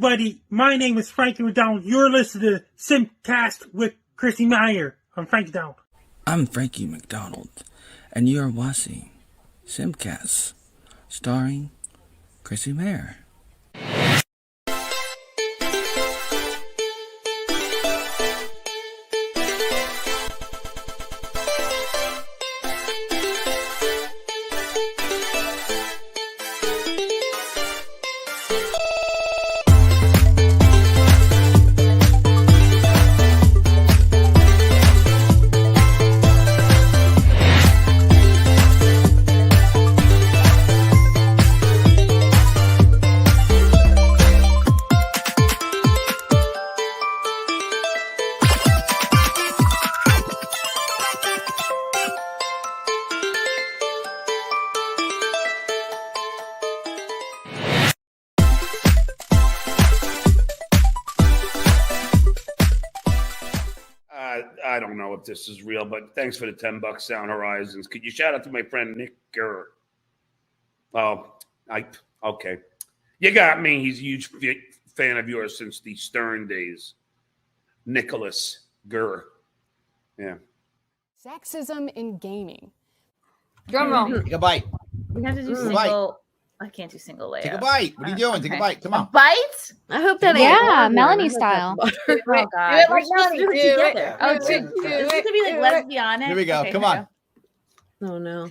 everybody. My name is Frankie McDonald. You're listening to SimpCast with Chrissie Mayr. I'm Frankie McDonald. I'm Frankie McDonald, and you're watching SimpCast, starring Chrissie Mayr. I don't know if this is real, but thanks for the $10 Sound Horizons. Could you shout out to my friend Nick Gurr? Okay. You got me. He's a huge fan of yours since the Stern days. Nicholas Gurr. Yeah. Sexism in gaming. Drum roll. Take a bite. We have to do Take a bite. single. I can't do single layer. Take a bite. What are you doing? Take a bite. Come on. Bite? I hope that Yeah, Melanie style. Oh, God. Do it We're like supposed to do Melanie, it do it. together. Do Oh, it. is this going to be like lesbianic? Here we go. Okay, Come here on. Oh no.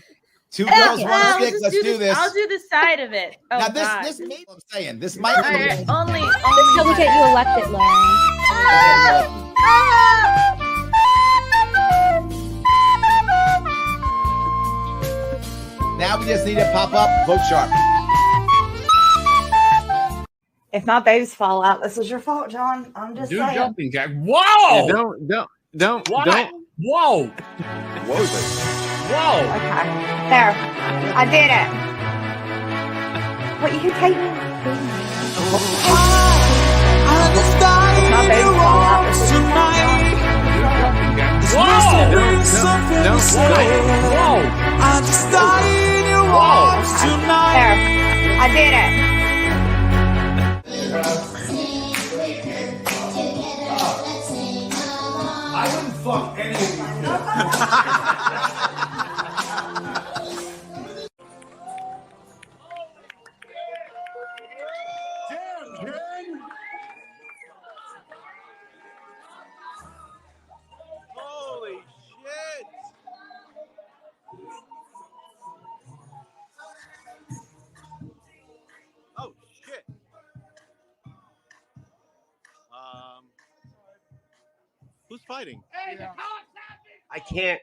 Two girls, we one I'll stick. just Let's do this. I'll do the side of it. Oh, Now God. this may. I'm saying this might. All right, only. That's how we get you elected, Larry. Now we just need to pop up. Vote sharp. If my bows fall out, this is your fault, John. I'm just Do saying. jumping jack. Whoa! Yeah, don't. Whoa! What was it? Whoa! Okay. There. I did it. What you take me? If my bows fall out, this is your fault, John. Don't. Whoa! There. I did it. I wouldn't fuck any of you. Holy shit! Oh shit! Who's fighting? I can't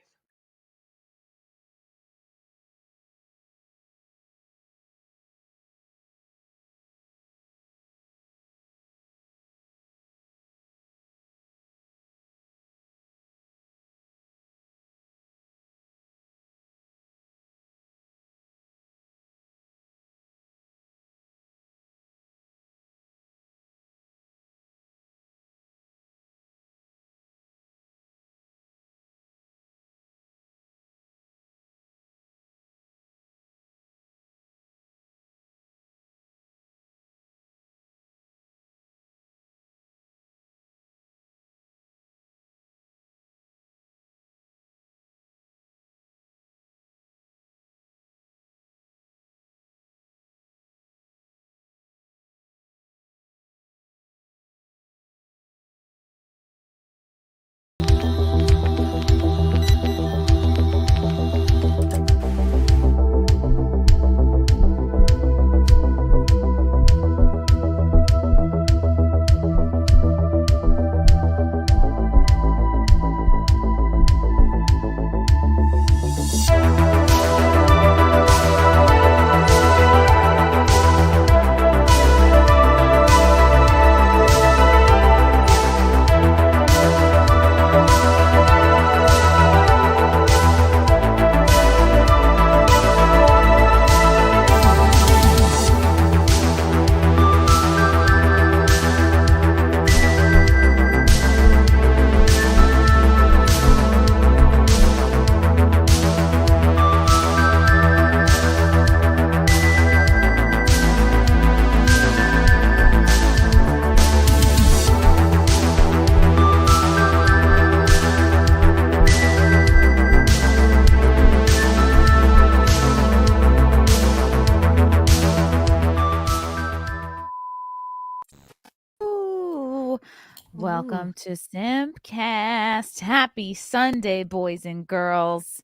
welcome to SimpCast. Happy Sunday, boys and girls.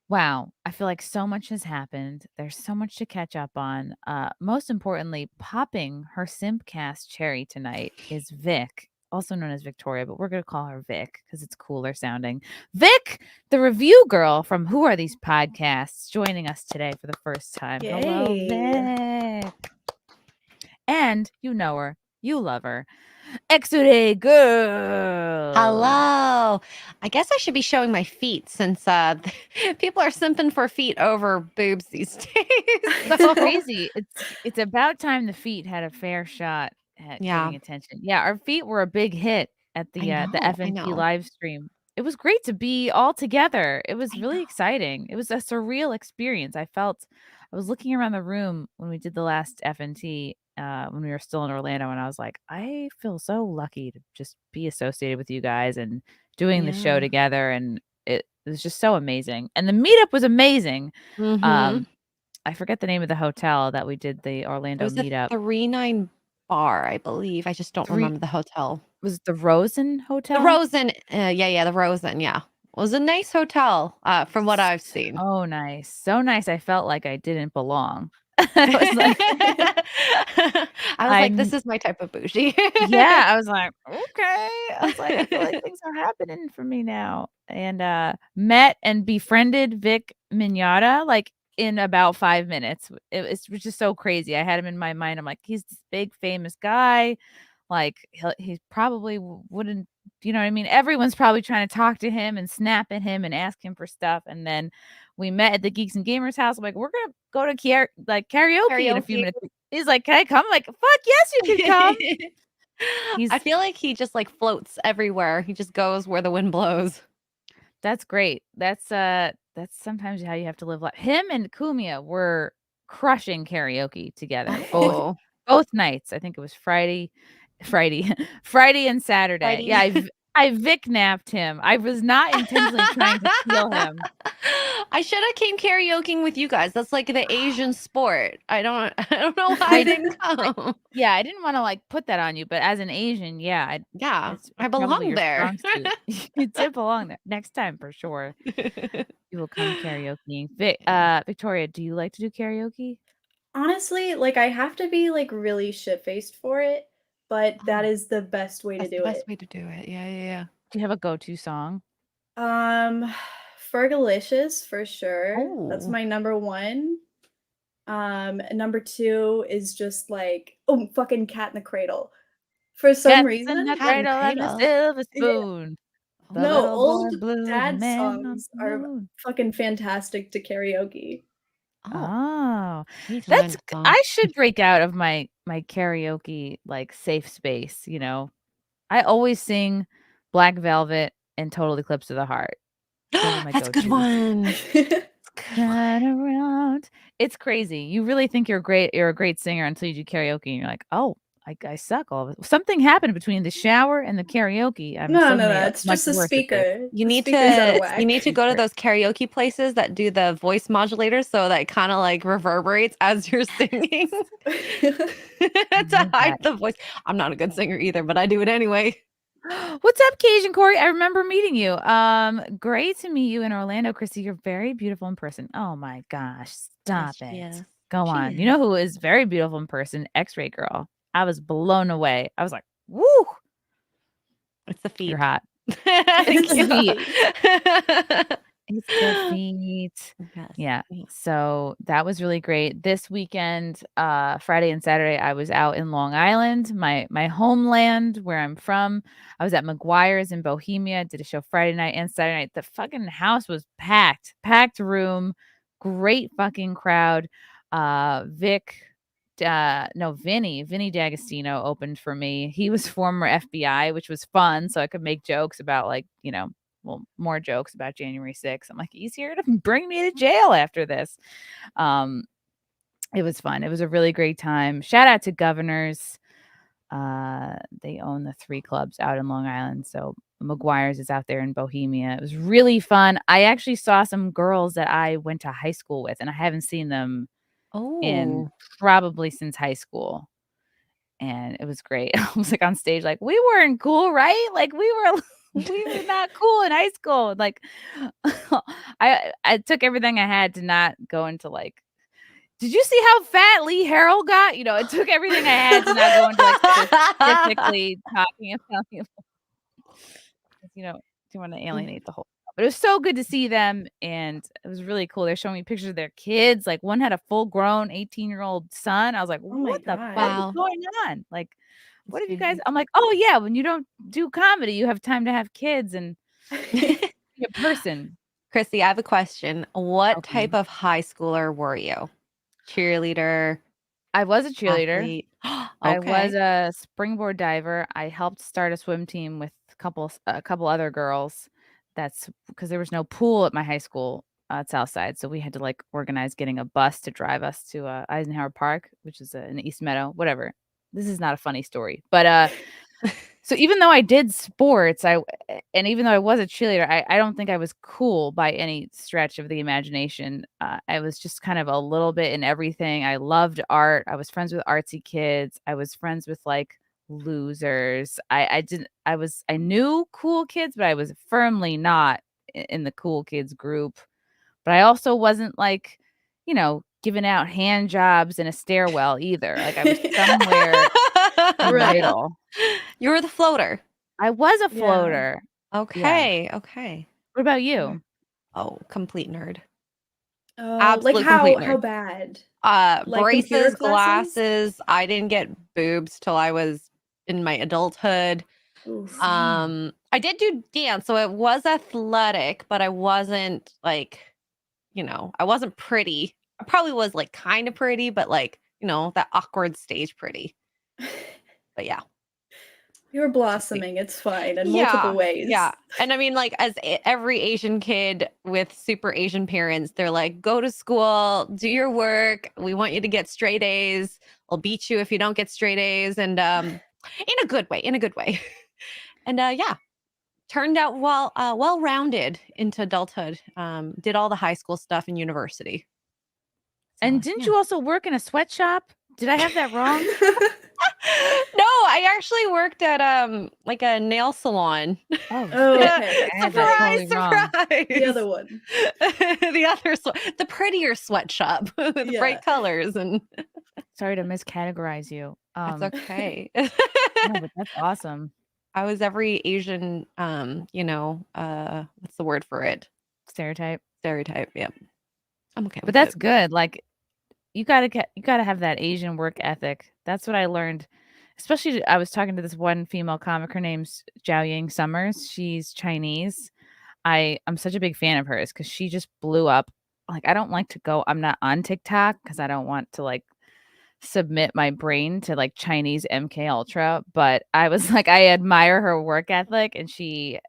Wow, I feel like so much has happened. There's so much to catch up on. Most importantly, popping her SimpCast cherry tonight is Vic, also known as Victoria, but we're going to call her Vic because it's cooler sounding. Vic, the review girl from Who Are These Podcasts, joining us today for the first time. Hello, Vic. And you know her. You love her. Xray girl. Hello. I guess I should be showing my feet since people are simping for feet over boobs these days. It's crazy. It's about time the feet had a fair shot at getting attention. Yeah, our feet were a big hit at the FNP live stream. It was great to be all together. It was really exciting. It was a surreal experience. I was looking around the room when we did the last FNT when we were still in Orlando, and I was like, I feel so lucky to just be associated with you guys and doing the show together, and it was just so amazing. And the meetup was amazing. I forget the name of the hotel that we did the Orlando meetup. 39 bar, I believe. I just don't remember the hotel. Was it the Rosen Hotel? The Rosen, the Rosen, yeah. It was a nice hotel from what I've seen. Oh, nice. So nice. I felt like I didn't belong. I was like, this is my type of bougie. Yeah, I was like, okay. I was like, I feel like things are happening for me now. And met and befriended Vic Mignata like in about 5 minutes. It was just so crazy. I had him in my mind. I'm like, he's this big famous guy. Like he probably wouldn't, you know what I mean? Everyone's probably trying to talk to him and snap at him and ask him for stuff. And then we met at the Geeks and Gamers house. I'm like, we're gonna go to karaoke in a few minutes. He's like, can I come? I'm like, fuck yes, you can come. I feel like he just like floats everywhere. He just goes where the wind blows. That's great. That's sometimes how you have to live life. Him and Kumia were crushing karaoke together. Both nights. I think it was Friday and Saturday. Yeah, I Vic napped him. I was not intentionally trying to steal him. I should have came karaokeing with you guys. That's like the Asian sport. I don't know why I didn't come. Yeah, I didn't want to like put that on you, but as an Asian, I belong there. You did belong there. Next time for sure. You will come karaokeing. Victoria, do you like to do karaoke? Honestly, like I have to be like really shit-faced for it, but that is the best way to do it. Best way to do it. Yeah. Do you have a go-to song? Fergalicious for sure. That's my number one. Number two is just like fucking Cat in the Cradle. For some reason, in the cradle and the silver spoon. Yeah. No, old dad songs are fucking fantastic to karaoke. Oh, I should break out of my karaoke like safe space, you know. I always sing Black Velvet and Total Eclipse of the Heart. That's a good one. Around. It's crazy. You really think you're a great singer until you do karaoke and you're like, oh, I suck all of it. Something happened between the shower and the karaoke. No, it's just a speaker. You need to go to those karaoke places that do the voice modulators so that it kind of like reverberates as you're singing to hide the voice. I'm not a good singer either, but I do it anyway. What's up, Cajun Corey? I remember meeting you. Great to meet you in Orlando, Chrissy. You're very beautiful in person. Oh my gosh, stop it. Yes. Go on. You know who is very beautiful in person? Xray girl. I was blown away. I was like, woo. It's the feet. You're hot. It's the feet. It's the feet. Yes. Yeah. So that was really great. This weekend, Friday and Saturday, I was out in Long Island, my homeland where I'm from. I was at McGuire's in Bohemia, did a show Friday night and Saturday night. The fucking house was packed room, great fucking crowd. Vinny D'Agostino opened for me. He was former FBI, which was fun. So I could make jokes about more jokes about January 6th. I'm like, he's here to bring me to jail after this. It was fun. It was a really great time. Shout out to Governors. They own the 3 clubs out in Long Island. So McGuire's is out there in Bohemia. It was really fun. I actually saw some girls that I went to high school with, and I haven't seen them in probably since high school. and it was great. I was like on stage, like, we weren't cool, right? Like we were not cool in high school. Like I took everything I had to not go into like, did you see how fat Lee Harrell got? You know, it took everything I had to not go into like specifically talking about people. You know, do want to alienate the whole. But it was so good to see them, and it was really cool. They're showing me pictures of their kids. Like one had a full-grown 18-year-old son. I was like, what the fuck is going on? Like, what have you guys? I'm like, oh yeah, when you don't do comedy, you have time to have kids and be a person. Chrissy, I have a question. What type of high schooler were you? Cheerleader? I was a cheerleader. Athlete? I was a springboard diver. I helped start a swim team with a couple other girls. That's because there was no pool at my high school at Southside, so we had to like organize getting a bus to drive us to Eisenhower Park, which is in East Meadow. Whatever. This is not a funny story, but so even though I did sports, and even though I was a cheerleader, I don't think I was cool by any stretch of the imagination. I was just kind of a little bit in everything. I loved art. I was friends with artsy kids. I was friends with like losers. I knew cool kids, but I was firmly not in the cool kids group. But I also wasn't like, you know, giving out hand jobs in a stairwell either. Like I was somewhere in the middle. You were the floater. I was a floater. Okay. Okay. What about you? Oh, complete nerd. Absolute like how bad? Like braces, glasses? glasses. I didn't get boobs till I was in my adulthood. I did do dance, so it was athletic, but I wasn't like, you know, I wasn't pretty. I probably was like kind of pretty, but like, you know, that awkward stage pretty. But yeah. You're blossoming. It's fine in multiple ways. Yeah. And I mean, like, as every Asian kid with super Asian parents, they're like, go to school, do your work. We want you to get straight A's. I'll beat you if you don't get straight A's. And in a good way, And yeah, turned out well-rounded into adulthood. Did all the high school stuff in university. So, and didn't you also work in a sweatshop? Did I have that wrong? No, I actually worked at like a nail salon. Oh, okay. Surprise! The other one. The prettier sweatshop with bright colors and. Sorry to miscategorize you. That's okay. No, but that's awesome. I was every Asian, you know, what's the word for it? Stereotype. Yep. I'm okay. But that's good. Like you gotta have that Asian work ethic. That's what I learned. Especially, I was talking to this one female comic. Her name's Zhao Ying Summers. She's Chinese. I'm such a big fan of hers because she just blew up. Like I don't like to go. I'm not on TikTok because I don't want to like submit my brain to like Chinese MK Ultra. But I was like, I admire her work ethic, and she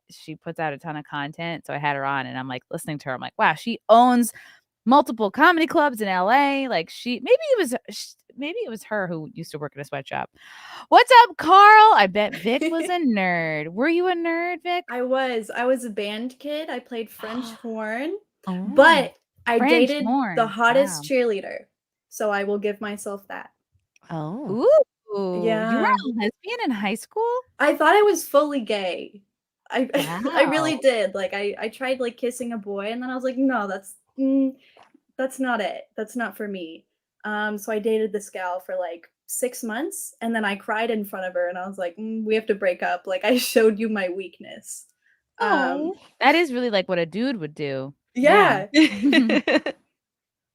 puts out a ton of content. So I had her on, and I'm like listening to her. I'm like, wow, she owns multiple comedy clubs in LA. Like maybe it was her who used to work at a sweatshop. What's up, Carl? I bet Vic was a nerd. Were you a nerd, Vic? I was a band kid. I played French horn, but I French dated horn. the hottest cheerleader. So I will give myself that. Oh. Ooh. Yeah. You were a lesbian in high school? I thought I was fully gay. I really Wow. did. Like I tried like kissing a boy, and then I was like, no, that's not it. That's not for me. So I dated this gal for like 6 months, and then I cried in front of her, and I was like, we have to break up. Like I showed you my weakness. That is really like what a dude would do. Yeah.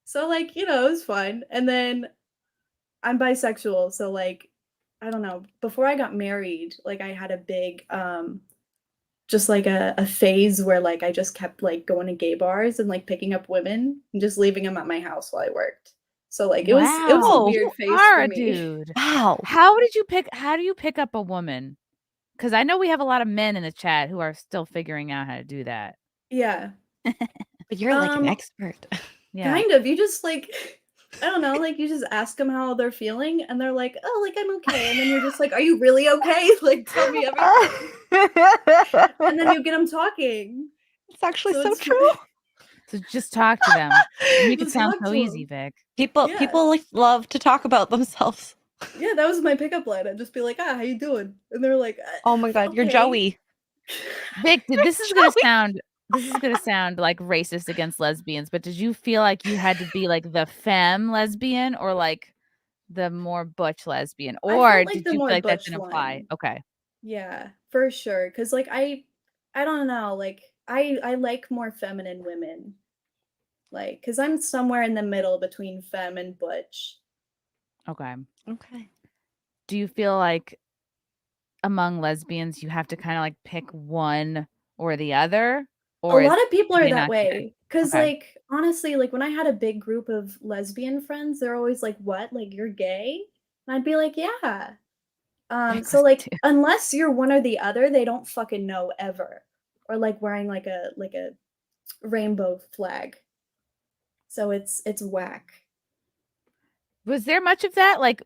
So like, you know, it was fun. And then I'm bisexual, so like, I don't know, before I got married, like I had a big just like a phase where like I just kept like going to gay bars and like picking up women and just leaving them at my house while I worked. So like it was a weird phase for me. Dude. Wow. How do you pick up a woman? Because I know we have a lot of men in the chat who are still figuring out how to do that. Yeah. But you're like an expert. Yeah. Kind of. You just like, I don't know, like you just ask them how they're feeling, and they're like, oh, like I'm okay. And then you're just like, are you really okay? Like tell me everything. And then you get them talking. It's actually so true. So just talk to them. You make it Just sound talk so to easy, them. Vic. People like, love to talk about themselves. Yeah, that was my pickup line. I'd just be like, "Ah, how you doing?" And they're like, Oh my God, you're okay." Joey. Vic, this is gonna sound like racist against lesbians, but did you feel like you had to be like the femme lesbian or like the more butch lesbian, I or felt like did the you feel more like that butch didn't apply? one. Okay. Yeah, for sure. Cause like I don't know, like I like more feminine women. Like, cause I'm somewhere in the middle between femme and butch. Okay. Okay. Do you feel like among lesbians you have to kind of like pick one or the other? A Or lot of people do are they that not care? way. Cause Okay. like honestly, like when I had a big group of lesbian friends, they're always like, "What? Like you're gay?" And I'd be like, "Yeah." Vic So was like too. unless you're one or the other, they don't fucking know ever. Or like wearing like a rainbow flag. So it's whack. Was there much of that? Like,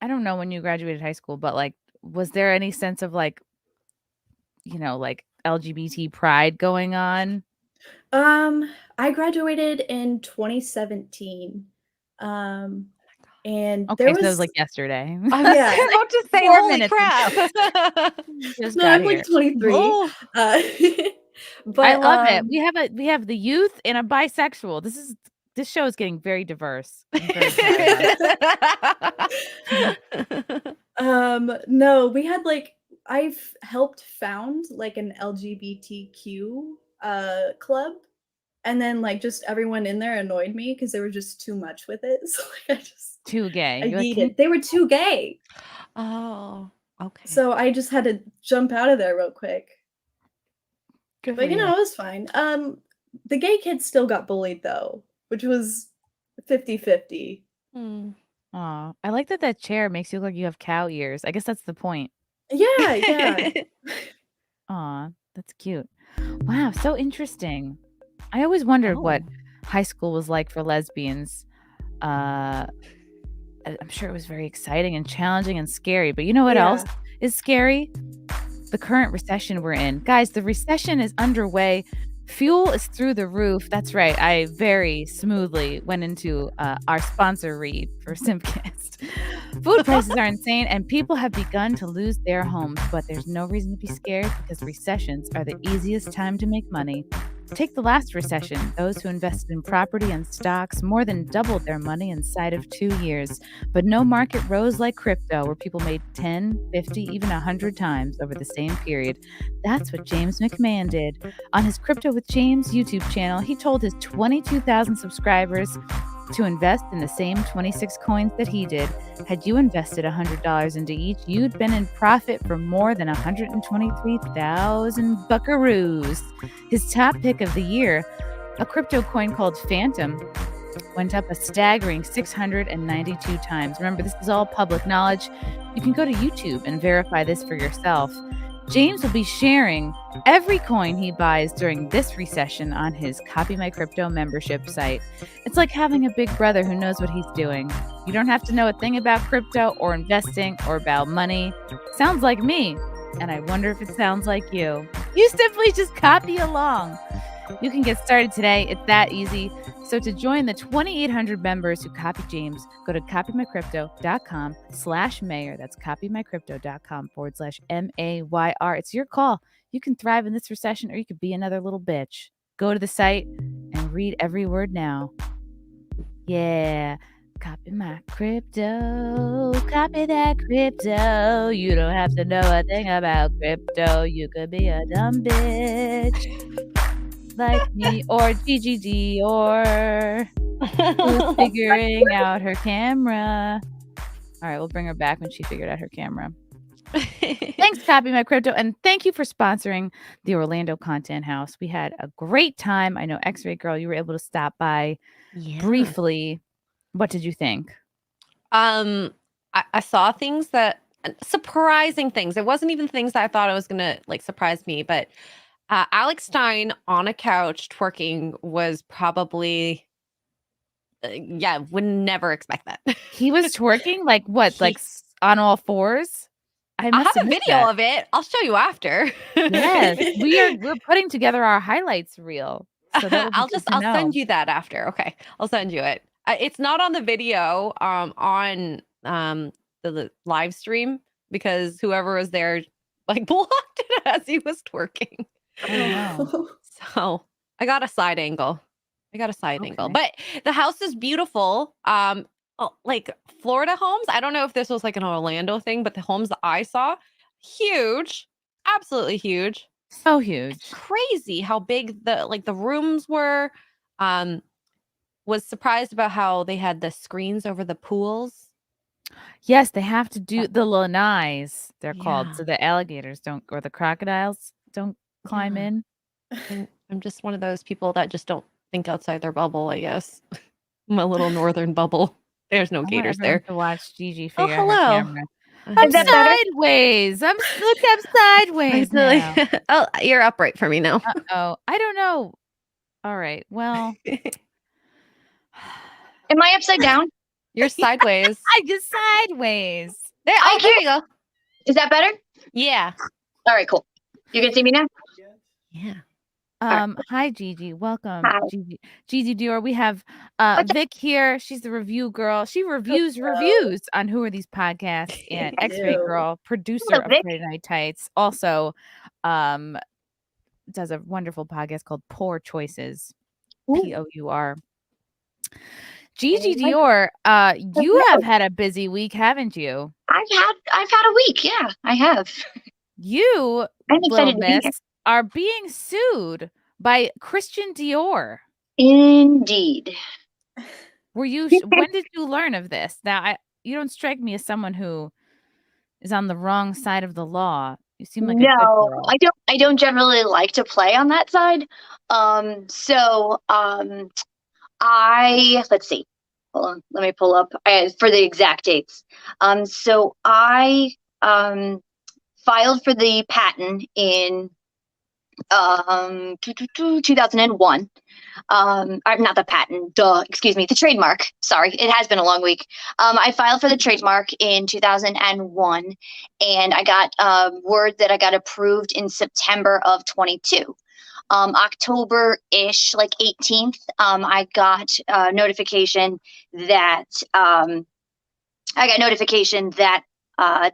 I don't know when you graduated high school, but like, was there any sense of like, like LGBT pride going on? I graduated in 2017. Um, and there Okay, so it was was like yesterday. I was yeah. about to say, 4 holy minutes ago. crap. Just No, got I'm here. like 23. Oh. Uh, I but love it. We have the youth and a bisexual. This show is getting very diverse. I'm very proud of us. No, we had like I've helped found like an LGBTQ club. And then like just everyone in there annoyed me because they were just too much with it. So like Too gay. I You're like, needed. They were too gay. Oh, okay. So I just had to jump out of there real quick. Good But for you. it was fine. The gay kids still got bullied though, which was 50-50. Aw, I like that chair makes you look like you have cow ears. I guess that's the point. Yeah, yeah. Aw, that's cute. Wow, so interesting. I always wondered what high school was like for lesbians. I'm sure it was very exciting and challenging and scary, but you know what else is scary? The current recession we're in. Guys, the recession is underway. Fuel is through the roof. That's right. I very smoothly went into our sponsor read for SimpCast. Food prices are insane and people have begun to lose their homes, but there's no reason to be scared because recessions are the easiest time to make money. Take the last recession. Those who invested in property and stocks more than doubled their money inside of 2 years. But no market rose like crypto, where people made 10, 50, even 100 times over the same period. That's what James McMahon did. On his Crypto with James YouTube channel, he told his 22,000 subscribers to invest in the same 26 coins that he did. Had you invested $100 into each, you'd been in profit for more than 123,000 buckaroos. His top pick of the year, a crypto coin called Phantom, went up a staggering 692 times. Remember, this is all public knowledge. You can go to YouTube and verify this for yourself. James will be sharing every coin he buys during this recession on his Copy My Crypto membership site. It's like having a big brother who knows what he's doing. You don't have to know a thing about crypto or investing or about money. Sounds like me, and I wonder if it sounds like you. You simply just copy along. You can get started today. It's that easy. So to join the 2,800 members who copy James, go to copymycrypto.com/Mayr. That's copymycrypto.com/MAYR. It's your call. You can thrive in this recession or you could be another little bitch. Go to the site and read every word now. Yeah. Copy my crypto. Copy that crypto. You don't have to know a thing about crypto. You could be a dumb bitch like me or Gigi Dior, who's figuring out her camera. All right, we'll bring her back when she figured out her camera. Thanks, Copy My Crypto, and thank you for sponsoring the Orlando Content House. We had a great time. I know Xray girl, you were able to stop by briefly. What did you think? I saw things that surprising things. It wasn't even things that I thought it was gonna like surprise me, but Alex Stein on a couch twerking was probably would never expect that. He was twerking like what? Like on all fours? I have a video of it. I'll show you after. Yes, we're putting together our highlights reel. So I'll send you that after. Okay, I'll send you it. It's not on the video on the live stream because whoever was there like blocked it as he was twerking. Oh, no. So I got a side angle. But the house is beautiful. Like Florida homes. I don't know if this was like an Orlando thing, but the homes that I saw, huge, absolutely huge. So huge. Crazy how big the rooms were. Was surprised about how they had the screens over the pools. Yes, they have to do the lanais, they're called, so the alligators don't, or the crocodiles don't climb in. And I'm just one of those people that just don't think outside their bubble, I guess. My little northern bubble. There's no gators there. To watch Gigi Oh, figure out her hello. camera. I'm sideways. I'm sideways now. Oh, you're upright for me now. Uh-oh. I don't know. All right. Well. Am I upside down? You're sideways. I just sideways. There you go. Is that better? Yeah. All right, cool. You can see me now? Yeah. Hi Gigi. Welcome. Hi. Gigi Dior. We have Vic here. She's the review girl. She reviews on Who Are These Podcasts, and Xray girl, producer of Friday Night Tights. Also does a wonderful podcast called Poor Choices. Pour. Gigi Dior, you have had a busy week, haven't you? I've had a week. Yeah, I have. You, I'm excited Little to be here. Miss, are being sued by Christian Dior. Indeed. Were you? When did you learn of this? Now, you don't strike me as someone who is on the wrong side of the law. You seem like a good girl. I don't generally like to play on that side. Let's see. Hold on, let me pull up for the exact dates. So I filed for the patent in 2001. Not the patent, the trademark. Sorry, it has been a long week. I filed for the trademark in 2001, and I got word that I got approved in September of 22. October-ish, like 18th, I got notification that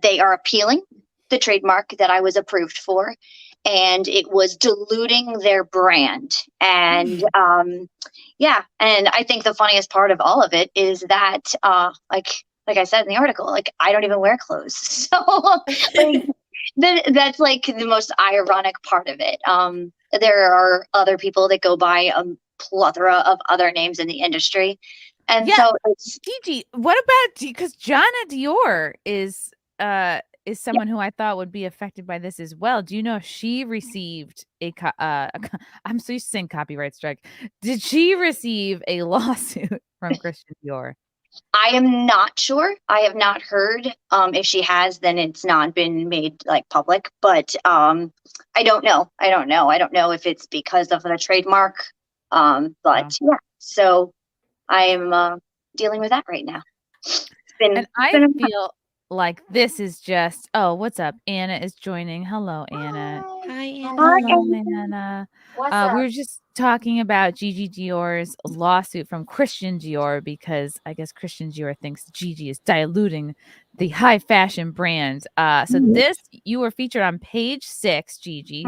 they are appealing the trademark that I was approved for, and it was diluting their brand. And and I think the funniest part of all of it is that, like I said in the article, like I don't even wear clothes, so like, that's like the most ironic part of it. There are other people that go by a plethora of other names in the industry. And so it's Gigi, what about, because Jana Dior is someone who I thought would be affected by this as well. Do you know if she received I'm so used to saying copyright strike. Did she receive a lawsuit from Christian Dior? I am not sure. I have not heard. If she has, then it's not been made like public. But I don't know. I don't know if it's because of the trademark. So I'm dealing with that right now. I feel like this is just, what's up? Anna is joining. Hello, Anna. Hi, Anna. Hello, Anna. We were just talking about Gigi Dior's lawsuit from Christian Dior because I guess Christian Dior thinks Gigi is diluting the high fashion brand. This, you were featured on page 6, Gigi.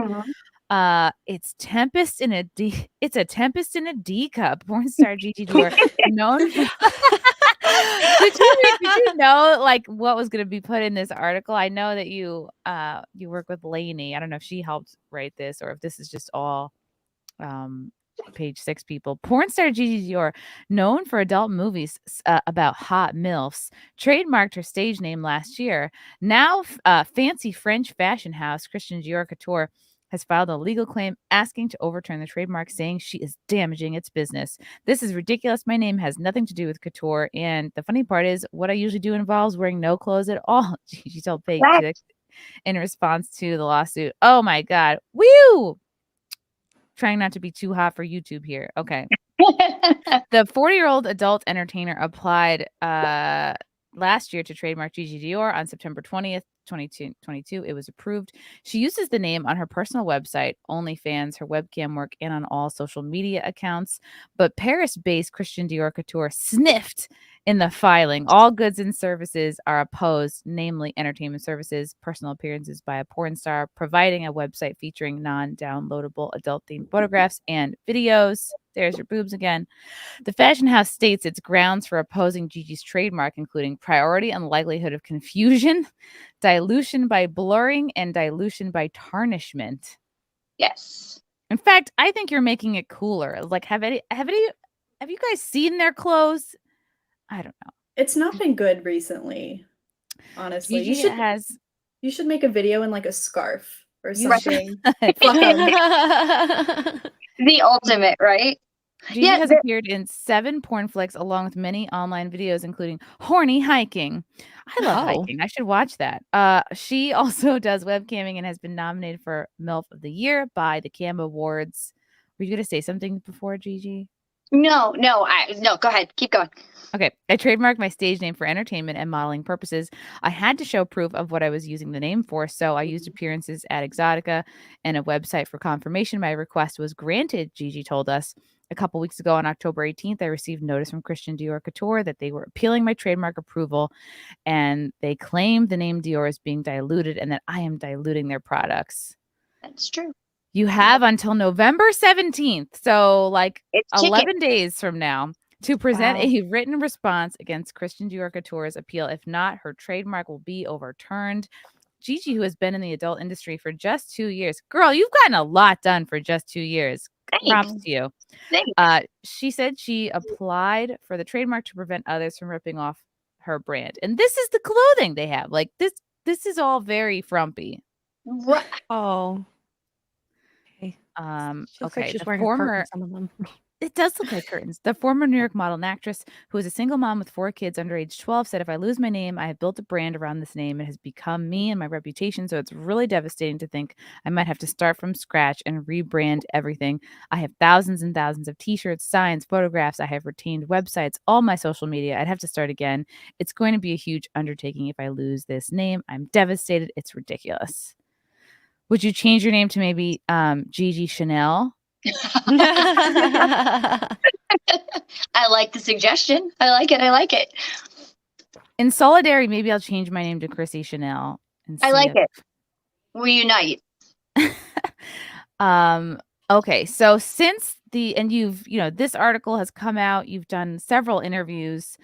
It's a tempest in a D cup. Porn star Gigi Dior, known for did you know like what was going to be put in this article? I know that you work with Lainey. I don't know if she helped write this or if this is just all page 6 people. Porn star Gigi Dior, known for adult movies about hot MILFs, trademarked her stage name last year. Now fancy French fashion house Christian Dior Couture has filed a legal claim asking to overturn the trademark, saying she is damaging its business. This is ridiculous. My name has nothing to do with couture. And the funny part is what I usually do involves wearing no clothes at all. She told Page 6 in response to the lawsuit. Oh my God. Woo! Trying not to be too hot for YouTube here. Okay. The 40-year-old adult entertainer applied last year to trademark Gigi Dior on September 20th, 2022. It was approved. She uses the name on her personal website, OnlyFans, her webcam work, and on all social media accounts. But Paris-based Christian Dior Couture sniffed in the filing. All goods and services are opposed, namely entertainment services, personal appearances by a porn star, providing a website featuring non-downloadable adult-themed photographs and videos. There's your boobs again. The fashion house states its grounds for opposing Gigi's trademark, including priority and likelihood of confusion, dilution by blurring, and dilution by tarnishment. Yes. In fact, I think you're making it cooler. Like, have you guys seen their clothes? I don't know. It's not been good recently, honestly. Gigi You should make a video in like a scarf or You something. The ultimate, right? Gigi has appeared in 7 porn flicks along with many online videos, including horny hiking. I love hiking. I should watch that. She also does webcamming and has been nominated for MILF of the Year by the Cam Awards. Were you going to say something before, Gigi? No, go ahead. Keep going. Okay. I trademarked my stage name for entertainment and modeling purposes. I had to show proof of what I was using the name for, so I used appearances at Exotica and a website for confirmation. My request was granted, Gigi told us. A couple weeks ago on October 18th, I received notice from Christian Dior Couture that they were appealing my trademark approval, and they claimed the name Dior is being diluted and that I am diluting their products. That's true. You have until November 17th, so like It's 11 days from now, to present a written response against Christian Dior Couture's appeal. If not, her trademark will be overturned. Gigi, who has been in the adult industry for just 2 years. Girl, you've gotten a lot done for just 2 years. Props to you. She said she applied for the trademark to prevent others from ripping off her brand. And this is the clothing they have. Like this is all very frumpy. Right. Oh. Okay. Like she's The wearing a curtain, some of them. It does look like curtains. The former New York model and actress, who is a single mom with 4 kids under age 12, said, if I lose my name, I have built a brand around this name. It has become me and my reputation, so it's really devastating to think I might have to start from scratch and rebrand everything. I have thousands and thousands of t-shirts, signs, photographs. I have retained websites, all my social media. I'd have to start again. It's going to be a huge undertaking if I lose this name. I'm devastated. It's ridiculous. Would you change your name to maybe Gigi Chanel? I like the suggestion. I like it. In solidarity, maybe I'll change my name to Chrissie Chanel. I like it. We unite. Okay, so since this article has come out, you've done several interviews,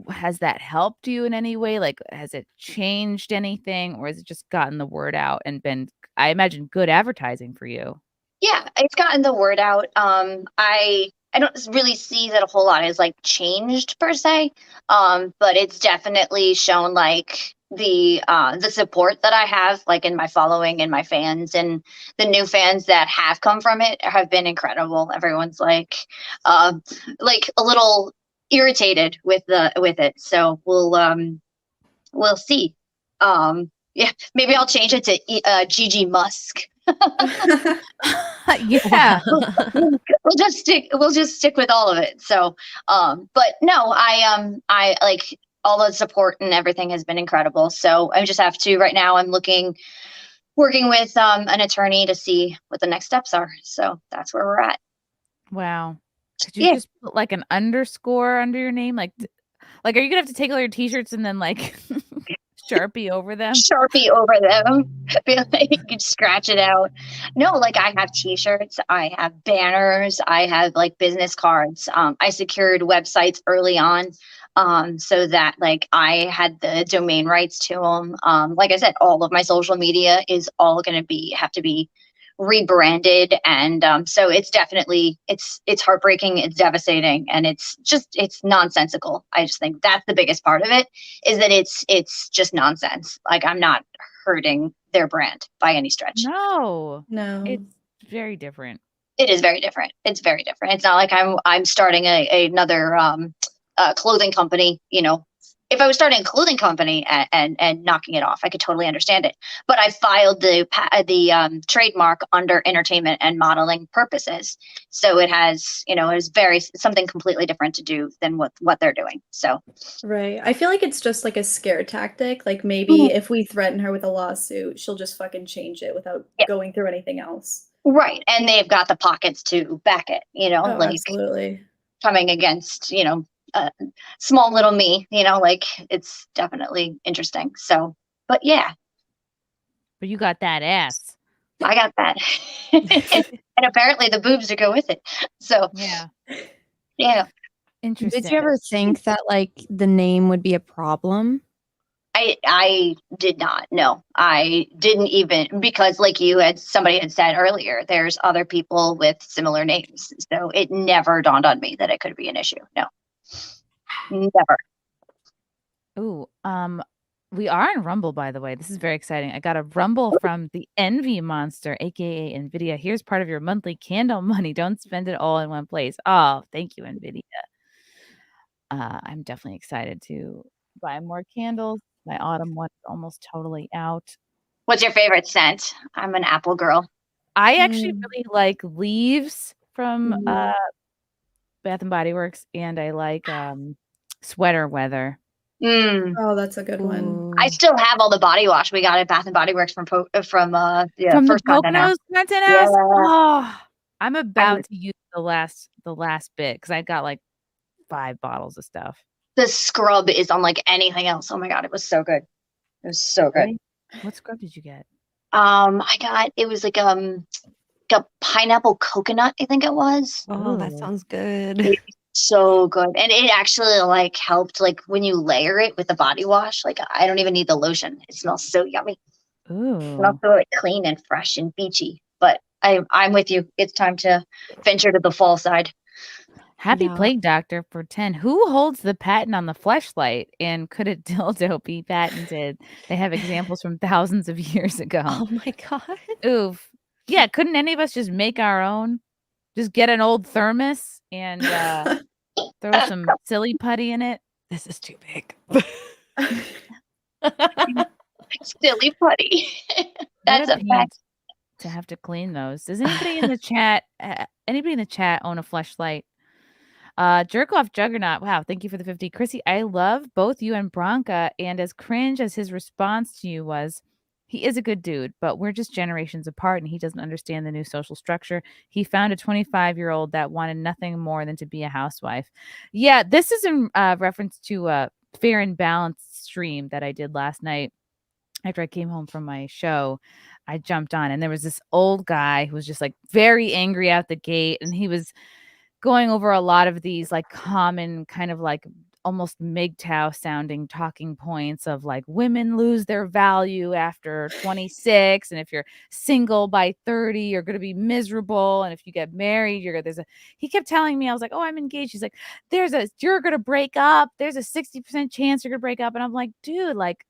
has that helped you in any way? Like, has it changed anything, or has it just gotten the word out and been, I imagine, good advertising for you? Yeah, it's gotten the word out. I don't really see that a whole lot has like changed per se, but it's definitely shown like the support that I have like in my following and my fans, and the new fans that have come from it have been incredible. Everyone's like a little irritated with it, so we'll see. Yeah, maybe I'll change it to Gigi Musk. Yeah. we'll just stick with all of it. So but no, I like all the support and everything has been incredible. So I just have to, right now I'm working with an attorney to see what the next steps are. So that's where we're at. Wow. Could you just put like an underscore under your name? Like are you gonna have to take all your t-shirts and then like Sharpie over them? Sharpie over them. You could scratch it out. No, like I have t-shirts, I have banners, I have like business cards. I secured websites early on, so that like I had the domain rights to them. Like I said, all of my social media is all going to have to be rebranded, and so it's definitely it's heartbreaking, it's devastating, and it's nonsensical. I just think that's the biggest part of it, is that it's just nonsense. Like I'm not hurting their brand by any stretch. No, it's very different. It is very different. It's very different. It's not like I'm starting another clothing company. If I was starting a clothing company and knocking it off, I could totally understand it. But I filed the trademark under entertainment and modeling purposes, so it has something completely different to do than what they're doing. So right, I feel like it's just like a scare tactic. Like maybe if we threaten her with a lawsuit, she'll just fucking change it without going through anything else. Right, and they've got the pockets to back it. Absolutely. Coming against small little me, like it's definitely interesting. So, but yeah, But you got that ass. I got that. And apparently the boobs to go with it. So, yeah. Interesting. Did you ever think that like the name would be a problem? I did not. No, I didn't even, because like somebody had said earlier, there's other people with similar names. So it never dawned on me that it could be an issue. No, never. Ooh, we are on Rumble, by the way. This is very exciting. I got a Rumble from the Envy Monster, aka NVIDIA. Here's part of your monthly candle money. Don't spend it all in one place. Oh, thank you, NVIDIA. I'm definitely excited to buy more candles. My autumn one is almost totally out. What's your favorite scent? I'm an apple girl. I actually really like Leaves from Bath and Body Works, and I like Sweater Weather. Oh, that's a good one. I still have all the body wash we got at Bath and Body Works from the First Poconos Content House. Oh, I'm about to use the last bit because I got like 5 bottles of stuff. The scrub is unlike anything else. Oh my god, it was so good. It was so good. Really? What scrub did you get? It was like a pineapple coconut, I think it was. Oh, that sounds good. So good. And it actually like helped, like when you layer it with the body wash, like I don't even need the lotion. It smells so yummy. Ooh. It smells so like clean and fresh and beachy. But I'm with you. It's time to venture to the fall side. Happy Plague Doctor for 10. Who holds the patent on the fleshlight? And could a dildo be patented? They have examples from thousands of years ago. Oh my god. Oof. Yeah, couldn't any of us just make our own? Just get an old thermos and throw some silly putty in it? This is too big. Silly putty. That's a fact. To have to clean those. Does anybody in the chat own a fleshlight? Jerk off Juggernaut. Wow, thank you for the 50. Chrissy, I love both you and Bronca, and as cringe as his response to you was, he is a good dude, but we're just generations apart and he doesn't understand the new social structure. He found a 25-year-old that wanted nothing more than to be a housewife. Yeah, this is in reference to a Fair and Balanced stream that I did last night. After I came home from my show, I jumped on and there was this old guy who was just like very angry out the gate, and he was going over a lot of these like common kind of like almost MGTOW sounding talking points of like women lose their value after 26, and if you're single by 30 you're going to be miserable, and if you get married he kept telling me, I was like, oh, I'm engaged. He's like, you're going to break up, there's a 60% chance you're going to break up. And I'm like, dude, like,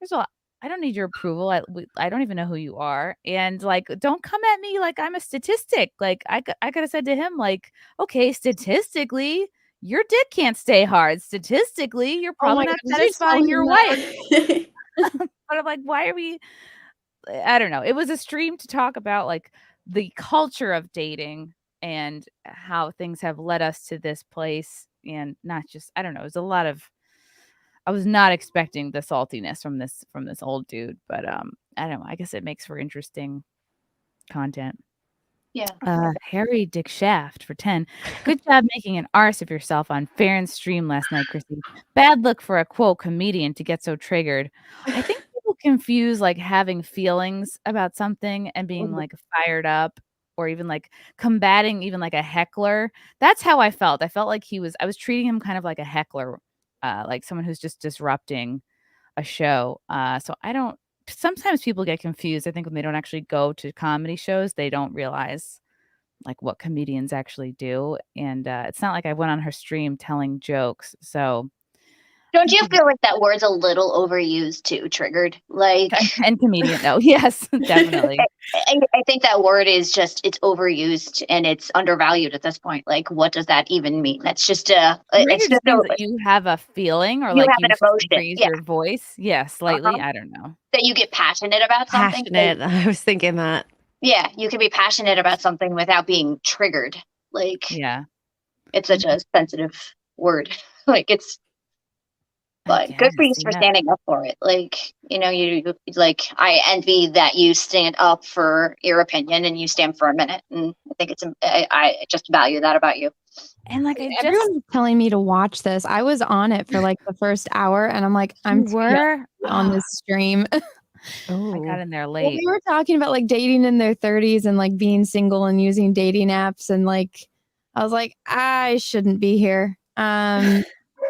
first of all, I don't need your approval. I don't even know who you are. And like, don't come at me like I'm a statistic. Like I could have said to him, like, okay, statistically, your dick can't stay hard. Statistically, you're probably not satisfying your wife. But I'm like, why are we? I don't know. It was a stream to talk about like the culture of dating and how things have led us to this place, and not just, I don't know. It was a lot of. I was not expecting the saltiness from this old dude, but I don't know. I guess it makes for interesting content. Yeah. Harry Dick Shaft for 10. Good job making an arse of yourself on Farron's stream last night, Chrissy. Bad look for a quote comedian to get so triggered. I think people confuse like having feelings about something and being like fired up, or even like combating even like a heckler. That's how I felt. I felt like I was treating him kind of like a heckler. Like someone who's just disrupting a show. Sometimes people get confused. I think when they don't actually go to comedy shows, they don't realize like what comedians actually do. And it's not like I went on her stream telling jokes. So don't you feel like that word's a little overused too, triggered? Like and comedian though. Yes, definitely. I think that word is just, it's overused and it's undervalued at this point. Like, what does that even mean? That's just you have a feeling, or like have an emotion. Raise your voice. Yeah, slightly. I don't know. That you get passionate about something. Passionate. I was thinking that. Yeah, you can be passionate about something without being triggered. Like, yeah, it's such a sensitive word. Like, it's. But good for you for standing up for it. Like, you know, you like, I envy that you stand up for your opinion and you stand for a minute. And I think I just value that about you. And like, everyone was telling me to watch this. I was on it for like the first hour, and I'm like, I'm on this stream. I got in there Well, late. we were talking about like dating in their 30s and like being single and using dating apps, and like I was like, I shouldn't be here.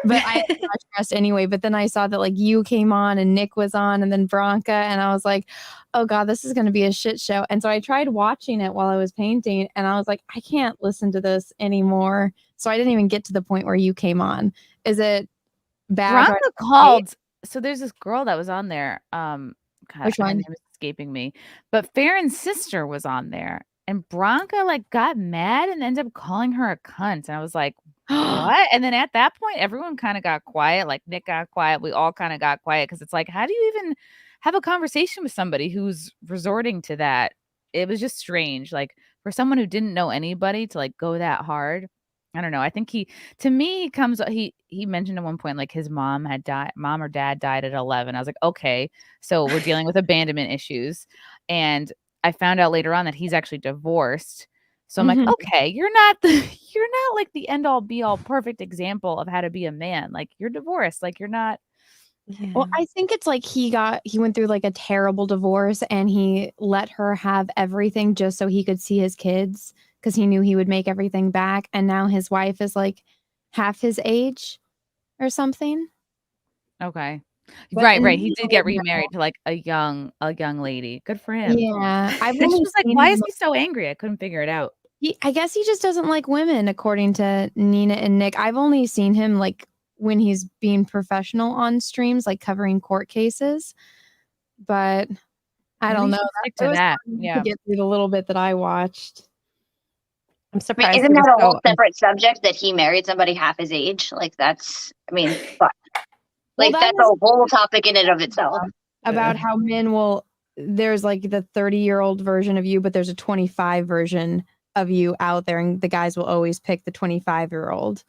But I had much trust anyway. But then I saw that like you came on and Nick was on, and then Bronca, and I was like, oh god, this is going to be a shit show. And so I tried watching it while I was painting, and I was like, I can't listen to this anymore. So I didn't even get to the point where you came on. Is it bad? Bronca called. So there's this girl that was on there. God, Which one? her name is escaping me. But Farron's sister was on there, and Bronca like got mad and ended up calling her a cunt. And I was like, what? And then at that point, everyone kind of got quiet. Like Nick got quiet. We all kind of got quiet because it's like, how do you even have a conversation with somebody who's resorting to that? It was just strange. Like for someone who didn't know anybody to like go that hard. I don't know. I think he mentioned at one point like his mom or dad died at 11. I was like, okay, so we're dealing with abandonment issues. And I found out later on that he's actually divorced. So I'm like, okay, you're not like the end all be all perfect example of how to be a man. Like you're divorced. Like you're not. Yeah. Well, I think it's like he went through like a terrible divorce, and he let her have everything just so he could see his kids, because he knew he would make everything back. And now his wife is like half his age or something. Okay. But Right. He did get remarried to like a young lady. Good for him. Yeah. I was like, why is he so angry? I couldn't figure it out. I guess he just doesn't like women, according to Nina and Nick. I've only seen him like when he's being professional on streams, like covering court cases. But I don't know. Stick to that. To get through the little bit that I watched. I'm I mean, surprised. isn't that a whole separate subject that he married somebody half his age? Like that's, I mean, but like that's a whole topic in and of itself. About how men there's like the 30-year-old version of you, but there's a 25 version of you out there, and the guys will always pick the 25-year-old.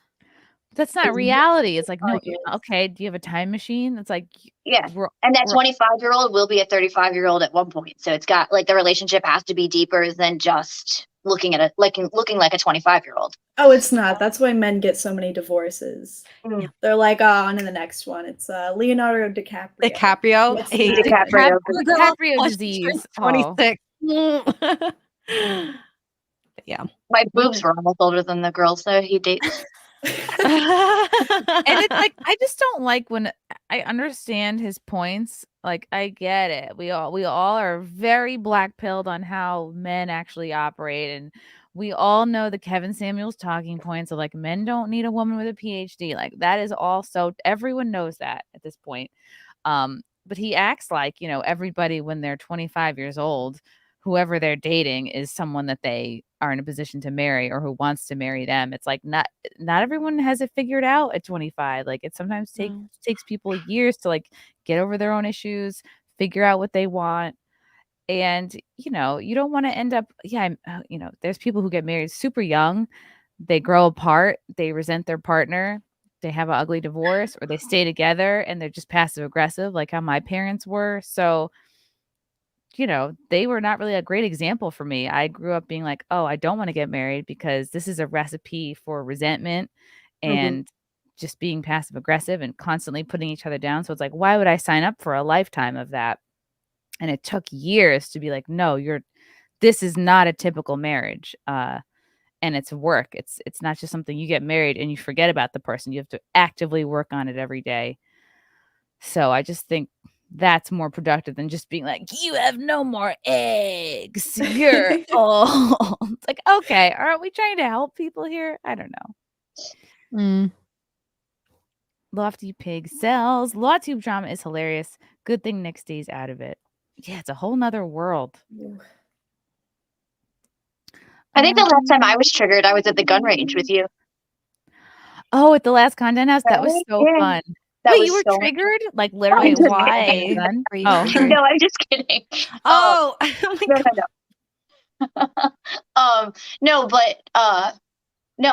That's not reality. It's like, no, okay, do you have a time machine? It's like, yeah. And that 25-year-old will be a 35-year-old at one point. So it's got like the relationship has to be deeper than just looking like a 25-year-old. Oh, it's not. That's why men get so many divorces. They're like, on to the next one. It's Leonardo DiCaprio. DiCaprio disease. 26. Yeah. My boobs were almost older than the girls that he dates. And it's like, I just don't like when I understand his points. Like I get it. We all are very black pilled on how men actually operate, and we all know the Kevin Samuels talking points of like men don't need a woman with a PhD. Like that is also, everyone knows that at this point. But he acts like, everybody when they're 25 years old, whoever they're dating is someone that they are in a position to marry or who wants to marry them. It's like not everyone has it figured out at 25. Like it sometimes takes people years to like get over their own issues, figure out what they want. And, you don't want to end up, there's people who get married super young. They grow apart. They resent their partner. They have an ugly divorce, or they stay together and they're just passive aggressive, like how my parents were. So, they were not really a great example for me. I grew up being like, oh, I don't want to get married because this is a recipe for resentment and just being passive aggressive and constantly putting each other down. So it's like, why would I sign up for a lifetime of that? And it took years to be like, no, this is not a typical marriage. And it's work. It's not just something you get married and you forget about the person. You have to actively work on it every day. So I just think that's more productive than just being like, you have no more eggs. You're old. It's like, okay, aren't we trying to help people here? I don't know. Lofty pig sells. LawTube drama is hilarious. Good thing Nick stays out of it. Yeah, it's a whole nother world. I think the last time I was triggered, I was at the gun range with you. Oh, at the last content house? That was so fun. Wait, you were triggered? Like literally? Why? No, I'm just kidding. Oh, no,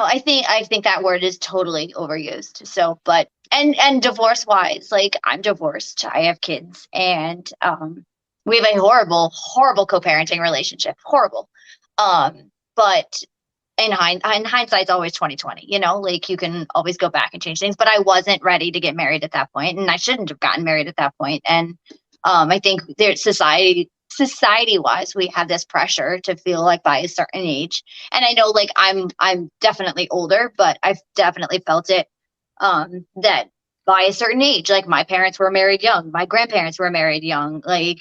I think that word is totally overused. So, but and divorce wise, like I'm divorced. I have kids, and we have a horrible co-parenting relationship. Horrible. But in hindsight's always 2020, you know, like you can always go back and change things. But I wasn't ready to get married at that point, and I shouldn't have gotten married at that point. And I think there's society wise, we have this pressure to feel like by a certain age. And I know like I'm definitely older, but I've definitely felt it that by a certain age, like my parents were married young, my grandparents were married young, like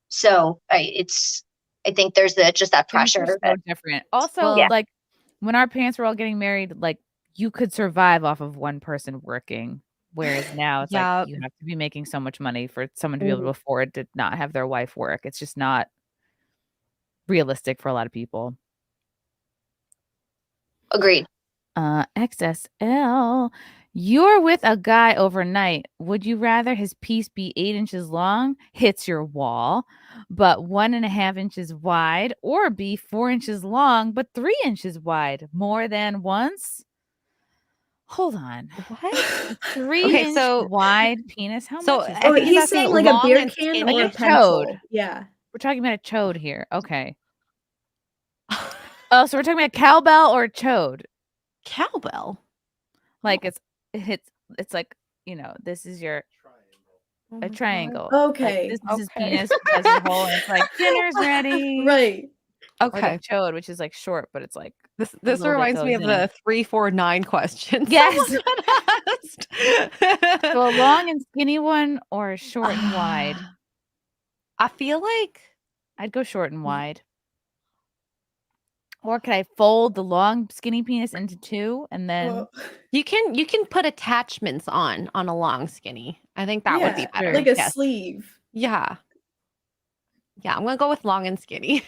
so I think there's just that pressure. So different. Also, like when our parents were all getting married, like you could survive off of one person working. Whereas now it's like you have to be making so much money for someone to be able to afford to not have their wife work. It's just not realistic for a lot of people. Agreed. XSL, you're with a guy overnight. Would you rather his piece be 8 inches long, hits your wall, but 1.5 inches wide, or be 4 inches long, but 3 inches wide more than once? Hold on. What? 3-inch wide penis? How much is Oh, that? he's saying like a beer can or a pencil. chode. Yeah. We're talking about a chode here. Okay. Oh, so we're talking about cowbell or chode? Cowbell. Like it's like, you know, this is your a triangle. Okay. Like, this is his penis has a hole and it's like dinner's ready. Right. Okay. Or the chode, which is like short, but it's like this reminds me of the 349 question. Yes. Asked. So a long and skinny one or a short and wide? I feel like I'd go short and wide. Or could I fold the long skinny penis into two and then you can put attachments on a long skinny. I think that would be better. Like a sleeve. Yeah. Yeah, I'm gonna go with long and skinny.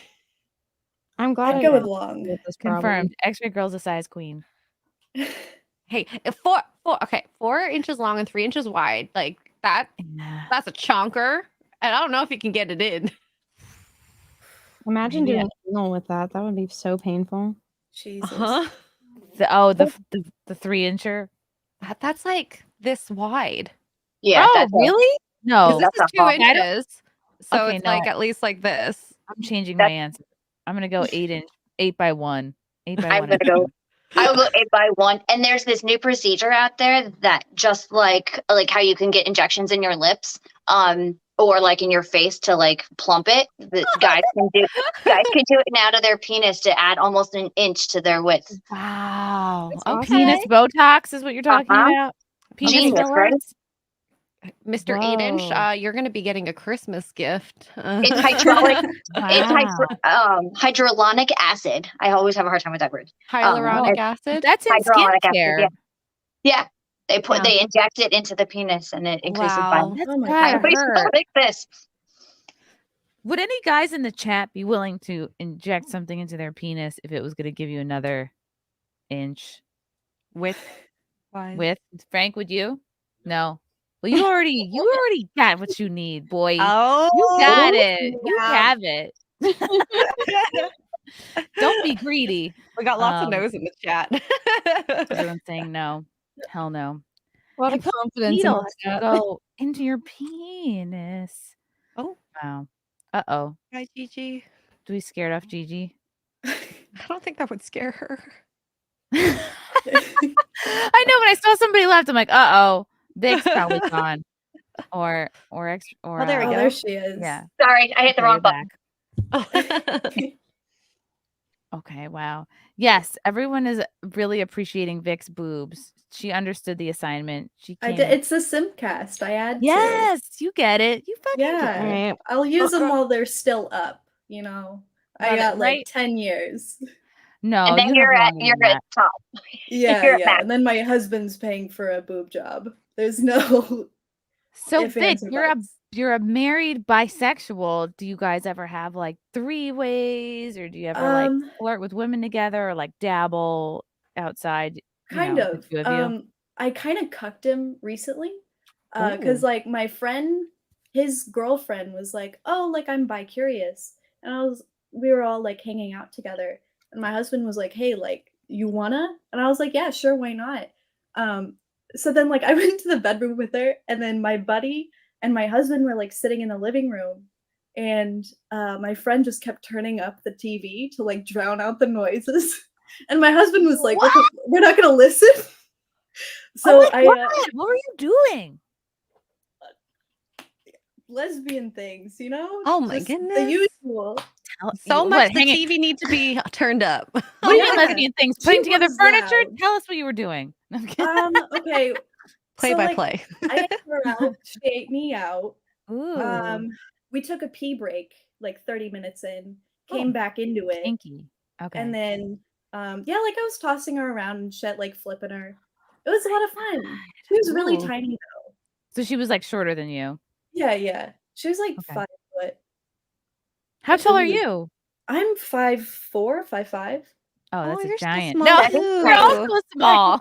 I'm glad I'd go with long. Confirmed. Xray girl's a size queen. Hey, 4 inches long and 3 inches wide, like that's a chonker, and I don't know if you can get it in. Imagine doing anal with that. That would be so painful. Jesus. The 3-incher. That's like this wide. Yeah. Oh, really? No. This is 2 inches. So Okay, it's no. like at least like this. I'm changing my answer. I'm gonna go 8 by 1. 8 by 1. I'm gonna go. I will go 8 by 1. And there's this new procedure out there that just like how you can get injections in your lips, or like in your face to like plump it. The guys can do it now to their penis to add almost an inch to their width. Wow. Okay. Penis Botox is what you're talking about? Penis fillers? Mr. 8-inch, you're gonna be getting a Christmas gift. It's hydraulic. It's hydrolonic acid. I always have a hard time with that word. Hyaluronic acid. That's in hydrolonic skincare. acid. Yeah. They inject it into the penis and it increases violence. That's like this. Would any guys in the chat be willing to inject something into their penis if it was going to give you another inch? With Frank, would you? No. Well, you already got what you need, boy. Oh, you got it. You have it. Don't be greedy. We got lots of no's in the chat. Everyone's saying no. Hell no. A lot of confidence in Needles that. go into your penis. Oh. Wow. Uh-oh. Hi, Gigi. Do we scared off Gigi? I don't think that would scare her. I know when I saw somebody left, I'm like, uh-oh. Vic's probably gone. Or Oh, there we go. There she is. Yeah. Sorry, I hit the wrong button. Okay, wow. Yes, everyone is really appreciating Vic's boobs. She understood the assignment. I did. It's a SimpCast. I had Yes, you get it. You fucking yeah. get it. Right. I'll use them while they're still up. You know, I got like 10 years. No, and then you're at top. Yeah. And then my husband's paying for a boob job. There's no. So Vic, you're a married bisexual. Do you guys ever have like 3-ways, or do you ever like flirt with women together, or like dabble outside? Kind of. I kind of cucked him recently, because like my friend, his girlfriend was like, "Oh, like I'm bi-curious," and we were all like hanging out together, and my husband was like, "Hey, like you wanna?" And I was like, "Yeah, sure, why not?" So then like I went to the bedroom with her, and then my buddy and my husband were like sitting in the living room, and my friend just kept turning up the TV to like drown out the noises. And my husband was like, we're not gonna listen. So what were you doing? Lesbian things, you know? Oh my Just goodness. the usual. So much the TV needs to be turned up. What do you mean lesbian things? Putting She together was furniture? loud. Tell us what you were doing. Okay. Play so, by like, play. I ate her out. She ate me out. Ooh. We took a pee break like 30 minutes in, came back into it. Kinky. Okay. And then yeah, like I was tossing her around and shit, like flipping her. It was a lot of fun. She was really Ooh. tiny though. So she was like shorter than you. Yeah. She was like 5 foot. How tall are you? I'm 5'4", 5'5". Oh, that's you're a so giant. small No, too. you're also small.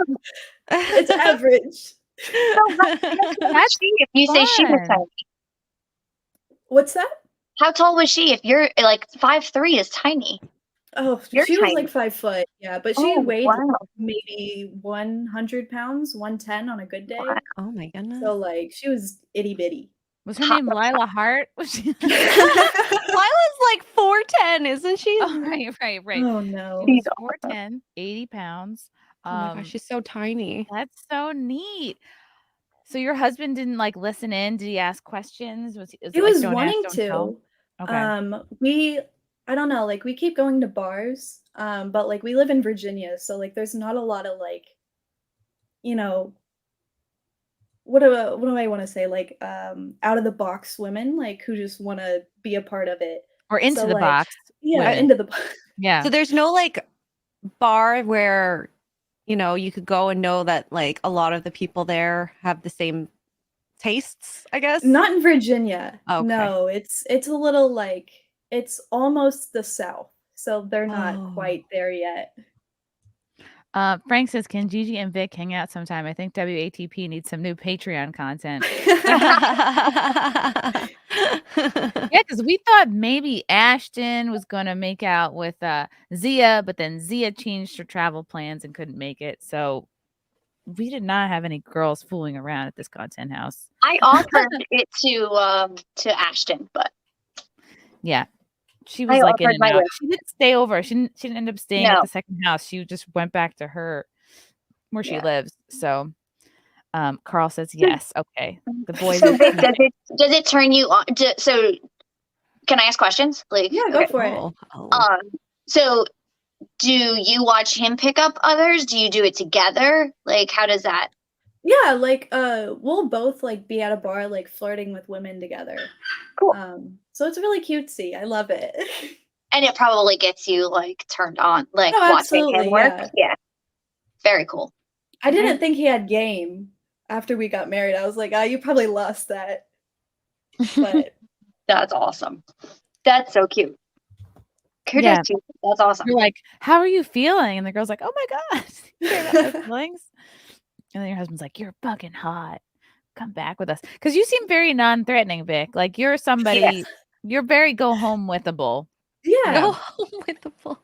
It's average. If you say she was fun. tiny. What's that? How tall was she? If you're like 5'3" is tiny. Oh, You're she was tiny. like 5 foot. Yeah, but she Oh, weighed wow. maybe 100 pounds, 110 on a good day. Oh my goodness. So like she was itty bitty. Was her name Lila Hart? Was she? Lila's like 4'10", isn't she? Oh, right. Oh no. She was 4'10", 80 pounds. Oh my gosh, she's so tiny. That's so neat. So your husband didn't like listen in? Did he ask questions? Was He it was like, don't ask, wanting don't to. tell? Okay. I don't know, like we keep going to bars, but like we live in Virginia, so like there's not a lot of like, you know, what do I want to say? Like out of the box women, like who just want to be a part of it. Or into So, the like, box. Yeah, women. into the box. Yeah. So there's no like bar where, you know, you could go and know that like a lot of the people there have the same tastes, I guess. Not in Virginia. Okay. No, it's a little like it's almost the South, so they're not quite there yet. Frank says, can Gigi and Vic hang out sometime? I think WATP needs some new Patreon content. Yeah, because we thought maybe Ashton was going to make out with Zia, but then Zia changed her travel plans and couldn't make it. So we did not have any girls fooling around at this content house. I offered it to Ashton, but yeah, she was like in and out. She didn't stay over. She didn't end up staying at the second house. She just went back to her where she lives. So Carl says yes. Okay, the boys. So Vic, does it turn you on? So can I ask questions? Like, yeah, go for it. So do you watch him pick up others? Do you do it together? Like, how does that? Yeah, like we'll both like be at a bar like flirting with women together. Cool. So it's really cutesy. I love it. And it probably gets you like turned on, like Oh, watching him work. Yeah. Very cool. I didn't think he had game after we got married. I was like, you probably lost that. But that's awesome. That's so cute. Kudos to you. That's awesome. You're like, how are you feeling? And the girl's like, oh my God, you care about my feelings? And then your husband's like, you're fucking hot. Come back with us. Because you seem very non-threatening, Vic. Like you're somebody, you're very go home withable. Yeah. Go home withable.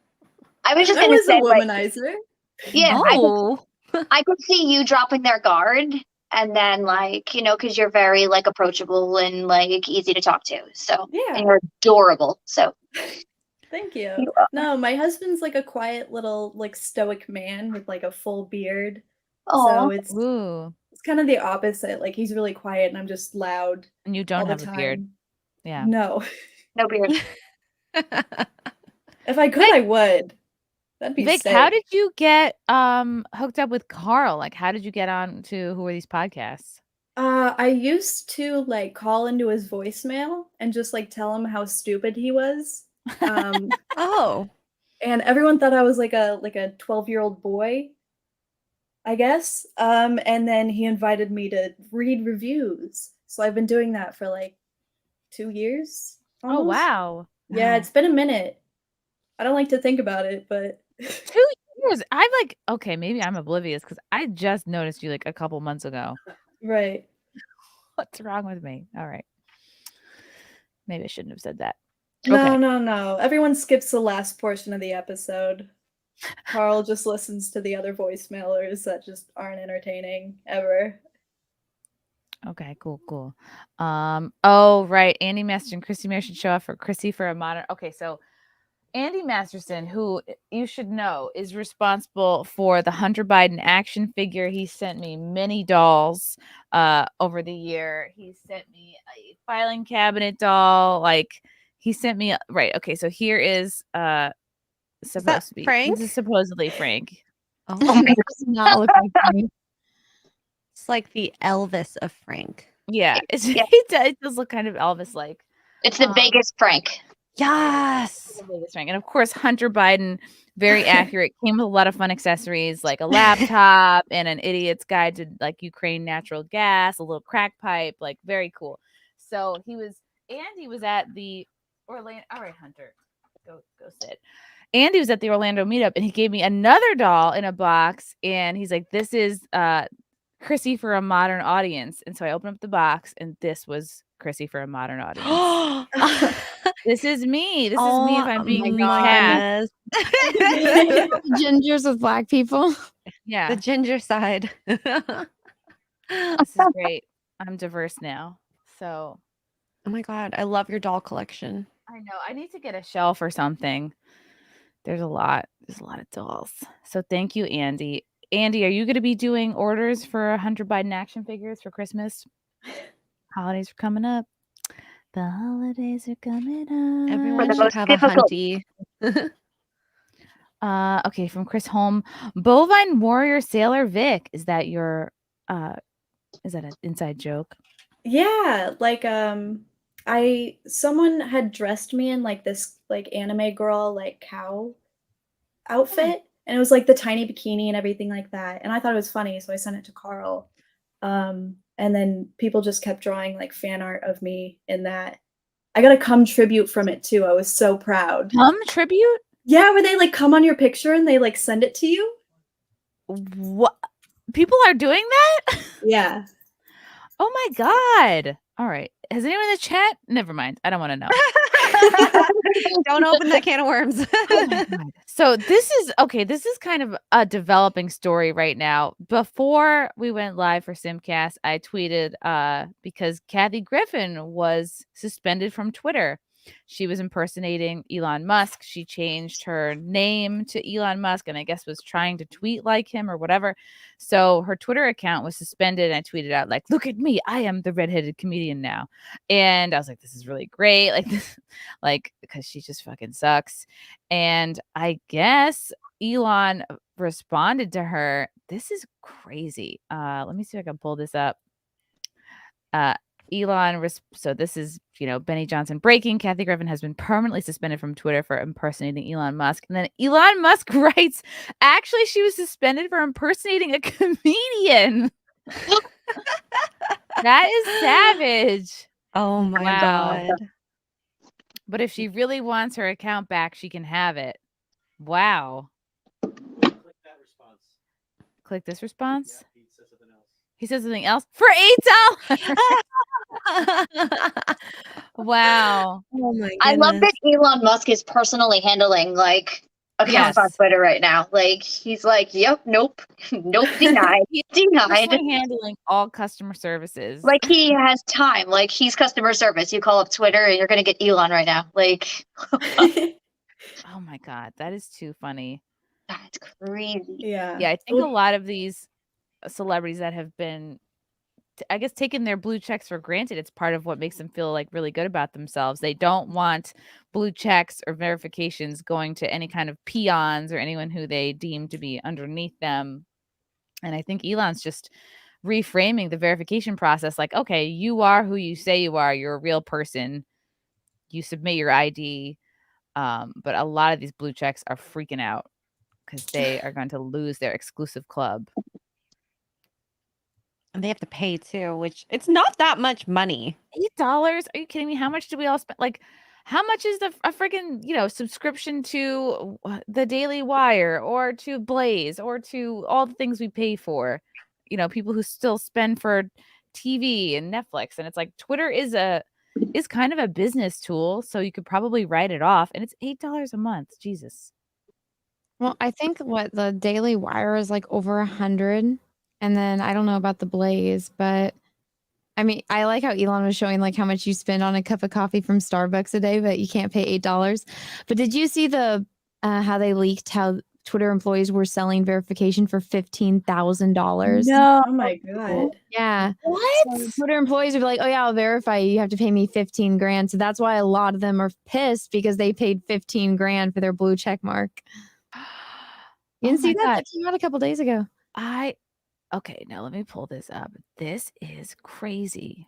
I was just I going to was say, a womanizer. yeah, I could see you dropping their guard. And then like, you know, because you're very like approachable and like easy to talk to. So yeah, and you're adorable. So thank you. No, my husband's like a quiet little like stoic man with like a full beard. So it's kind of the opposite. Like he's really quiet and I'm just loud. And you don't have a beard. Yeah. No. No beard. If I could, I would. That'd be Vic, sick. how did you get hooked up with Carl? Like how did you get on to Who Are These Podcasts? I used to like call into his voicemail and just like tell him how stupid he was. Oh. And everyone thought I was like a 12-year-old boy, I guess. And then he invited me to read reviews. So I've been doing that for like 2 years. Almost. Oh wow. Yeah, it's been a minute. I don't like to think about it, but 2 years. I'm like, okay, maybe I'm oblivious because I just noticed you like a couple months ago. Right. What's wrong with me? All right. Maybe I shouldn't have said that. No. Everyone skips the last portion of the episode. Carl just listens to the other voicemailers that just aren't entertaining ever. Okay, cool. Oh, right. Andy Masterson and Chrissie Mayr should show up for Chrissie for a modern. Okay, so Andy Masterson, who you should know, is responsible for the Hunter Biden action figure. He sent me many dolls over the year. He sent me a filing cabinet doll. Like, he sent me right. Okay, so here is supposed to be Frank? This is supposedly Frank. Oh, It does not look like Frank. it's like the Elvis of Frank. Yeah, Yeah. it does look kind of Elvis-like. It's the Vegas Frank. Yes. The biggest ring. And of course, Hunter Biden, very accurate, came with a lot of fun accessories like a laptop and an idiot's guide to like Ukraine natural gas, a little crack pipe, like very cool. So Andy was at the Orlando. All right, Hunter, go sit. Andy was at the Orlando meetup and he gave me another doll in a box. And he's like, this is Chrissie for a modern audience. And so I opened up the box and this was Chrissie for a modern audience. This is me. This is me if I'm being recast. Gingers with black people. Yeah. The ginger side. This is great. I'm diverse now. So. Oh my God. I love your doll collection. I know. I need to get a shelf or something. There's a lot of dolls. So thank you, Andy. Andy, are you going to be doing orders for Hunter Biden action figures for Christmas? Holidays are coming up. The holidays are coming up. Everyone should have a hunty. Okay, from Chris Holm. Bovine Warrior Sailor Vic. Is that an inside joke? Yeah, like someone had dressed me in like this like anime girl like cow outfit, and it was like the tiny bikini and everything like that. And I thought it was funny, so I sent it to Carl. And then people just kept drawing like fan art of me in that. I got a cum tribute from it too. I was so proud. Cum tribute? Yeah, where they like come on your picture and they like send it to you. What? People are doing that? Yeah. Oh my God. All right. Has anyone in the chat? Never mind. I don't want to know. Don't open that can of worms. So this is kind of a developing story right now. Before we went live for SimpCast, I tweeted because Kathy Griffin was suspended from Twitter. She was impersonating Elon Musk. She changed her name to Elon Musk and I guess was trying to tweet like him or whatever. So her Twitter account was suspended. And I tweeted out like, look at me. I am the redheaded comedian now. And I was like, this is really great. Like this, like, because she just fucking sucks. And I guess Elon responded to her. This is crazy. Let me see if I can pull this up. So this is, Benny Johnson breaking. Kathy Griffin has been permanently suspended from Twitter for impersonating Elon Musk. And then Elon Musk writes, actually, she was suspended for impersonating a comedian. That is savage. Oh my God. But if she really wants her account back, she can have it. Wow. Click that response. Click this response. Yeah, he says something else. He says something else for $8. Wow. Oh my goodness. I love that Elon Musk is personally handling like accounts on Twitter right now. Like he's like, yep, nope, denied, denied. Personally handling all customer services. Like he has time. Like he's customer service. You call up Twitter and you're gonna get Elon right now. Like, oh my God, that is too funny. That's crazy. Yeah. Yeah, I think a lot of these celebrities that have been, I guess, taking their blue checks for granted. It's part of what makes them feel like really good about themselves. They don't want blue checks or verifications going to any kind of peons or anyone who they deem to be underneath them. And I think Elon's just reframing the verification process like, okay, you are who you say you are. You're a real person. You submit your ID. But a lot of these blue checks are freaking out because they are going to lose their exclusive club. And they have to pay too, which it's not that much money. $8? Are you kidding me? How much do we all spend? Like, how much is a freaking, subscription to the Daily Wire or to Blaze or to all the things we pay for? People who still spend for TV and Netflix. And it's like Twitter is kind of a business tool. So you could probably write it off. And it's $8 a month. Jesus. Well, I think what the Daily Wire is like over 100, and then I don't know about the Blaze, but I mean, I like how Elon was showing like how much you spend on a cup of coffee from Starbucks a day, but you can't pay $8. But did you see the how they leaked how Twitter employees were selling verification for $15,000? No. Oh my god. Yeah. What? So Twitter employees would be like, "Oh yeah, I'll verify you. You have to pay me 15 grand." So that's why a lot of them are pissed because they paid 15 grand for their blue check mark. You didn't see that? That came out a couple days ago. Okay, now let me pull this up. This is crazy.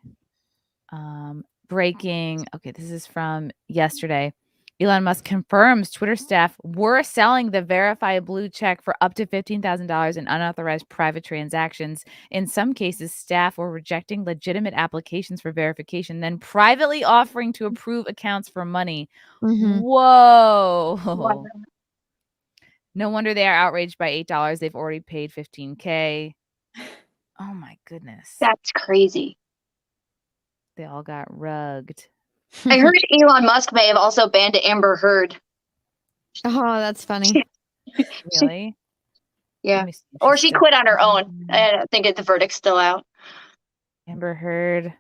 Breaking. Okay, this is from yesterday. Elon Musk confirms Twitter staff were selling the verified blue check for up to $15,000 in unauthorized private transactions. In some cases, staff were rejecting legitimate applications for verification, then privately offering to approve accounts for money. Whoa. Wow. No wonder they are outraged by $8. They've already paid $15K. Oh my goodness. That's crazy. They all got rugged. I heard Elon Musk may have also banned Amber Heard. Oh, that's funny. Really? Yeah. Or she quit on her own. I think the verdict's still out. Amber Heard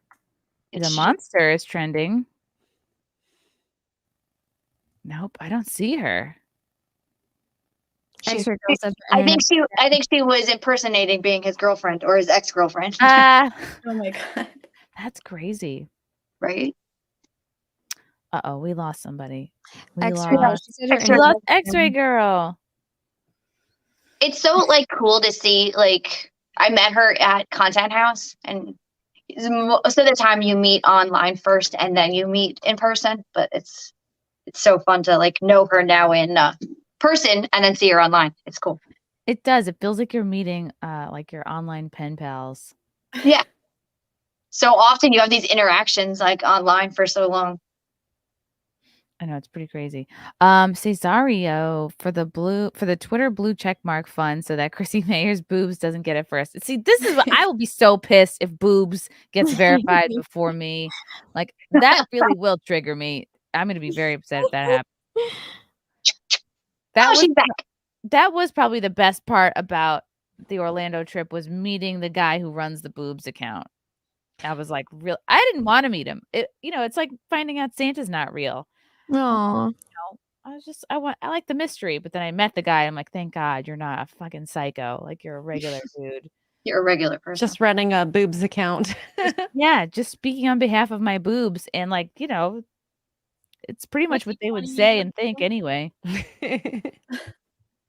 is a monster is trending. Nope, I don't see her. I think she was impersonating being his girlfriend or his ex-girlfriend. Oh my god. That's crazy. Right? Uh-oh, we lost somebody. We Xray. lost Xray girl. It's so like cool to see. Like I met her at Content House, and most of the time you meet online first and then you meet in person. But it's so fun to like know her now in person and then see her online. It's cool. It does. It feels like you're meeting like your online pen pals. Yeah. So often you have these interactions like online for so long. I know, it's pretty crazy. Cesario for the Twitter blue check mark fund so that Chrissie Mayr's boobs doesn't get it first. See, this is what I will be so pissed if boobs gets verified before me. Like that really will trigger me. I'm gonna be very upset if that happens. That was probably the best part about the Orlando trip was meeting the guy who runs the boobs account. I was like, I didn't want to meet him. It's like finding out Santa's not real. Aww. I like the mystery, but then I met the guy. I'm like, thank God you're not a fucking psycho. Like you're a regular dude. You're a regular person. Just running a boobs account. Just speaking on behalf of my boobs. And like, it's pretty much what they would say and think anyway.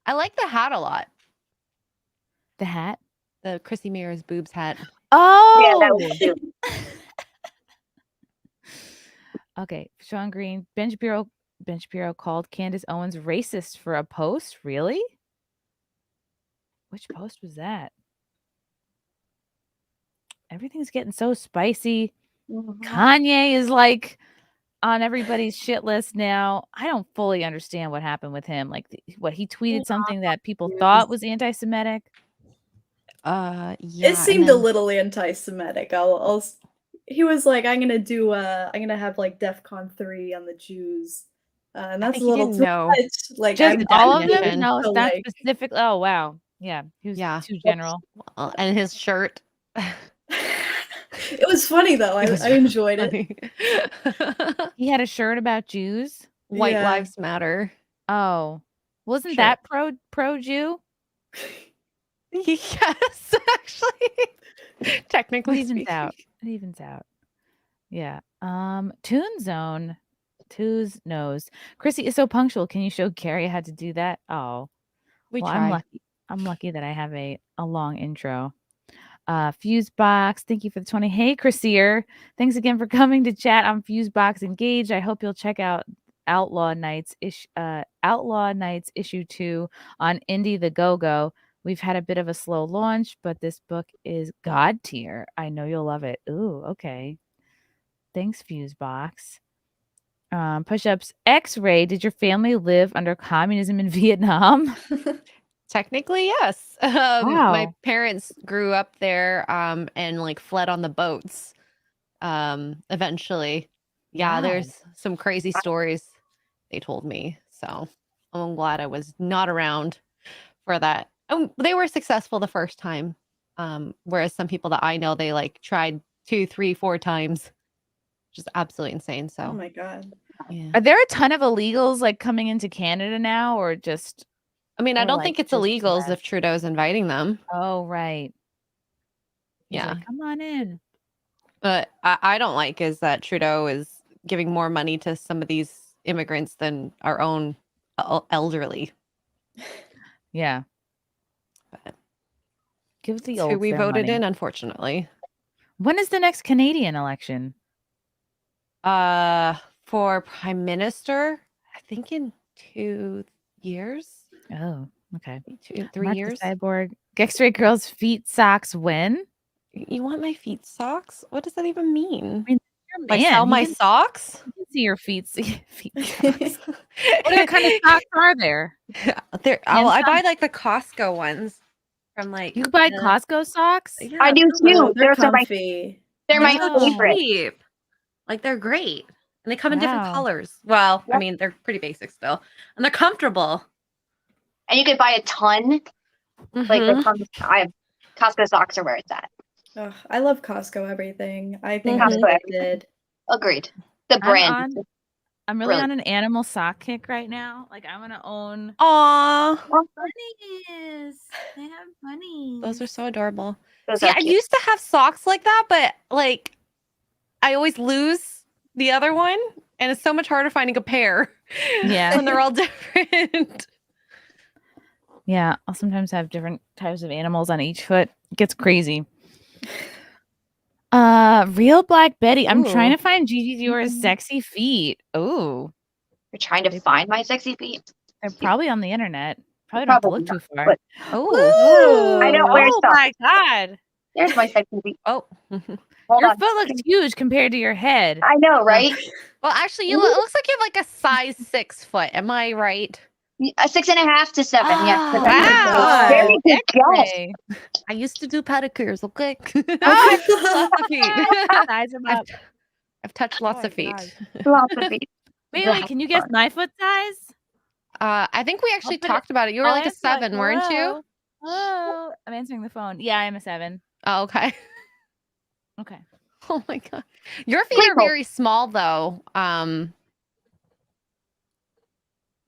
I like the hat a lot. The hat? The Chrissie Mayr's boobs hat. Oh! Yeah, that was cute. Okay, Sean Green. Ben Shapiro called Candace Owens racist for a post. Really? Which post was that? Everything's getting so spicy. Kanye is like on everybody's shit list now. I don't fully understand what happened with him. Like what he tweeted something that people thought was anti-Semitic. It seemed a little anti-Semitic. He was like, I'm gonna have like DEFCON 3 on the Jews. And that's a little too much. Like just all of them? No, it's not specific. Oh wow. Yeah. He was too general. And his shirt. It was funny though. I enjoyed it. He had a shirt about Jews. White Lives Matter. Oh. Wasn't that pro-Jew? Yes, actually. Technically It evens out. Yeah. Toon Zone. Two's nose. Chrissy is so punctual. Can you show Carrie how to do that? Oh. Try. I'm lucky that I have a long intro. Fusebox, thank you for the 20. Hey, Chrissier. Thanks again for coming to chat on Fusebox Engage. I hope you'll check out Outlaw Nights issue 2 on Indie the Go-Go. We've had a bit of a slow launch, but this book is God tier. I know you'll love it. Ooh, okay. Thanks, Fusebox. Push-ups. Xray, did your family live under communism in Vietnam? Technically, yes. Wow. My parents grew up there and like fled on the boats eventually. Yeah, Wow. there's some crazy stories they told me. So I'm glad I was not around for that. They were successful the first time. Whereas some people that I know, they like tried 2, 3, 4 times. Just absolutely insane. So Oh my god. yeah. Are there a ton of illegals like coming into Canada now, or just? I mean, I or, don't like, think it's just illegals less? if Trudeau's inviting them. Oh right. He's Yeah. like, come on in. But I don't like is that Trudeau is giving more money to some of these immigrants than our own elderly. Yeah. But Give the it's old who we voted in, unfortunately. When is the next Canadian election? For prime minister, I think in 2 years. Oh, okay. 2, 3 Mark years. the Cyborg. Xray girls feet socks when? You want my feet socks? What does that even mean? I mean, you're a Like man. sell You my can- socks? You can see your feet socks. What other kind of socks are there? I buy like the Costco ones from like You buy Costco socks? Yeah, I do too. They're Those are my comfy. they're my so favorite. cheap. Like they're great. And they come in different Wow. colors. Well, I Yep. mean, they're pretty basic still. And they're comfortable. And you could buy a ton. Like Mhm. I have Costco socks are where it's at. Ugh, I love Costco everything. I think Mhm. I'm Costco addicted. Agreed. The brand. I'm really Brilliant. on an animal sock kick right now. Like I want to own Aw. bunnies. They have bunnies. Those are so adorable. Those See, are I cute. used to have socks like that, but like I always lose the other one. And it's so much harder finding a pair. Yeah. When they're all different. Yeah, I'll sometimes have different types of animals on each foot. It gets crazy. Real Black Betty. I'm trying Ooh. to find Gigi Dior's sexy feet. Oh, You're trying to find my sexy feet. they're probably on the internet. Probably don't have to Probably look too not, far. but Oh. I don't wear Oh socks. my god. There's my sexy feet. Oh. Hold Your on. foot looks huge compared to your head. I know, right? Well, actually, it looks like you have like a size 6 foot. Am I right? A 6.5 to 7. Yes. Ah, but that's wow. very good guess. Xray. I used to do pedicures, okay? Oh, Lots of feet. size them up. I've touched lots my of feet. God. Lots of feet. Wait, can you guess my foot size? I think we actually put talked about it. You were I'll like a answer, 7, weren't you? Hello. I'm answering the phone. Yeah, I'm a 7. Oh, okay. Okay. Oh my god. Your feet Pretty are cool. very small though.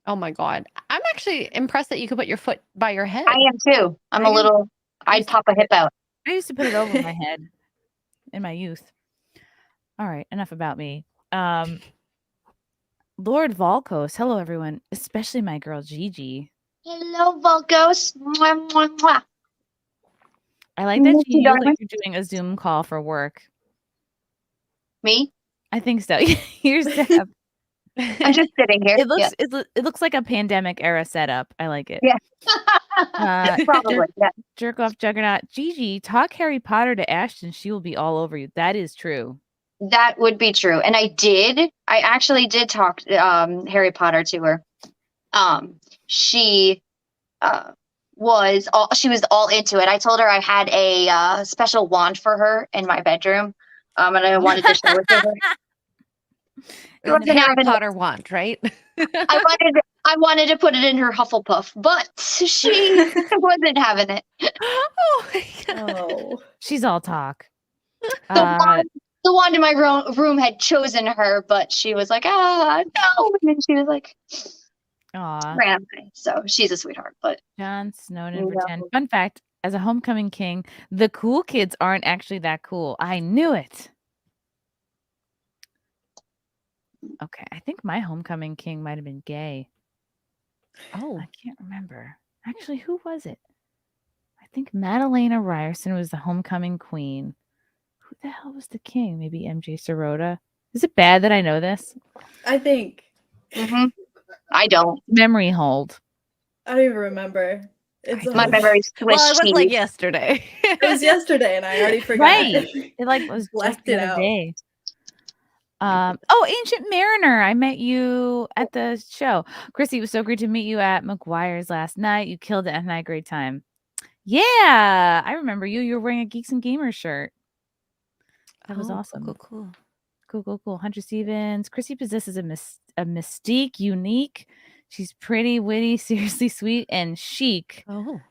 Oh my god. I'm actually impressed that you could put your foot by your head. I am too. I'm a little. I'd pop a hip out. I used to put it over my head in my youth. All right, enough about me. Lord Volkos. Hello, everyone, especially my girl Gigi. Hello, Volkos. Mwah, mwah, mwah. I like that Miss Gigi you, looks like darling. you're doing a Zoom call for work. Me? I think so. You're set up. I'm just sitting here. It looks Yeah. it looks like a pandemic era setup. I like it. Yeah. Probably. Yeah. Jerk off juggernaut. Gigi, talk Harry Potter to Ashton. She will be all over you. That is true. That would be true. And I actually did talk Harry Potter to her. She was all into it. I told her I had a special wand for her in my bedroom. And I wanted to show it to her. She wasn't Harry having it. Potter wand, right? I wanted to put it in her Hufflepuff, but she wasn't having it. Oh my god. Oh. She's all talk. The wand in my room had chosen her, but she was like, no. And then she was like, Aw. ran away. So she's a sweetheart. But John Snowden for 10. Fun fact, as a homecoming king, the cool kids aren't actually that cool. I knew it. Okay, I think my homecoming king might have been gay. Oh. I can't remember. Actually, who was it? I think Madalena Ryerson was the homecoming queen. Who the hell was the king? Maybe MJ Sirota? Is it bad that I know this? I think. I don't. Memory hold. I don't even remember. It's My memory's Well, Swiss it was cheese. like yesterday. It was yesterday, and I already forgot. Right. It like was Left just the it other out. day. Ancient Mariner. I met you at the show. Chrissy, it was so great to meet you at McGuire's last night. You killed it and I had a great time. Yeah, I remember you. You were wearing a Geeks and Gamers shirt. That was awesome. Cool. Cool. Hunter Stevens. Chrissy possesses a mystique, unique. She's pretty, witty, seriously sweet, and chic. Oh,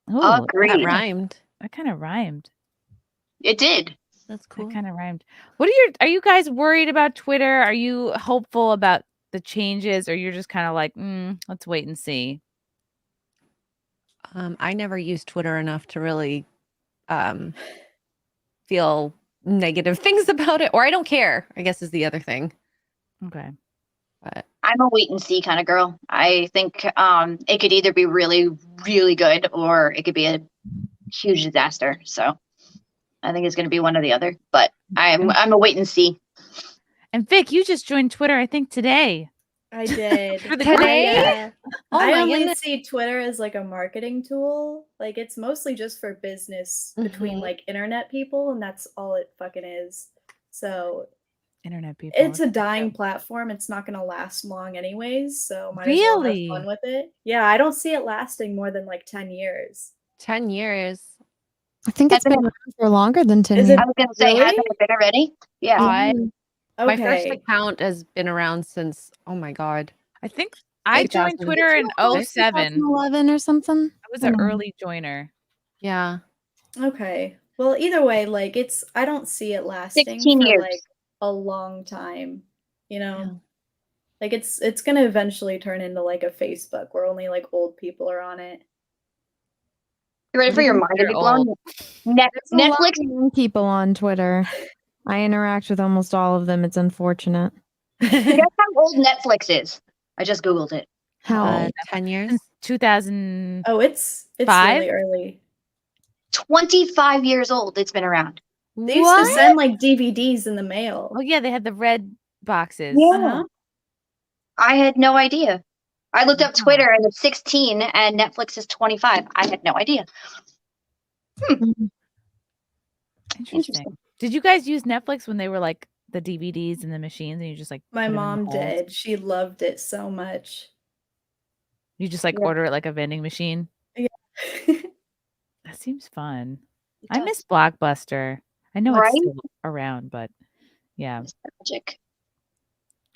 Agreed. that rhymed. That kind of rhymed. It did. That's cool. That kind of rhymed. Are you guys worried about Twitter? Are you hopeful about the changes, or you're just kind of like, let's wait and see? I never used Twitter enough to really feel negative things about it, or I don't care, I guess is the other thing. Okay. But I'm a wait and see kind of girl. I think it could either be really, really good or it could be a huge disaster. So I think it's going to be one or the other. But I'm a wait and see. And Vic, you just joined Twitter, I think today. I did. For the today? Oh I my only goodness. see Twitter as like a marketing tool. Like it's mostly just for business between like internet people, and that's all it fucking is. So internet people. it's a dying platform. It's not going to last long anyways. So might as well have fun with it. Yeah, I don't see it lasting more than like 10 years. 10 years. I think it's been around for longer than 10 years. I was going to say, hasn't it been already? Yeah. My first Okay. account has been around since, oh my God. I think I joined 2000. Twitter in 07. 2011 or something. I was an early joiner. Yeah. Okay. Well, either way, like I don't see it lasting 16 for years. like a long time. You know? Like it's gonna eventually turn into like a Facebook where only like old people are on it. You ready for your mind to be blown? There's a lot Netflix. of young people on Twitter. I interact with almost all of them. It's unfortunate. Guess how old Netflix is? I just Googled it. How? 10 years? Since 2000. Oh, it's Five? really early. 25 years old. It's been around. They used to send like DVDs in the mail. Oh yeah, they had the red boxes. Yeah. I had no idea. I looked up Twitter and it's 16 and Netflix is 25. I had no idea. Interesting. Did you guys use Netflix when they were like the DVDs and the machines, and you just like My put 'em in the mom holes? did. She loved it so much. You just like Yeah. order it like a vending machine. Yeah. That seems fun. I miss Blockbuster. I know Right? it's still around, but yeah, Nostalgic.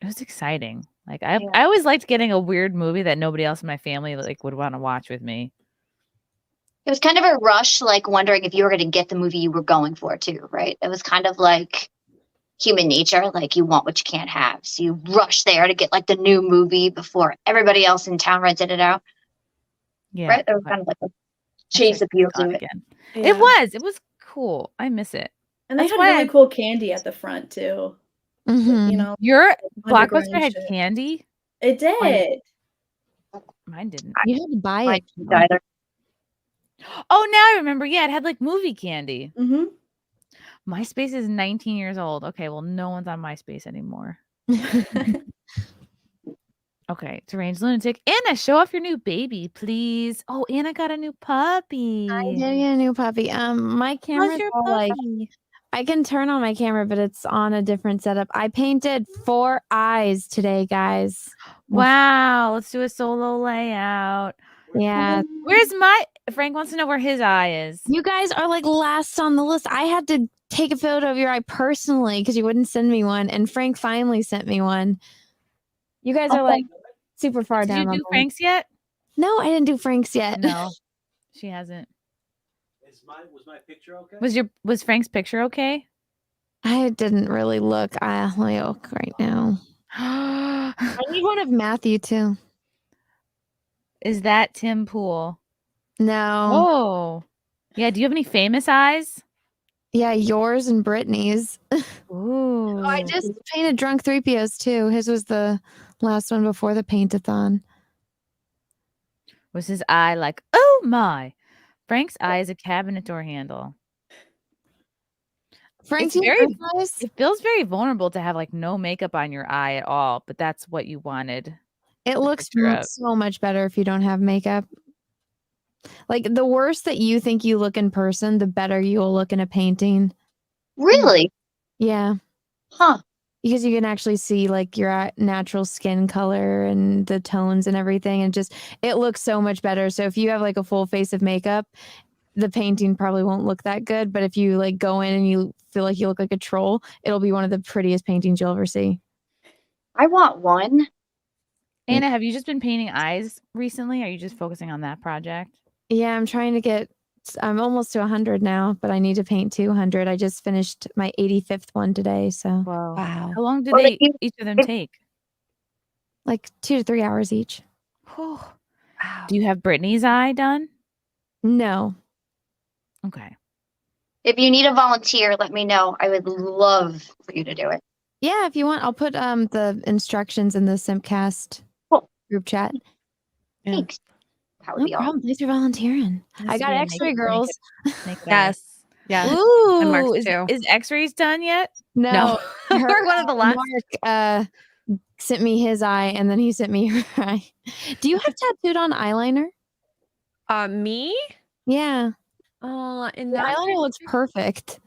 it was exciting. Like I always liked getting a weird movie that nobody else in my family like would want to watch with me. It was kind of a rush, like wondering if you were going to get the movie you were going for too, right? It was kind of like human nature, like you want what you can't have. So you rush there to get like the new movie before everybody else in town rented it out. Yeah, Right? There was kind of like a chase appeal to it. again. Yeah. It was cool. I miss it. And they That's had why really cool candy at the front too. Mhm. You know, Your underground Blockbuster had shit. candy. It did. Mine didn't. You had to buy Mine it. didn't either. Oh, now I remember. Yeah, it had like movie candy. Mm-hmm. MySpace is 19 years old. Okay, well, no one's on MySpace anymore. Okay, Deranged Lunatic. Anna, show off your new baby, please. Oh, Anna got a new puppy. I did get a new puppy. My camera's your all like puppy? I can turn on my camera, but it's on a different setup. I painted 4 eyes today, guys. Wow, let's do a solo layout. Yeah. Where's my Frank wants to know where his eye is. You guys are like last on the list. I had to take a photo of your eye personally because you wouldn't send me one, and Frank finally sent me one. You guys are like super far Did down. you on do the Frank's yet? list. No, I didn't do Frank's yet. No, she hasn't. Was my picture okay? Was Frank's picture okay? I didn't really look. Let me look right now. I need one of Matthew too. Is that Tim Pool? No. Oh, yeah. Do you have any famous eyes? Yeah, yours and Brittany's. Ooh. I just painted Drunk 3PO's too. His was the last one before the paint-a-thon. Was his eye like, oh my? Frank's eye is a cabinet door handle. Frank's It's very, eyes? it feels very vulnerable to have like no makeup on your eye at all, but that's what you wanted. It looks picture of. so much better if you don't have makeup. Like the worse that you think you look in person, the better you will look in a painting. Really? Yeah. Huh. Because you can actually see like your natural skin color and the tones and everything, and just it looks so much better. So if you have like a full face of makeup, the painting probably won't look that good. But if you like go in and you feel like you look like a troll, it'll be one of the prettiest paintings you'll ever see. I want one. Anna, have you just been painting eyes recently? Are you just focusing on that project? Yeah, I'm trying to get. I'm almost to 100 now, but I need to paint 200. I just finished my 85th one today. So Whoa. Wow. How long did Well, they each of them take? like 2 to 3 hours each. Whew. Do you have Brittany's eye done? No. Okay. If you need a volunteer, let me know. I would love for you to do it. Yeah, if you want, I'll put the instructions in the SimpCast group chat. Thanks. That would No be awesome. problem. Thanks for volunteering. I got Xray girls. Yes. Yeah. Ooh, And Mark's is too. Xray's done yet? No, We're one of the last. Mark sent me his eye, and then he sent me her eye. Do you have tattooed on eyeliner? Me? Yeah. In The that eyeliner looks perfect.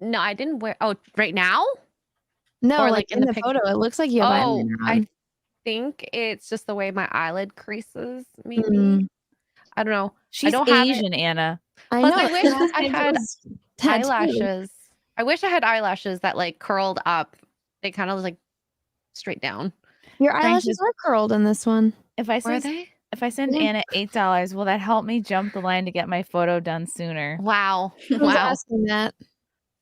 No, I didn't wear. Oh, right now? No, Or like in the picture? photo, it looks like you have eyeliner on. I think it's just the way my eyelid creases. Maybe Mm. I don't know. She's I don't have Asian, it. Anna. I Plus, know. I wish I had tattooed. eyelashes. I wish I had eyelashes that like curled up. They kind of like straight down. Your eyelashes are curled in this one. If I Were send they? if I send Yeah. Anna $8, will that help me jump the line to get my photo done sooner? Wow. Who's Wow. asking that?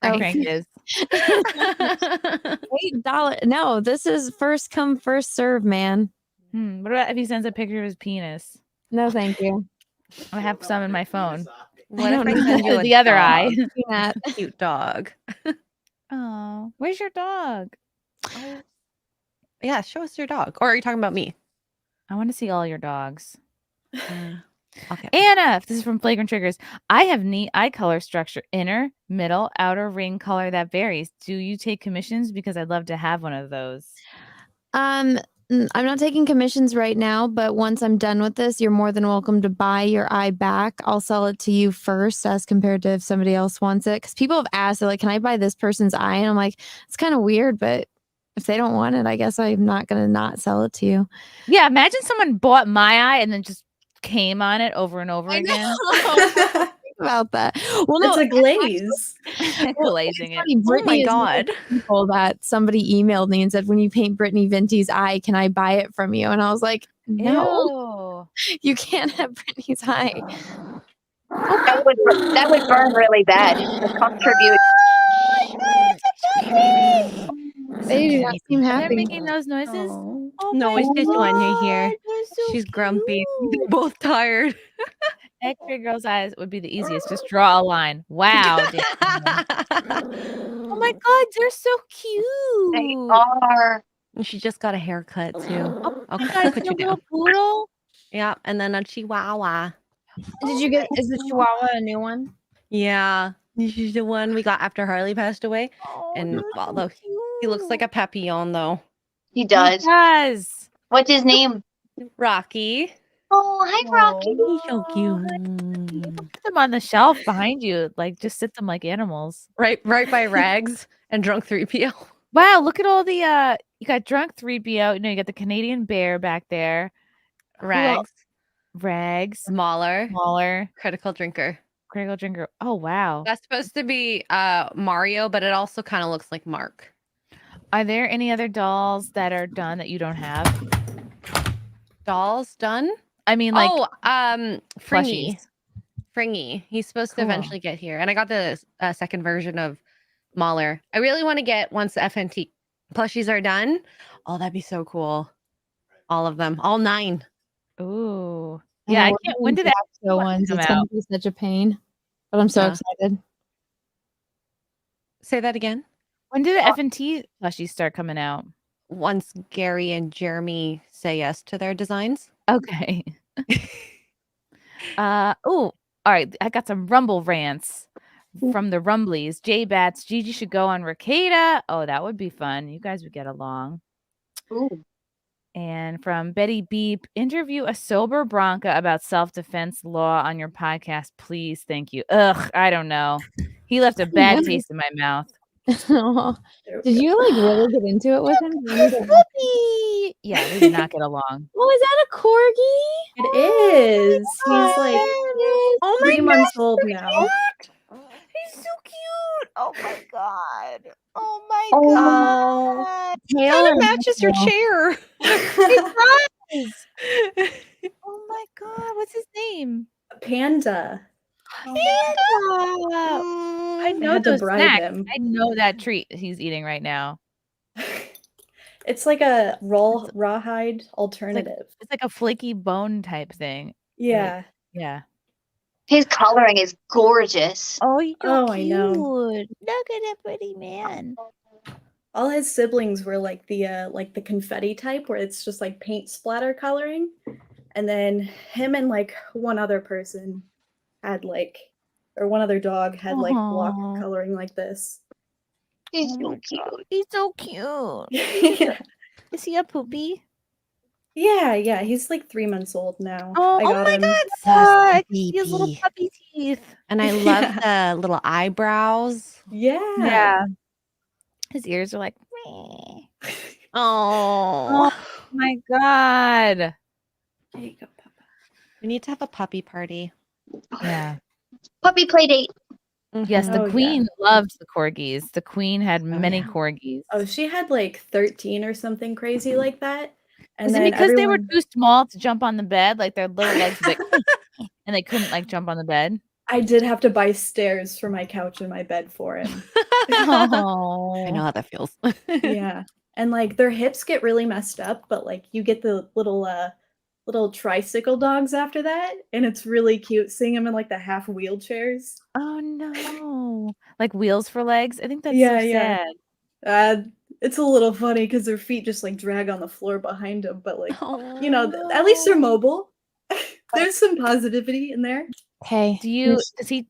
Frank is. $8. No, this is first come, first serve, man. What about if he sends a picture of his penis? No, thank you. I have some in my phone. What if I don't send you a The other eye. dog? That. Cute dog. Oh, where's your dog? Yeah, show us your dog. Or are you talking about me? I want to see all your dogs. Okay. Anna, this is from Flagrant Triggers. I have neat eye color structure, inner, middle, outer ring color that varies. Do you take commissions? Because I'd love to have one of those. I'm not taking commissions right now, but once I'm done with this, you're more than welcome to buy your eye back. I'll sell it to you first as compared to if somebody else wants it. Because people have asked, they're like, can I buy this person's eye? And I'm like, it's kind of weird, but if they don't want it, I guess I'm not going to not sell it to you. Yeah, imagine someone bought my eye and then just came on it over and over again. Think about that. Well, no, It's a glaze. Glazing it. Oh my Brittany is one of God. the people that somebody emailed me and said, when you paint Brittany Venti's eye, can I buy it from you? And I was like, no, you can't have Brittany's eye. That would burn really bad. The contribute. They do not seem They're happy. making those noises. Oh No, my it's just one you hear. God, they're so She's grumpy. cute. They're both tired. X-ray girl's eyes would be the easiest. Just draw a line. Wow. Oh my God, they're so cute. They are. And she just got a haircut too. Okay, Guys, put a you little down. poodle. Yeah, and then a chihuahua. Did you get, is the Chihuahua a new one? Yeah, she's the one we got after Harley passed away. And they're so although he looks like a papillon though. He does. He does. What's his name? Rocky. Oh, hi, Rocky. He's so cute. Put them on the shelf behind you. Like, just sit them like animals. Right by Rags and Drunk 3PO. Wow, look at all the you got Drunk 3PO. No, you got the Canadian Bear back there. Rags. Rags. Smaller. Critical Drinker. Critical Drinker. Oh, wow. That's supposed to be Mario, but it also kind of looks like Mark. Are there any other dolls that are done that you don't have? Dolls done? I mean, like, Fringy. plushies. Fringy. He's supposed to Cool. eventually get here. And I got the second version of Mahler. I really want to get, once the FNT plushies are done. Oh, that'd be so cool. All of them. All 9. Ooh. Yeah, I can't. When did that ones? come It's gonna out? be such a pain, but I'm so Yeah. excited. Say that again. When did the FNT plushies start coming out? Once Gary and Jeremy say yes to their designs. Okay. Oh, all right. I got some Rumble rants from the Rumblies. J Bats, Gigi should go on Ricada. Oh, that would be fun. You guys would get along. Ooh. And from Betty Beep, interview a sober Bronca about self-defense law on your podcast, please. Thank you. Ugh, I don't know. He left a bad taste in my mouth. Did you like really get into it with him? Puppy. Yeah, we did not get along. Oh, is that a corgi? It is. He's like Oh 3 months old now. He's so cute. Oh my god. Oh my Oh, god. kind of matches your chair. It does. Oh my god. What's his name? Panda. Panda. I know had to those bribe snacks. him. I know that treat he's eating right now. It's like a rawhide alternative. It's like a flaky bone type thing. Yeah. Yeah. His coloring is gorgeous. Oh, you're Oh, cute. I know. Look at that pretty man. All his siblings were like the confetti type, where it's just like paint splatter coloring, and then him and like one other person had like, or one other dog had like block Aw. coloring like this. He's Oh so my cute. God. He's so cute. Yeah. Is he a poopy? Yeah, he's like 3 months old now. Oh, I got my him. God, Yes, Suck. He has little baby. puppy teeth. And I love the little eyebrows. Yeah. His ears are like, meh. Oh, Oh my God. There you go, Papa. we need to have a puppy party. Yeah. Puppy play date. Yes, the Oh, yeah. queen loved the corgis. The queen had many yeah. corgis. Oh, she had like 13 or something crazy like that. And Is it then because they were everyone- too small to jump on the bed? Like their little legs were like, and they couldn't like jump on the bed? I did have to buy stairs for my couch and my bed for him. Oh. I know how that feels. Yeah. And like their hips get really messed up, but like you get the little tricycle dogs after that, and it's really cute seeing them in like the half wheelchairs. Oh no. Like wheels for legs? I think that's Yeah, so yeah. sad. It's a little funny because their feet just like drag on the floor behind them, but like you know, Oh, at least they're mobile. There's some positivity in there. Hey, Does he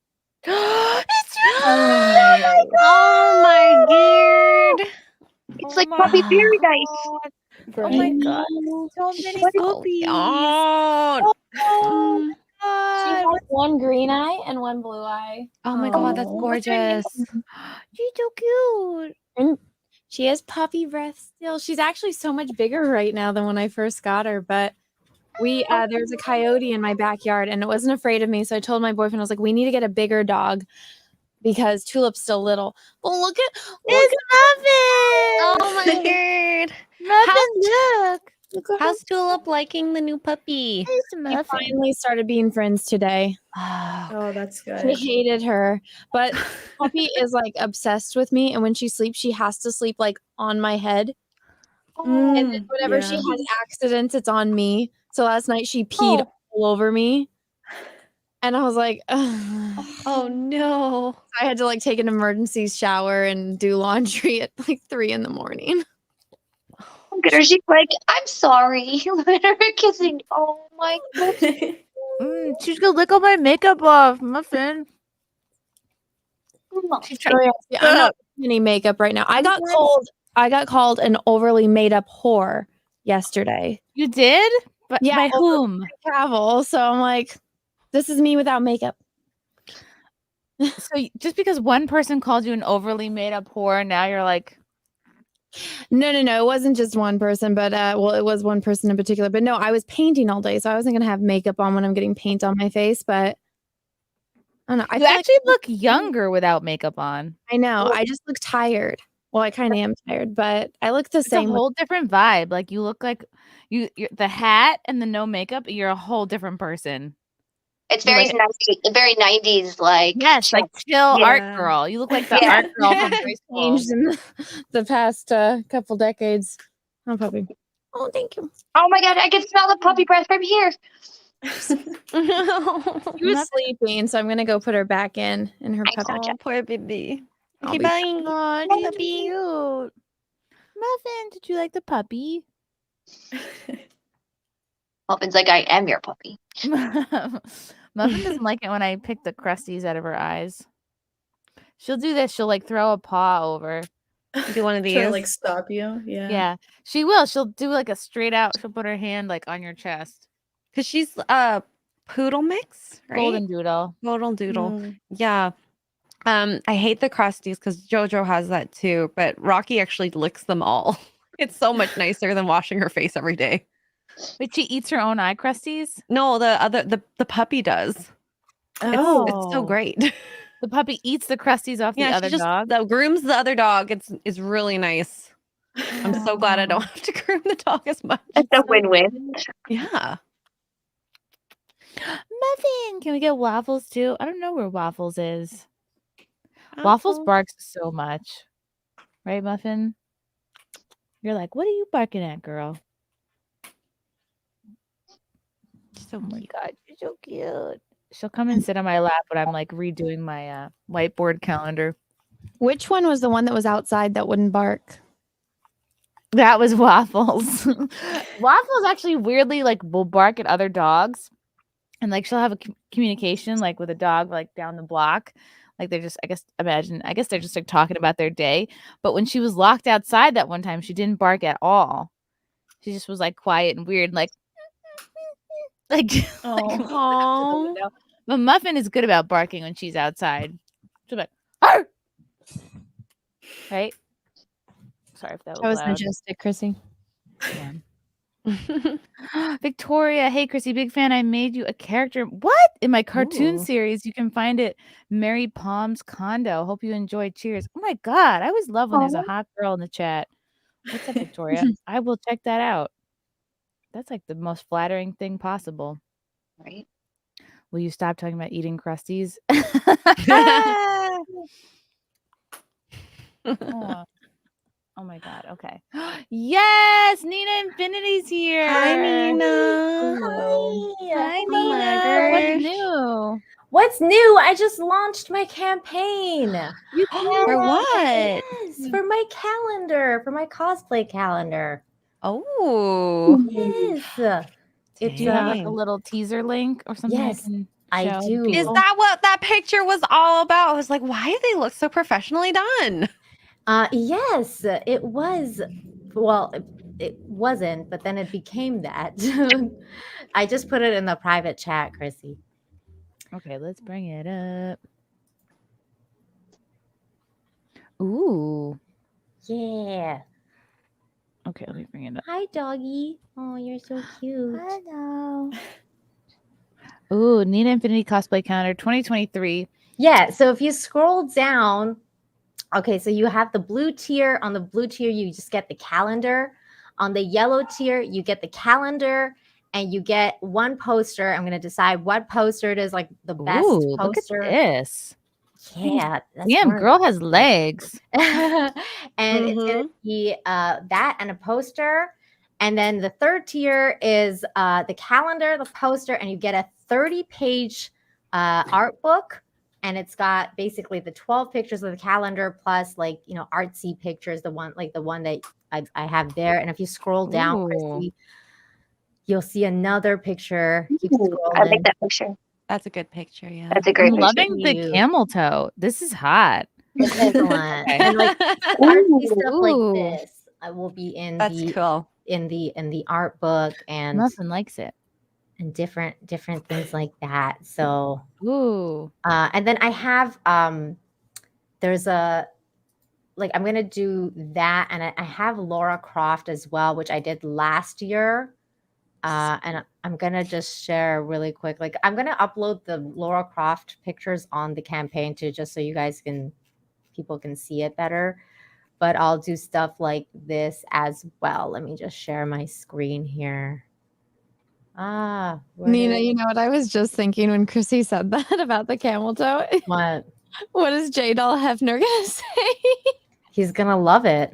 It's your oh my god. It's like puppy paradise. Oh my god. So many puppies. Oh, Oh my she god. has one green eye and one blue eye. oh my god, that's Oh. gorgeous. She's so cute. And she has puppy breath still. She's actually so much bigger right now than when I first got her. But there's a coyote in my backyard and it wasn't afraid of me. So I told my boyfriend, I was like, we need to get a bigger dog because Tulip's still little. Well, look at Muffin. Oh my god. Muffin, look. How's Tulip liking the new puppy? It's we Muffin. finally started being friends today. Oh, that's I good. hated her, but Puppy is like obsessed with me, and when she sleeps, she has to sleep like on my head. And then whenever she has accidents, it's on me. So last night she peed all over me, and I was like, ugh. Oh no. I had to like take an emergency shower and do laundry at like 3 a.m. Look at her. She's like, I'm sorry. Look at her kissing. Oh my god. She's gonna lick all my makeup off, Muffin. She's Oh, yeah. See, I'm not wearing any makeup right now. I got called an overly made up whore yesterday. You did? But Yeah, by over whom? Travel. So I'm like, this is me without makeup. So just because one person called you an overly made up whore, now you're like, No. It wasn't just one person, but well, it was one person in particular. But no, I was painting all day, so I wasn't gonna have makeup on when I'm getting paint on my face. But I don't know. I you feel like- actually look younger without makeup on. I know. I just look tired. Well, I kind of am tired, but I look the It's same. a whole different vibe. Like you look like you're the hat and the no makeup. You're a whole different person. It's very Like- 90s, very 90s, like Yes, like chill Yeah. art girl. You look like the Yeah. art girl from high school. Changed in the past couple decades. Oh, puppy. Oh, thank you. oh my god, I can smell the puppy breath from here. She was sleeping, so I'm gonna go put her back in her puppy. Oh, poor baby. I'll Okay, be bye. Oh, Puppy. she's cute. Muffin, did you like the puppy? Muffin's like, I am your puppy. Muffin doesn't like it when I pick the crusties out of her eyes. She'll do this. She'll like throw a paw over. Do one of these. Trying to like stop you. Yeah. Yeah, she will. She'll do like a straight out. She'll put her hand like on your chest. Because she's poodle mix, right? Golden doodle. Golden doodle. Mm. Yeah. I hate the crusties because Jojo has that too, but Rocky actually licks them all. It's so much nicer than washing her face every day. Wait, she eats her own eye crusties? No, the puppy does. Oh. It's so great. The puppy eats the crusties off the other dog. The grooms the other dog. It's really nice. I'm so glad I don't have to groom the dog as much. It's a win-win. Yeah. Muffin, can we get Waffles too? I don't know where Waffles is. Waffles barks so much. Right, Muffin? You're like, what are you barking at, girl? Oh my God, you're so cute. She'll come and sit on my lap when I'm like redoing my whiteboard calendar. Which one was the one that was outside that wouldn't bark? That was Waffles. Waffles actually weirdly like will bark at other dogs. And like she'll have a communication like with a dog like down the block. Like they're just, I guess they're just like talking about their day. But when she was locked outside that one time, she didn't bark at all. She just was like quiet and weird, like Oh. But Muffin is good about barking when she's outside. She'll be like, "Arr!" Right? Sorry if that was loud. majestic, Chrissy. Yeah. Victoria, hey Chrissy, big fan. I made you a character. What? In my cartoon series. You can find it Mary Palm's Condo. Hope you enjoy. Cheers. Oh my God. I always love when there's a hot girl in the chat. What's up, Victoria? I will check that out. That's like the most flattering thing possible. Right. Will you stop talking about eating crusties? Oh my God. Okay. Yes, Nina Infinity's here. Hi, Nina. Hi, Nina. What's new? What's new? I just launched my campaign. For what? Yes, for my calendar, for my cosplay calendar. Oh. Yes. Do you have like a little teaser link or something? Yes, I do. Is that what that picture was all about? I was like, why do they look so professionally done? Yes, it was. Well, it wasn't, but then it became that. I just put it in the private chat, Chrissy. Okay, let's bring it up. Ooh. Yeah. Okay, let me bring it up. Hi, doggy. Oh, you're so cute. Hello. Ooh, Nina Infinity Cosplay Calendar 2023. Yeah, so if you scroll down, okay, so you have the blue tier. On the blue tier, you just get the calendar. On the yellow tier, you get the calendar and you get one poster. I'm going to decide what poster it is, like the best Ooh, poster. look at this. Yeah. Damn, girl has legs. And it's going to be that and a poster. And then the third tier is the calendar, the poster, and you get a 30-page art book. And it's got basically the 12 pictures of the calendar plus like, you know, artsy pictures, the one that I have there. And if you scroll down, Chrissy, you'll see another picture. Keep I like that picture. That's a good picture, yeah. That's a great I'm picture. loving the camel toe. This is hot. It's excellent. And like artsy stuff like this will be in cool. in the art book and Muffin likes it. And different things like that. So and then I have there's a like I'm gonna do that, and I have Laura Croft as well, which I did last year. And I'm gonna just share really quick. Like I'm gonna upload the Laura Croft pictures on the campaign too, just so you guys people can see it better. But I'll do stuff like this as well. Let me just share my screen here. Nina, you know what I was just thinking when Chrissy said that about the camel toe? What? What is J-Doll Hefner gonna say? He's gonna love it.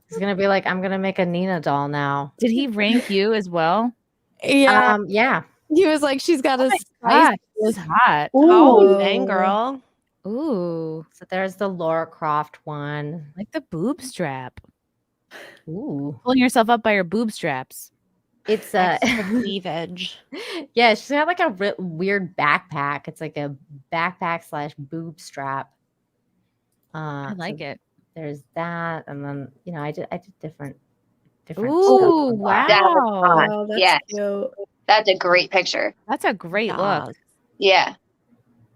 He's gonna be like, I'm gonna make a Nina doll now. Did he rank you as well? Yeah. Yeah. He was like, she's got a spice. It's hot. Oh, dang, girl. Ooh. So there's the Laura Croft one. Like the boob strap. Ooh. Pulling yourself up by your boob straps. It's cleavage. Yeah, she's got like a weird backpack. It's like a backpack / boob strap. I like it. There's that, and then you know I did different. Ooh, stuff. wow! That was hot. Oh, that's Yeah, cute. that's a great picture. That's a great look. Yeah.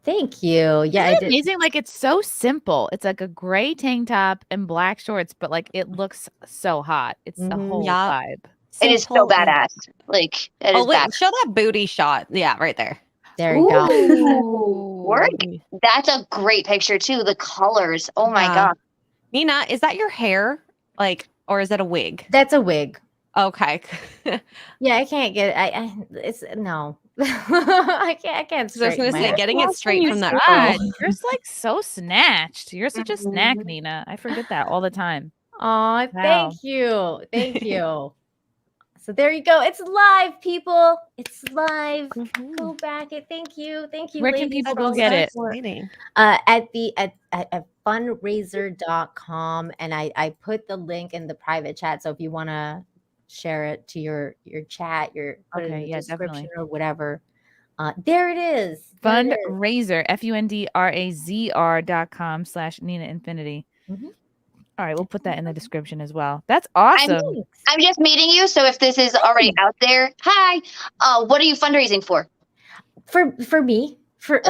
Thank you. Yeah, Isn't it amazing? Like it's so simple. It's like a gray tank top and black shorts, but like it looks so hot. It's a whole vibe. It is so badass. Like it is wait, badass. show that booty shot. Yeah, right there. There you go. Work. That's a great picture too. The colors. Oh my god. Nina, is that your hair? Like, or is it a wig? That's a wig. Okay. Yeah, I can't get. It's no. I can't. So I was gonna say, getting it straight from that God, girl. you're like so snatched. You're such a snack, Nina. I forget that all the time. Oh, Wow. thank you. Thank you. So there you go. It's live, people. It's live. Go back it. Thank you. Thank you. Where can ladies, people for go all get the it? support. Exciting. At fundraiser.com, and I put the link in the private chat. So if you want to share it to your chat, put it in the description or whatever. There it is. Fundraiser, FUNDRAZR.com/Nina Infinity. All right, we'll put that in the description as well. That's awesome. I'm just meeting you, so if this is already out there, hi. What are you fundraising for? For me. For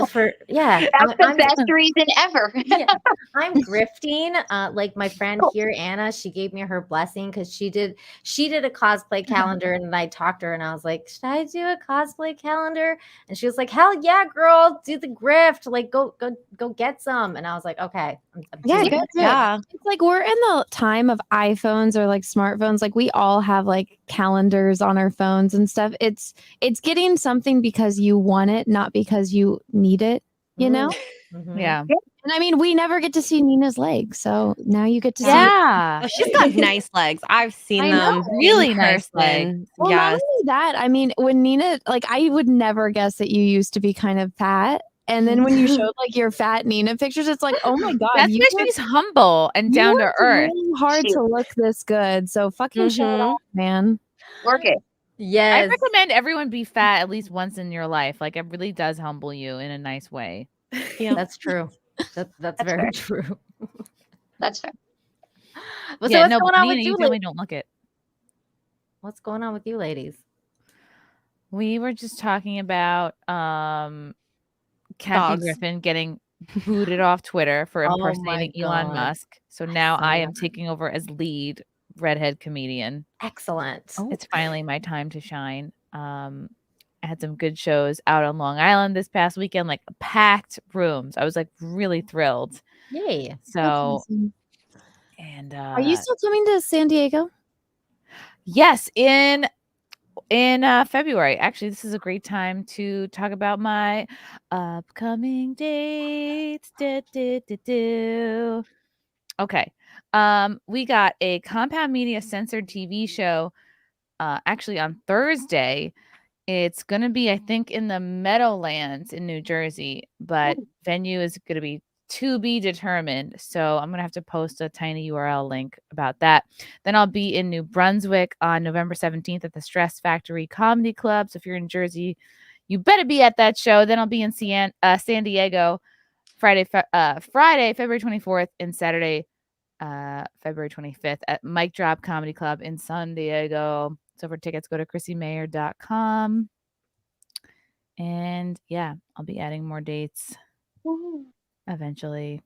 yeah. That's the best reason ever. Yeah, I'm grifting. Like my friend here, Anna, she gave me her blessing because she did a cosplay calendar, and I talked to her and I was like, should I do a cosplay calendar? And she was like, hell yeah, girl, do the grift. Like go get some. And I was like, okay. I'm Yeah, doing good. it. Yeah. It's like we're in the time of iPhones or like smartphones. Like we all have like calendars on our phones and stuff. It's getting something because you want it, not because you need it, you know? Yeah. And I mean, we never get to see Nina's legs, so now you get to see. Oh, she's got nice legs. I've seen I them. know. Really in nice person. Well, not Yes. only that, I mean, when Nina, like, I would never guess that you used to be kind of fat. And then when you showed like your fat Nina pictures, it's like, oh my god, That's you because she's humble and down to worked earth. really hard to look this good. So fucking show it off, man. Work it. Yes. I recommend everyone be fat at least once in your life. Like it really does humble you in a nice way. Yeah, That's true. That's very fair. true. That's fair. Well, so Yeah, what's no, going but on Nina, with you you, definitely ladies? don't look it. What's going on with you, ladies? We were just talking about Kathy Dogs. Griffin getting booted off Twitter for Oh impersonating my Elon God. Musk. So now saw I am that. taking over as lead redhead comedian. Excellent. It's finally my time to shine. I had some good shows out on Long Island this past weekend, like packed rooms. I was like really thrilled. Yay. So, awesome. and Are you still coming to San Diego? yes, in February. Actually, this is a great time to talk about my upcoming dates. Okay. We got a Compound Media censored TV show actually on Thursday. It's going to be, I think, in the Meadowlands in New Jersey, but venue is going to be to be determined. So I'm going to have to post a tiny URL link about that. Then I'll be in New Brunswick on November 17th at the Stress Factory Comedy Club. So if you're in Jersey, you better be at that show. Then I'll be in San Diego Friday, February 24th, and Saturday, February 25th at Mic Drop Comedy Club in San Diego. So for tickets, go to ChrissieMayr.com. And yeah, I'll be adding more dates eventually.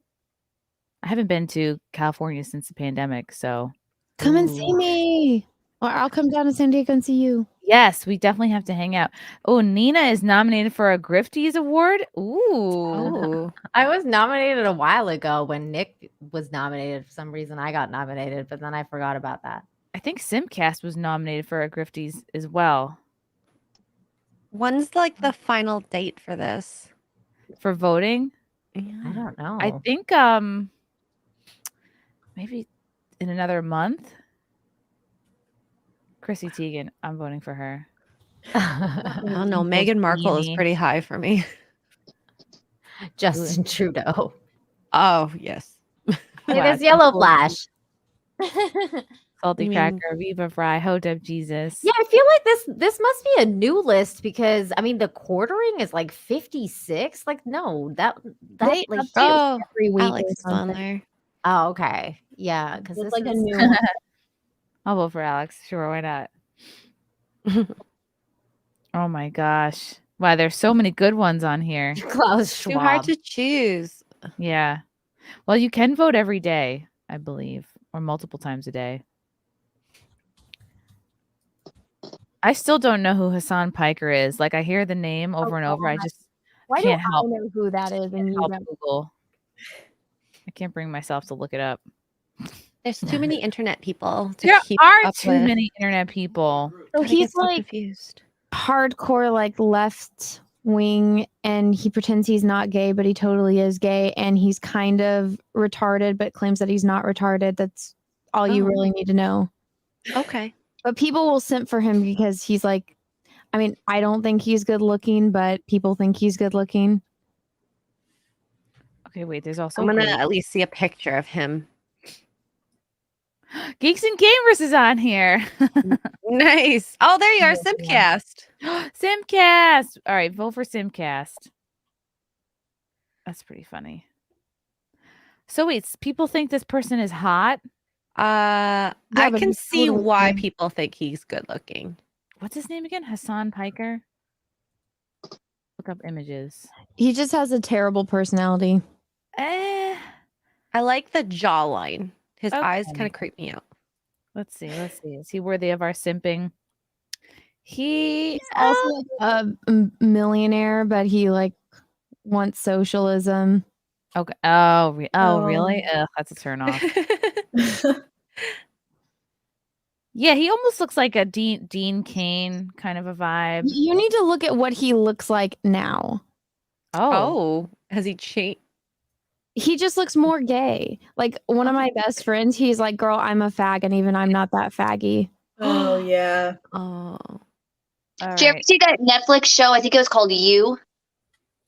I haven't been to California since the pandemic, so Come and see me. Or I'll come down to San Diego and see you. yes, we definitely have to hang out. Oh, Nina is nominated for a Grifties Award. Ooh. I was nominated a while ago when Nick was nominated. For some reason, I got nominated, but then I forgot about that. I think SimpCast was nominated for a Grifties as well. When's like the final date for this? For voting? I don't know. I think maybe in another month. Chrissy Teigen, I'm voting for her. I don't know. Meghan Markle is pretty high for me. Justin Trudeau. Oh, yes. Hey, there's Yellow Flash. Salty Cracker, Viva Fry, Hotep Jesus. Yeah, I feel like this must be a new list because I mean the quartering is like 56. Like no, that They like update every week. Alex or is on something. there. oh okay, yeah, because It's this like a is new one. I'll vote for Alex. Sure, why not? Oh my gosh. Wow, there's so many good ones on here. Klaus Too hard Schwab. to choose. Yeah. Well, you can vote every day, I believe, or multiple times a day. I still don't know who Hassan Piker is. Like I hear the name over and over. I just Why Can't do help. I know who that is? And you Help don't? Google. I can't bring myself to look it up. There's too many internet people to There keep are up too with. many internet people. So I get he's so like confused. hardcore, like left wing, and he pretends he's not gay, but he totally is gay, and he's kind of retarded, but claims that he's not retarded. That's all you really need to know. Okay. But people will simp for him because he's like, I mean, I don't think he's good looking, but people think he's good looking. Okay, wait. There's also I'm gonna Grace. at least see a picture of him. Geeks and Gamers is on here. Nice. Oh, there you are, SimpCast. SimpCast. All right, vote for SimpCast. That's pretty funny. So wait, people think this person is hot? I but can he's see totally why gay. people think he's good looking. What's his name again? Hassan Piker? Look up images. He just has a terrible personality. I like the jawline. His eyes kind of creep me out. Let's see. Is he worthy of our simping? He's also like a millionaire, but he like wants socialism. Okay. Oh, really? Ugh, that's a turn off. Yeah, he almost looks like a Dean Cain kind of a vibe. You need to look at what he looks like now. Oh, has he changed? He just looks more gay. Like one of my best friends, he's like, "Girl, I'm a fag, and even I'm not that faggy." Oh yeah. Oh. Did you ever see that Netflix show? I think it was called You.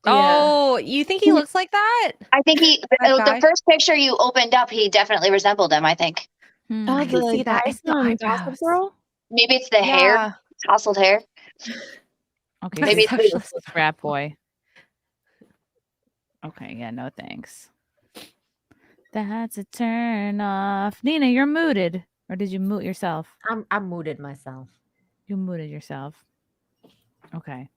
Oh, you think he looks like that? I think the first picture you opened up, he definitely resembled him, I think. I can see that. It's the eyebrows. Maybe it's the hair, tousled hair. Okay, Maybe so it's this frat boy. Okay, yeah, no thanks. That's a turn off. Nina, you're mooted. Or did you moot yourself? I'm mooted myself. You mooted yourself. Okay.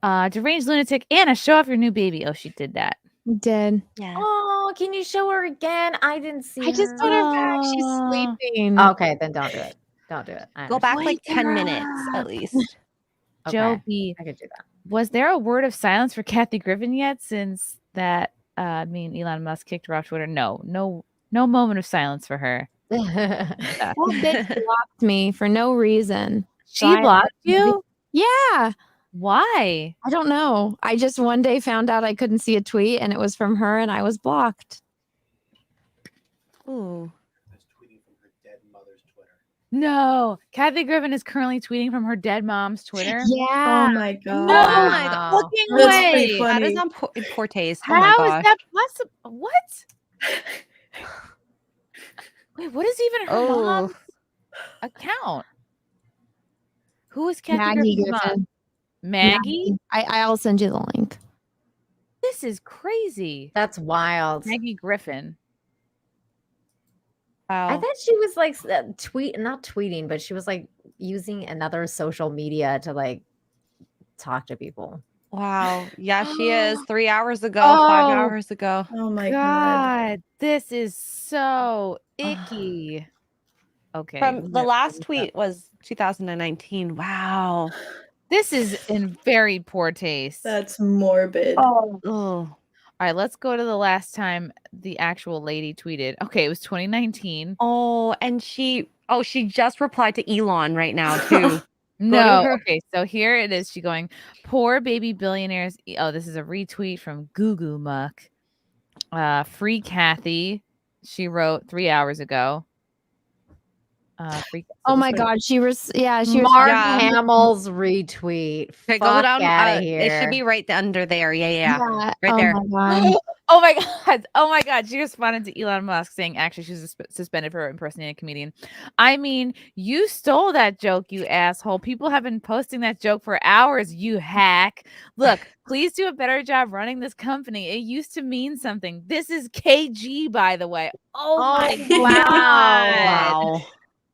Deranged lunatic Anna, show off your new baby. Oh, she did that. Did. Yeah. Oh, can you show her again? I didn't see her. I just put her back. She's sleeping. Okay, then don't do it. Don't do it. Go back like 10 minutes at least. Joe B. I could do that. Was there a word of silence for Kathy Griffin yet since that Elon Musk kicked her off Twitter? No moment of silence for her. That bitch blocked me for no reason. She blocked you? Yeah. Why? I don't know. I just one day found out I couldn't see a tweet and it was from her and I was blocked. Ooh. No. Kathy Griffin is currently tweeting from her dead mom's Twitter. Yeah. Oh my god. No Wow. fucking That's way. pretty funny. That is on poor taste. Oh my How is gosh. that possible? What? Wait, what is even her mom's account? Who is Kathy Maggie Griffin's mom? Griffin. Maggie? I'll send you the link. This is crazy. That's wild. Maggie Griffin. Wow. I thought she was like not tweeting, but she was like using another social media to like talk to people. Wow. Yeah, she is. 3 hours ago, 5 hours ago. Oh my god. This is so icky. Okay. From the last tweet was 2019. Wow. This is in very poor taste. That's morbid. Oh. All right, let's go to the last time the actual lady tweeted. Okay, it was 2019. Oh, and she just replied to Elon right now too. No. Okay, so here it is. She going, poor baby billionaires. Oh, this is a retweet from Goo Goo Muck. Free Kathy. She wrote 3 hours ago. Oh my god, she was Mark Hamill's retweet. Okay, go down. It should be right under there. Yeah. Right there. Oh my god. She responded to Elon Musk saying actually she was suspended for impersonating a comedian. I mean, you stole that joke, you asshole. People have been posting that joke for hours, you hack. Look, please do a better job running this company. It used to mean something. This is KG, by the way. Oh my god. Wow.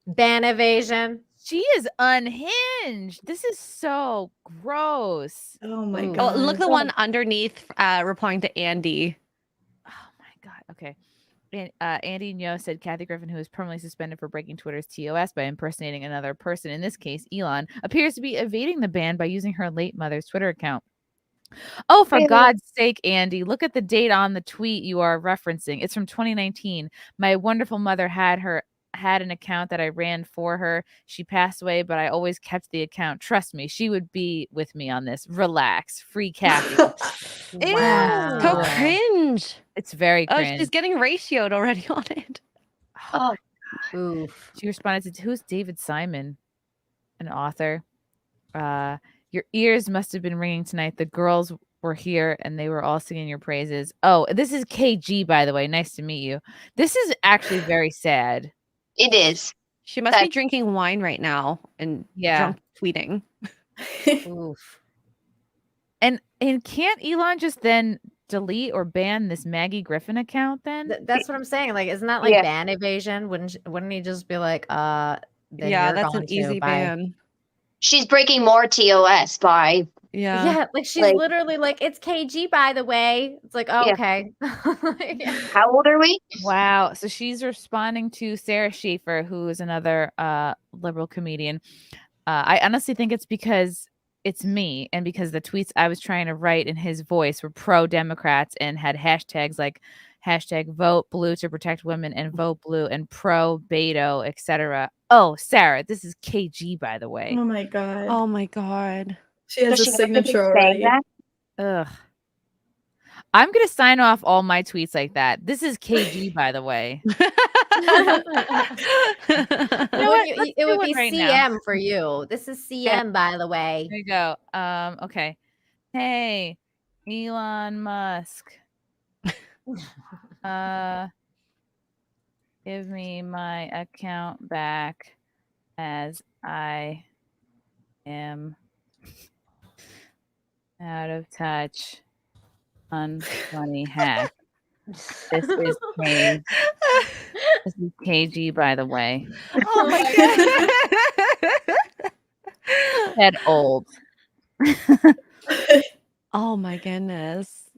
Ban evasion. She is unhinged. This is so gross. Oh my Oh, god. look the one underneath replying to Andy. Oh my god. Okay. Andy Nyo said Kathy Griffin, who is permanently suspended for breaking Twitter's TOS by impersonating another person, in this case Elon, appears to be evading the ban by using her late mother's Twitter account. Oh, for God's sake, Andy, look at the date on the tweet you are referencing. It's from 2019. My wonderful mother had an account that I ran for her. She passed away, but I always kept the account. Trust me, she would be with me on this. Relax. Free Kathy. Ew, so cringe. It's very cringe. Oh, she's getting ratioed already on it. Oh, oof. She responded to, who's David Simon? An author. Your ears must have been ringing tonight. The girls were here and they were all singing your praises. Oh, this is KG, by the way. Nice to meet you. This is actually very sad. It is. She must be drinking wine right now and drunk tweeting. Oof. And can't Elon just then delete or ban this Maggie Griffin account then? That's what I'm saying. Like, isn't that like ban evasion? Wouldn't he just be like, then yeah, that's an easy ban. She's breaking more TOS by yeah, like she's literally like, it's KG, by the way. It's like, oh, okay. How old are we? Wow. So she's responding to Sarah Schaefer, who is another liberal comedian. I honestly think it's because it's me and because the tweets I was trying to write in his voice were pro-Democrats and had hashtags like hashtag vote blue to protect women and vote blue and pro Beto, etc. Oh, Sarah, this is KG, by the way. Oh my god. Oh my god. She has a signature already. Ugh. I'm gonna sign off all my tweets like that. This is KG, by the way. It would be right CM now. for you. This is CM, by the way. There you go. Okay. Hey, Elon Musk. Give me my account back as I am out of touch. Unfunny hack. This is KG, by the way. Oh my god. Head old. Oh my goodness.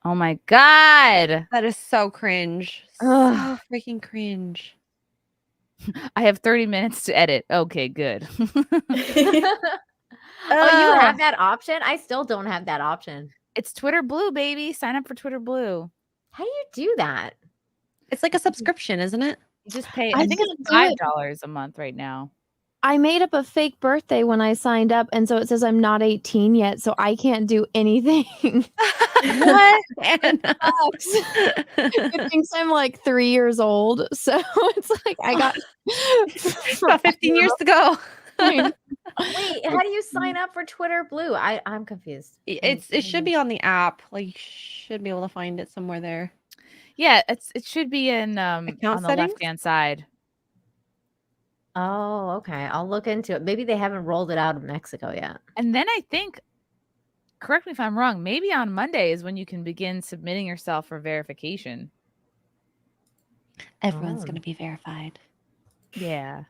Oh my god. That is so cringe. Ugh. So freaking cringe. I have 30 minutes to edit. Okay, good. Oh, you have that option? I still don't have that option. It's Twitter Blue, baby. Sign up for Twitter Blue. How do you do that? It's like a subscription, isn't it? You just pay, I think it's $5 a month right now. I made up a fake birthday when I signed up, and so it says I'm not 18 yet, so I can't do anything. What? It thinks I'm like 3 years old, so it's like I got about 15 years to go. Wait, how do you sign up for Twitter Blue? I'm confused. It should be on the app. Like you should be able to find it somewhere there. Yeah, it should be in on the left-hand side. Oh, okay. I'll look into it. Maybe they haven't rolled it out in Mexico yet. And then I think, correct me if I'm wrong, maybe on Monday is when you can begin submitting yourself for verification. Everyone's going to be verified. Yeah,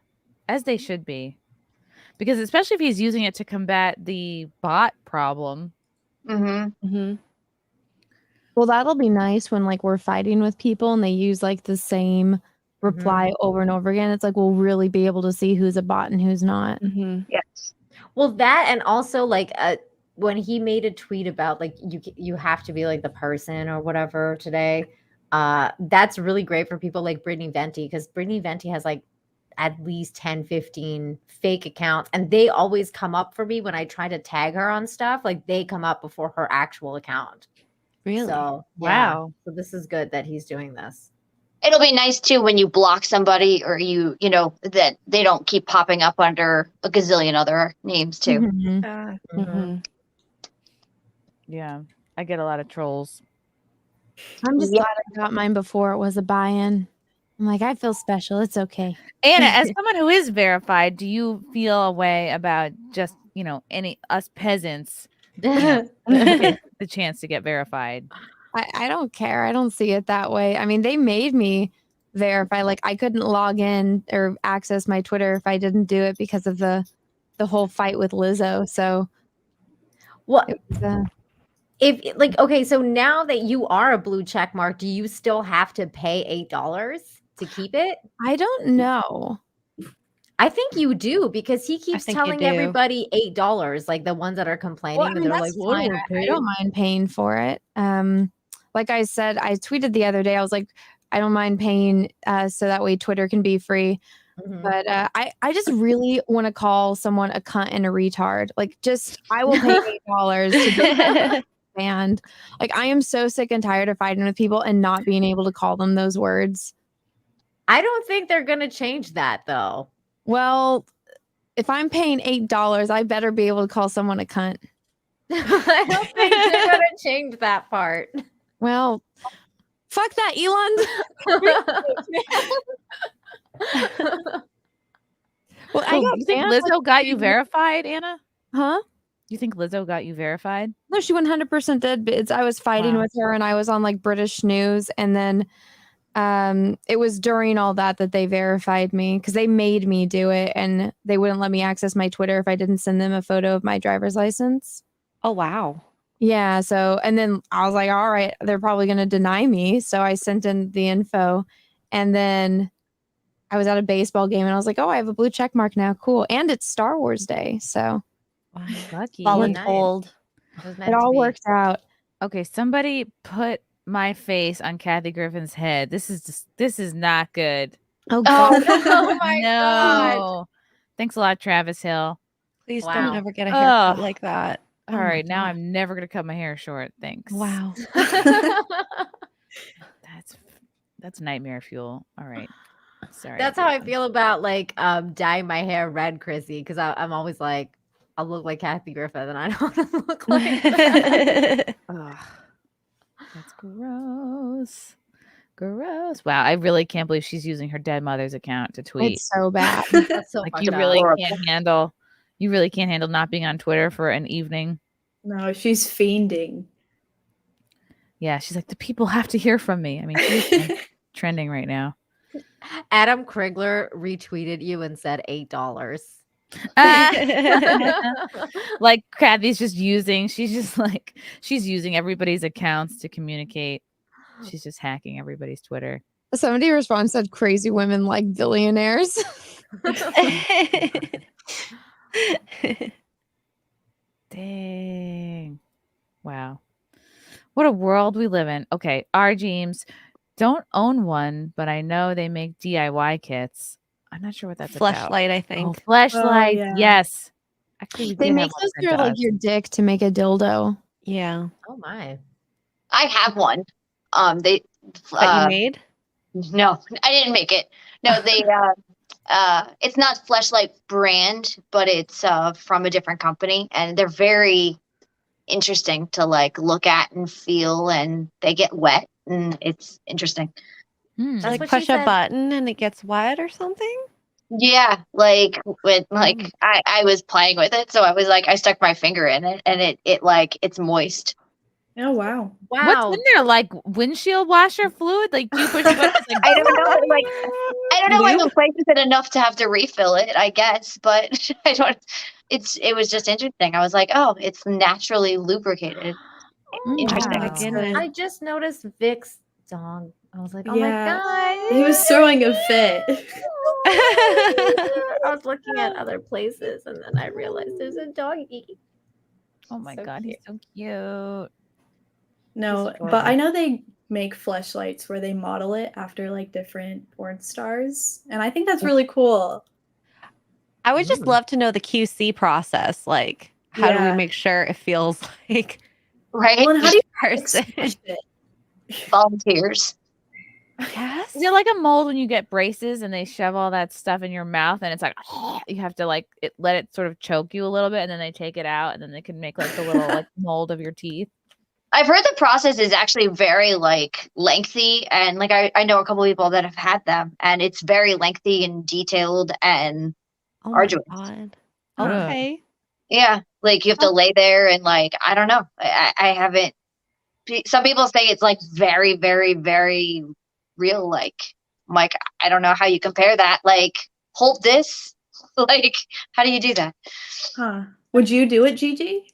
as they should be. Because especially if he's using it to combat the bot problem. Mm-hmm. Mm-hmm. Well, that'll be nice when like we're fighting with people and they use like the same reply over and over again. It's like we'll really be able to see who's a bot and who's not. Yes. Well, that and also like when he made a tweet about like you have to be like the person or whatever today. That's really great for people like Brittany Venti, because Brittany Venti has like at least 10, 15 fake accounts, and they always come up for me when I try to tag her on stuff. Like they come up before her actual account. Really? So wow. So this is good that he's doing this. It'll be nice too when you block somebody or you know that they don't keep popping up under a gazillion other names too. Yeah, I get a lot of trolls. I'm just glad I got mine before it was a buy-in. I'm like, I feel special. It's okay. Anna, as someone who is verified, do you feel a way about just, us peasants get the chance to get verified? I don't care. I don't see it that way. I mean, they made me verify. Like I couldn't log in or access my Twitter if I didn't do it because of the whole fight with Lizzo. So what? Okay, so now that you are a blue check mark, do you still have to pay $8 to keep it? I don't know. I think you do because he keeps think you telling do. everybody $8, like the ones that are complaining. Well, I mean, they're that's like, "What fine. do I don't mind paying for it. Like I said, I tweeted the other day. I was like, I don't mind paying, so that way Twitter can be free. Mhm. But I just really want to call someone a cunt and a retard. Like, just I will pay $8 to be banned. Like, I am so sick and tired of fighting with people and not being able to call them those words. I don't think they're gonna change that though. Well, if I'm paying $8, I better be able to call someone a cunt. I don't think they're gonna change that part. Well, fuck that, Elon. Well, I So got you think banned, Lizzo like, got you verified, Anna? Huh? You think Lizzo got you verified? No, she 100% did. But I was fighting Wow. with her, and I was on like British news, and then it was during all that they verified me because they made me do it, and they wouldn't let me access my Twitter if I didn't send them a photo of my driver's license. Oh, wow. Yeah. So, and then I was like, all right, they're probably going to deny me. So I sent in the info, and then I was at a baseball game, and I was like, oh, I have a blue check mark now. Cool. And it's Star Wars Day. So Lucky. Voluntold. it all worked out. Okay, somebody put my face on Kathy Griffin's head. This is not good. Oh God. Oh my no. God. Thanks a lot, Travis Hill. Please Wow. don't ever get a haircut Ugh. like that. All right, now I'm never gonna cut my hair short. Thanks. Wow. That's nightmare fuel. All right. Sorry. That's how I feel about like dyeing my hair red, Chrissy, because I'm always like, I'll look like Kathy Griffin, and I don't want to look like that. Ugh. That's gross. Gross. Wow, I really can't believe she's using her dead mother's account to tweet. It's so bad. That's so Like fucked you up. really can't handle. You really can't handle not being on Twitter for an evening. No, she's fiending. Yeah, she's like, the people have to hear from me. I mean, she's trending right now. Adam Krigler retweeted you and said $8. Like Kathy's just using. She's using everybody's accounts to communicate. She's just hacking everybody's Twitter. Somebody responds said crazy women like billionaires. Dang. Wow. What a world we live in. Okay, our James don't own one, but I know they make DIY kits. I'm not sure what that's about. Fleshlight, I think. Oh, fleshlight. yeah. Yes. Actually, we They did make have one those sent for to like us. your dick to make a dildo. Yeah. Oh my. I have one. They That you made? No, I didn't make it. No, they it's not Fleshlight brand, but it's from a different company, and they're very interesting to like look at and feel, and they get wet, and it's interesting. That's Like what she push a said. button and it gets wet or something? Yeah, like with like I was playing with it, so I was like I stuck my finger in it, and it like it's moist. Oh wow. Wow. What's in there? Like windshield washer fluid? Like do you push the button? Like, I don't know, like I don't know if the place is enough to have to refill it, I guess, but I don't. It was just interesting. I was like, oh, it's naturally lubricated. Interesting. my goodness. I just noticed Vic's dog. I was like, oh Yeah. my God. He was throwing a fit. I was looking at other places and then I realized there's a doggy. oh my So god, cute. he's so cute. No, He's but I adorable. know they make fleshlights where they model it after like different porn stars, and I think that's really cool. I would just love to know the QC process. Like, how do we Yeah. make sure it feels like Right? Well, and how do you person? express it? Volunteers. Yes. Is it like a mold when you get braces and they shove all that stuff in your mouth and it's like you have to like let it sort of choke you a little bit and then they take it out and then they can make like the little like mold of your teeth? I've heard the process is actually very like lengthy, and like I know a couple people that have had them, and it's very lengthy and detailed and Oh my arduous. god. Ugh. Okay. Yeah, like you have to lay there and like I don't know. I haven't. Some people say it's like very, very, very real. Like I'm like I don't know how you compare that. Like hold this. Like how do you do that? Huh. Would you do it, Gigi?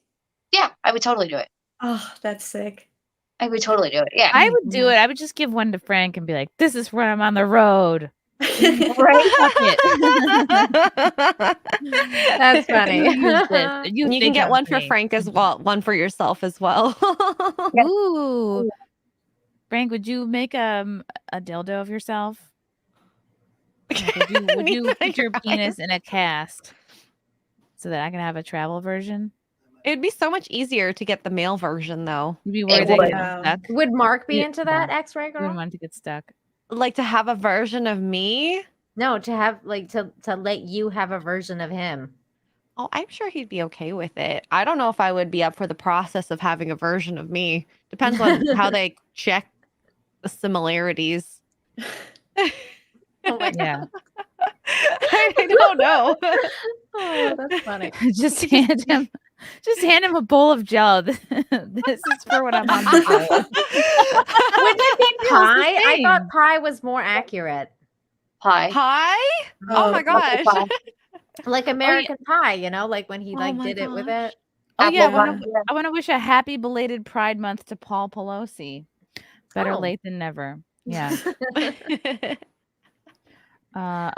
Yeah, I would totally do it. Oh, that's sick. I would totally do it. Yeah. I would do it. I would just give one to Frank and be like, this is when I'm on the road. Right? That's funny. You can get one for Frank as well, one for yourself as well. Ooh. Frank, would you make a dildo of yourself? Like, would you put your penis in a cast so that I can have a travel version? It'd be so much easier to get the male version, though. You'd be worried that you get stuck. Would Mark be into that, Xray You girl? wouldn't want to get stuck. Like to have a version of me? No, to have like to let you have a version of him. Oh, I'm sure he'd be okay with it. I don't know if I would be up for the process of having a version of me. Depends on how they check the similarities. Oh my Yeah. I don't know. Oh, that's funny. Just hand him a bowl of Jello. This is for when I'm on the road. Wouldn't it be pie? I thought pie was more accurate. Pie. Pie? Oh my gosh. Like American Pie, you know, like when he did it with it. Oh yeah, I want to wish a happy belated Pride Month to Paul Pelosi. Better late than never. Yeah.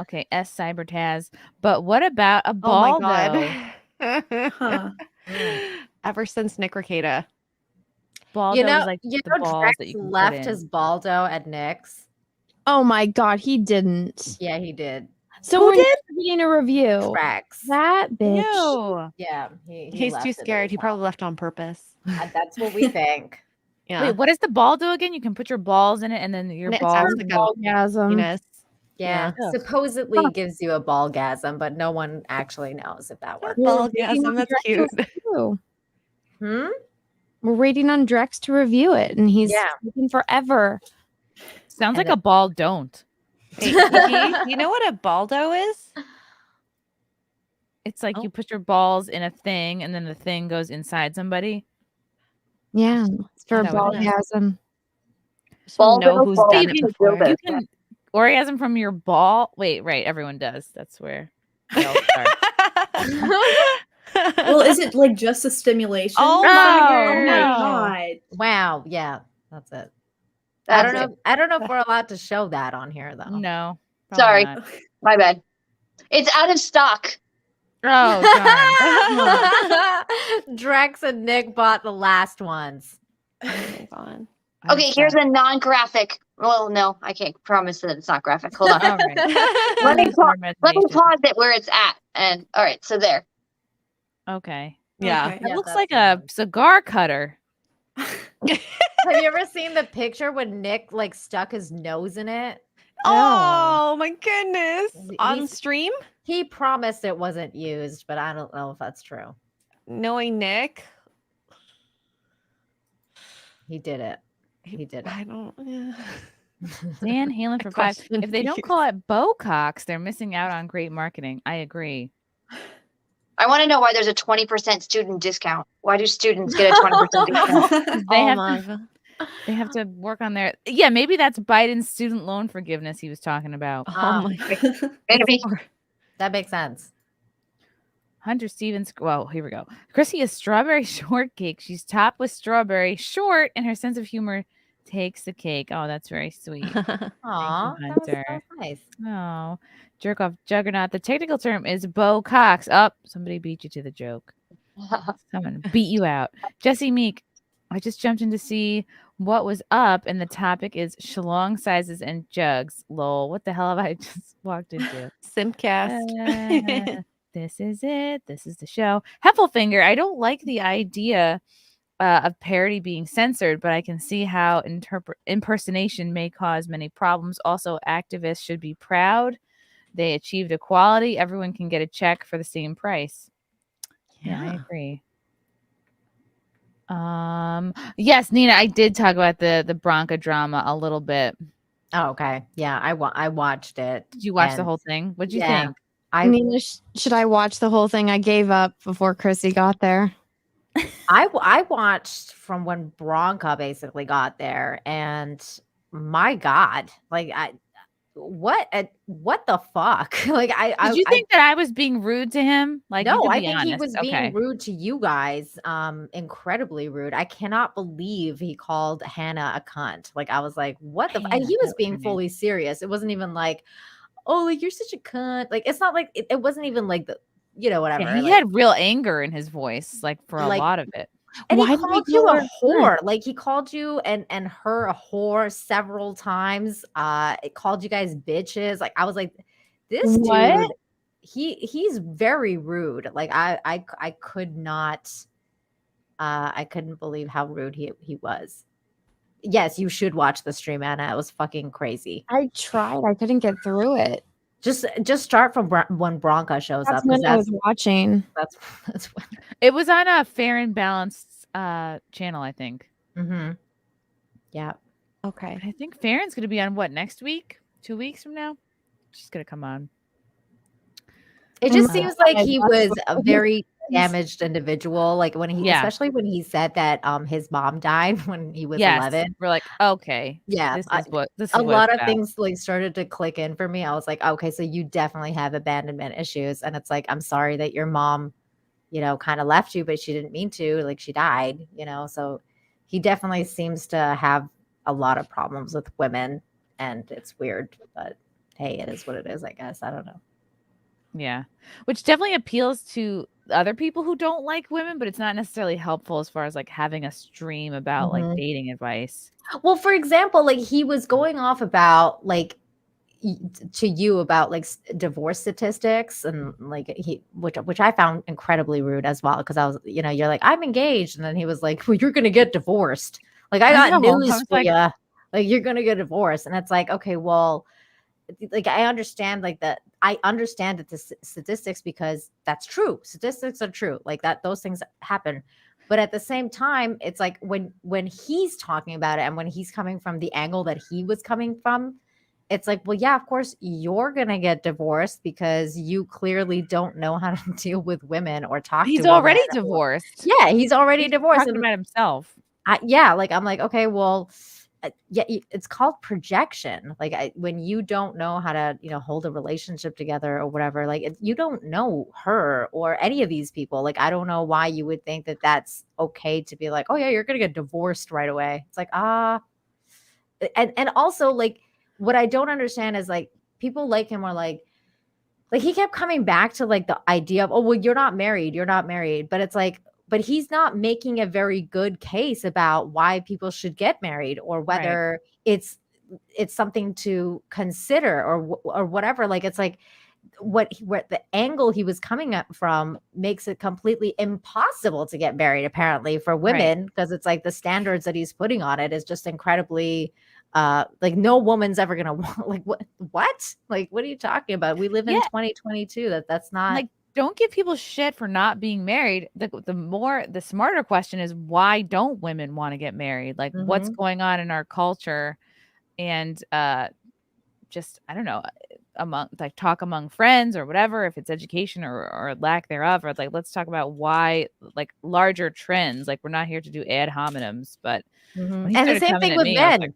Okay, S Cybertaz. But what about a Baldo? Oh my god. Ever since Nick Ricada. Baldo was like you the know balls Drex that you can left put in. his Baldo at Nick's. Oh my god, he didn't. Yeah, he did. So Who we're did? reading a review. Drex. That bitch. Ew. Yeah, he He's left too it at scared. his He probably left on purpose. house. That's what we think. Yeah. Wait, what is the Baldo again? You can put your balls in it and then your And it balls. sounds like a Orgasm. penis. Yeah, Yeah. supposedly gives you a ballgasm, but no one actually knows if that works. Ballgasm, that's cute. Hmm? We're waiting on Drex to review it, and he's Yeah. taking forever. Sounds like a ball don't. Hey, Gigi, you know what a baldo is? It's like you put your balls in a thing and then the thing goes inside somebody. Yeah, it's for I know what it is. ballgasm. Just want to know who's done You it can, before. you can orgasm from your ball. Wait, right. Everyone does. That's where. they all start. Well, is it like just a stimulation? Oh my no. god. Wow. Yeah, that's it. That's I don't know. I don't know if we're allowed to show that on here though. No. Sorry. not. My bad. It's out of stock. Oh, darn. Drex and Nick bought the last ones. Okay, here's a non-graphic. Well, no, I can't promise that it's not graphic. Hold on. All right. Let me Use more pause imagination. it where it's at. And all right, so there. Okay. Yeah. Okay. It looks like a cigar cutter. Have you ever seen the picture when Nick like stuck his nose in it? Oh my goodness. On stream? He promised it wasn't used, but I don't know if that's true. Knowing Nick. He did it. He did it. I don't. Yeah. Dan Halen for 5. question If they don't is- call it Bocox, they're missing out on great marketing. I agree. I want to know why there's a 20% student discount. Why do students get a 20% discount? They have to work on their. Yeah, maybe that's Biden's student loan forgiveness he was talking about. Oh my god. Maybe. That makes sense. Hunter Stevens. Well, here we go. Chrissy is strawberry shortcake. She's topped with strawberry, short, and her sense of humor takes the cake. Oh, that's very sweet. Aw, Thank you, that was Hunter. nice. Oh, jerk off juggernaut. The technical term is Bo Cox. Up, somebody beat you to the joke. Someone beat you out. Jesse Meek. I just jumped in to see what was up, and the topic is shalong sizes and jugs. Lol. What the hell have I just walked into? SimpCast. This is it. This is the show. Heffelfinger. I don't like the idea of parody being censored, but I can see how impersonation may cause many problems. Also, activists should be proud. They achieved equality. Everyone can get a check for the same price. Yeah, I agree. Yes, Nina, I did talk about the Bronca drama a little bit. Oh, okay. Yeah, I watched it. Did you watch the and- whole thing? What'd you Yeah. think? I mean, should I watch the whole thing? I gave up before Chrissy got there. I watched from when Bronca basically got there, and my God, like what the fuck? Like Did you think that I was being rude to him? Like, you no, could I be think he honest. was Okay. being rude to you guys. Incredibly rude. I cannot believe he called Hannah a cunt. Like I was like, what the? And he was being fully serious. It wasn't even like, oh, like you're such a cunt. Like it's not like it wasn't even like the, whatever. Yeah, he like, had real anger in his voice, like for a Like, lot of it. and Why he did we called call you a her a whore. Like he called you and her a whore several times. It called you guys bitches. Like I was like, this What? dude, he's very rude. Like I could not, I couldn't believe how rude he was. Yes, you should watch the stream, Anna. It was fucking crazy. I tried. I couldn't get through it. Just start from when Bronca shows That's up. 'Cause when I was watching. That's when. It was on a Fair and Balanced channel, I think. Mm-hmm. Yeah. Okay. I think Farron's going to be on what, next week? 2 weeks from now? She's going to come on. It just seems like he was a what- very damaged individual. Like when he, Yeah. especially when he said that his mom died when he was Yes, 11. we're like, okay, Yeah, this is what this is. A what lot it's of about. things like started to click in for me. I was like, okay, so you definitely have abandonment issues, and it's like, I'm sorry that your mom, kind of left you, but she didn't mean to. Like she died, So he definitely seems to have a lot of problems with women, and it's weird, but hey, it is what it is, I guess. I don't know. Yeah, which definitely appeals to other people who don't like women, but it's not necessarily helpful as far as like having a stream about like dating advice. Well, for example, like he was going off about like to you about like divorce statistics and like which I found incredibly rude as well, because I was, you're like, I'm engaged, and then he was like, well, you're gonna get divorced. Like I got news for you. Like you're gonna get divorced, and it's like, okay, well, like I understand that the statistics, because that's true. Statistics are true. Like that, those things happen. But at the same time, it's like when he's talking about it and when he's coming from the angle that he was coming from, it's like, well, yeah, of course you're going to get divorced because you clearly don't know how to deal with women or talk to women. He's already divorced. Yeah, he's already He's divorced. talking about himself. Yeah, like I'm like, okay, well, yeah, it's called projection. Like when you don't know how to, hold a relationship together or whatever, like you don't know her or any of these people. Like I don't know why you would think that that's okay to be like, oh yeah, you're gonna get divorced right away. It's like and also like what I don't understand is like people like him are like he kept coming back to like the idea of, oh well, you're not married, but it's like, but he's not making a very good case about why people should get married or whether it's something to consider or whatever. Like it's like what the angle he was coming up from makes it completely impossible to get married apparently for women, because it's like the standards that he's putting on it is just incredibly like no woman's ever gonna want, like what like what are you talking about? We live in 2022. That's not like, don't give people shit for not being married. The smarter question is, why don't women want to get married? Like what's going on in our culture? And just, I don't know, talk among friends or whatever, if it's education or lack thereof, or like, let's talk about why, like larger trends. Like we're not here to do ad hominems, but and the same thing with men.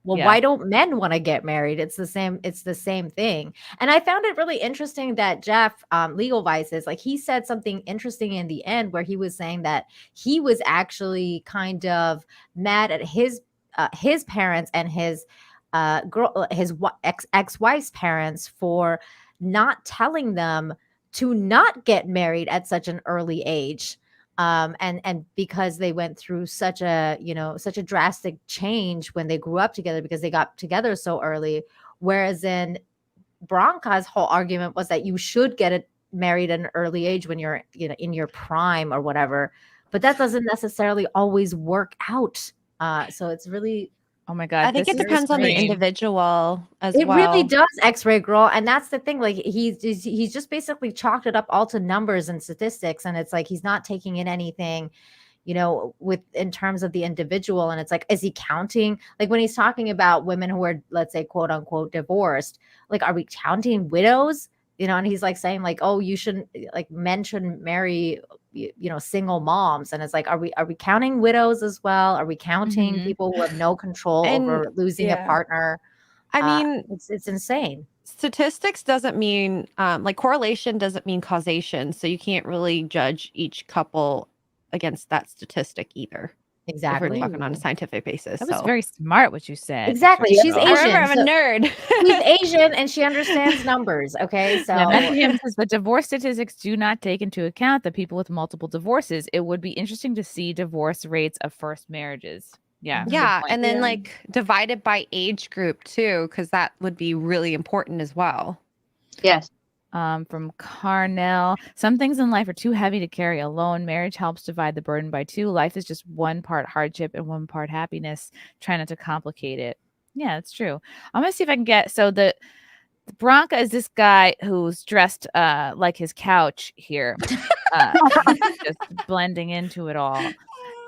Why don't men want to get married? It's the same thing. And I found it really interesting that Jeff, Legal Vices, like he said something interesting in the end where he was saying that he was actually kind of mad at his parents and his ex-wife's parents for not telling them to not get married at such an early age. And because they went through such a drastic change when they grew up together because they got together so early. Whereas in Bronca's whole argument was that you should get married at an early age when you're, in your prime or whatever, but that doesn't necessarily always work out. So it's really, oh my God. I think it depends on the individual as well. It really does, Xray girl. And that's the thing. Like he's just basically chalked it up all to numbers and statistics. And it's like, he's not taking in anything, in terms of the individual. And it's like, is he counting? Like when he's talking about women who are, let's say, quote unquote, divorced, like, are we counting widows? And he's like saying like, oh, you shouldn't, like men shouldn't marry, single moms. And it's like, are we counting widows as well? Are we counting people who have no control over losing a partner? I mean, it's insane. Statistics doesn't mean like correlation doesn't mean causation. So you can't really judge each couple against that statistic either. If Exactly. we're talking on a scientific basis. That was So very smart what you said. Exactly. She's I Asian. remember I'm a so- nerd. She's Asian and she understands numbers. Okay. So Yeah, Matthew Hammond says the divorce statistics do not take into account the people with multiple divorces. It would be interesting to see divorce rates of first marriages. Yeah. good Yeah, point. and then Yeah. like divided by age group too, because that would be really important as well. Yes. From Carnell, some things in life are too heavy to carry alone. Marriage helps divide the burden by two. Life is just one part hardship and one part happiness. Try not to complicate it. Yeah, it's true. I'm gonna see if I can get the Bronca is this guy who's dressed like his couch here, just blending into it all.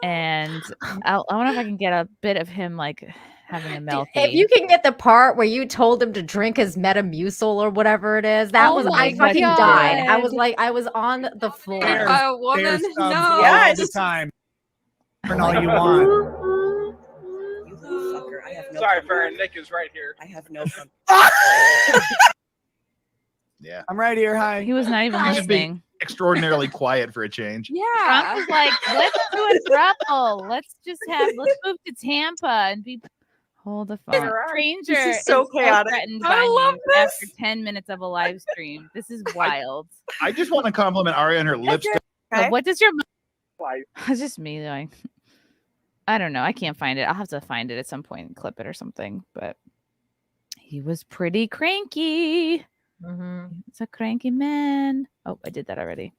And I wonder if I can get a bit of him like having a melty. if you can get the part where you told him to drink his Metamucil or whatever it is, that Oh was my I fucking died. I was God. like, I was on the floor. A woman, no. all the time. Turn all you want. You little fucker. I have no Sorry, fun. Farron. Nick is right here. I have no fun. Yeah. I'm right here. Hi. He was not even You should be listening. extraordinarily quiet for a change. Trump was like, let's do a throuple. Let's move to Tampa and be. Hold the phone. Stranger This is so chaotic. threatened I by love me after 10 minutes of a live stream. This is wild. I just want to compliment Aria on her lipstick. But what does your Life. it's just me doing? I don't know. I can't find it. I'll have to find it at some point and clip it or something. But he was pretty cranky. It's a cranky man. Oh, I did that already.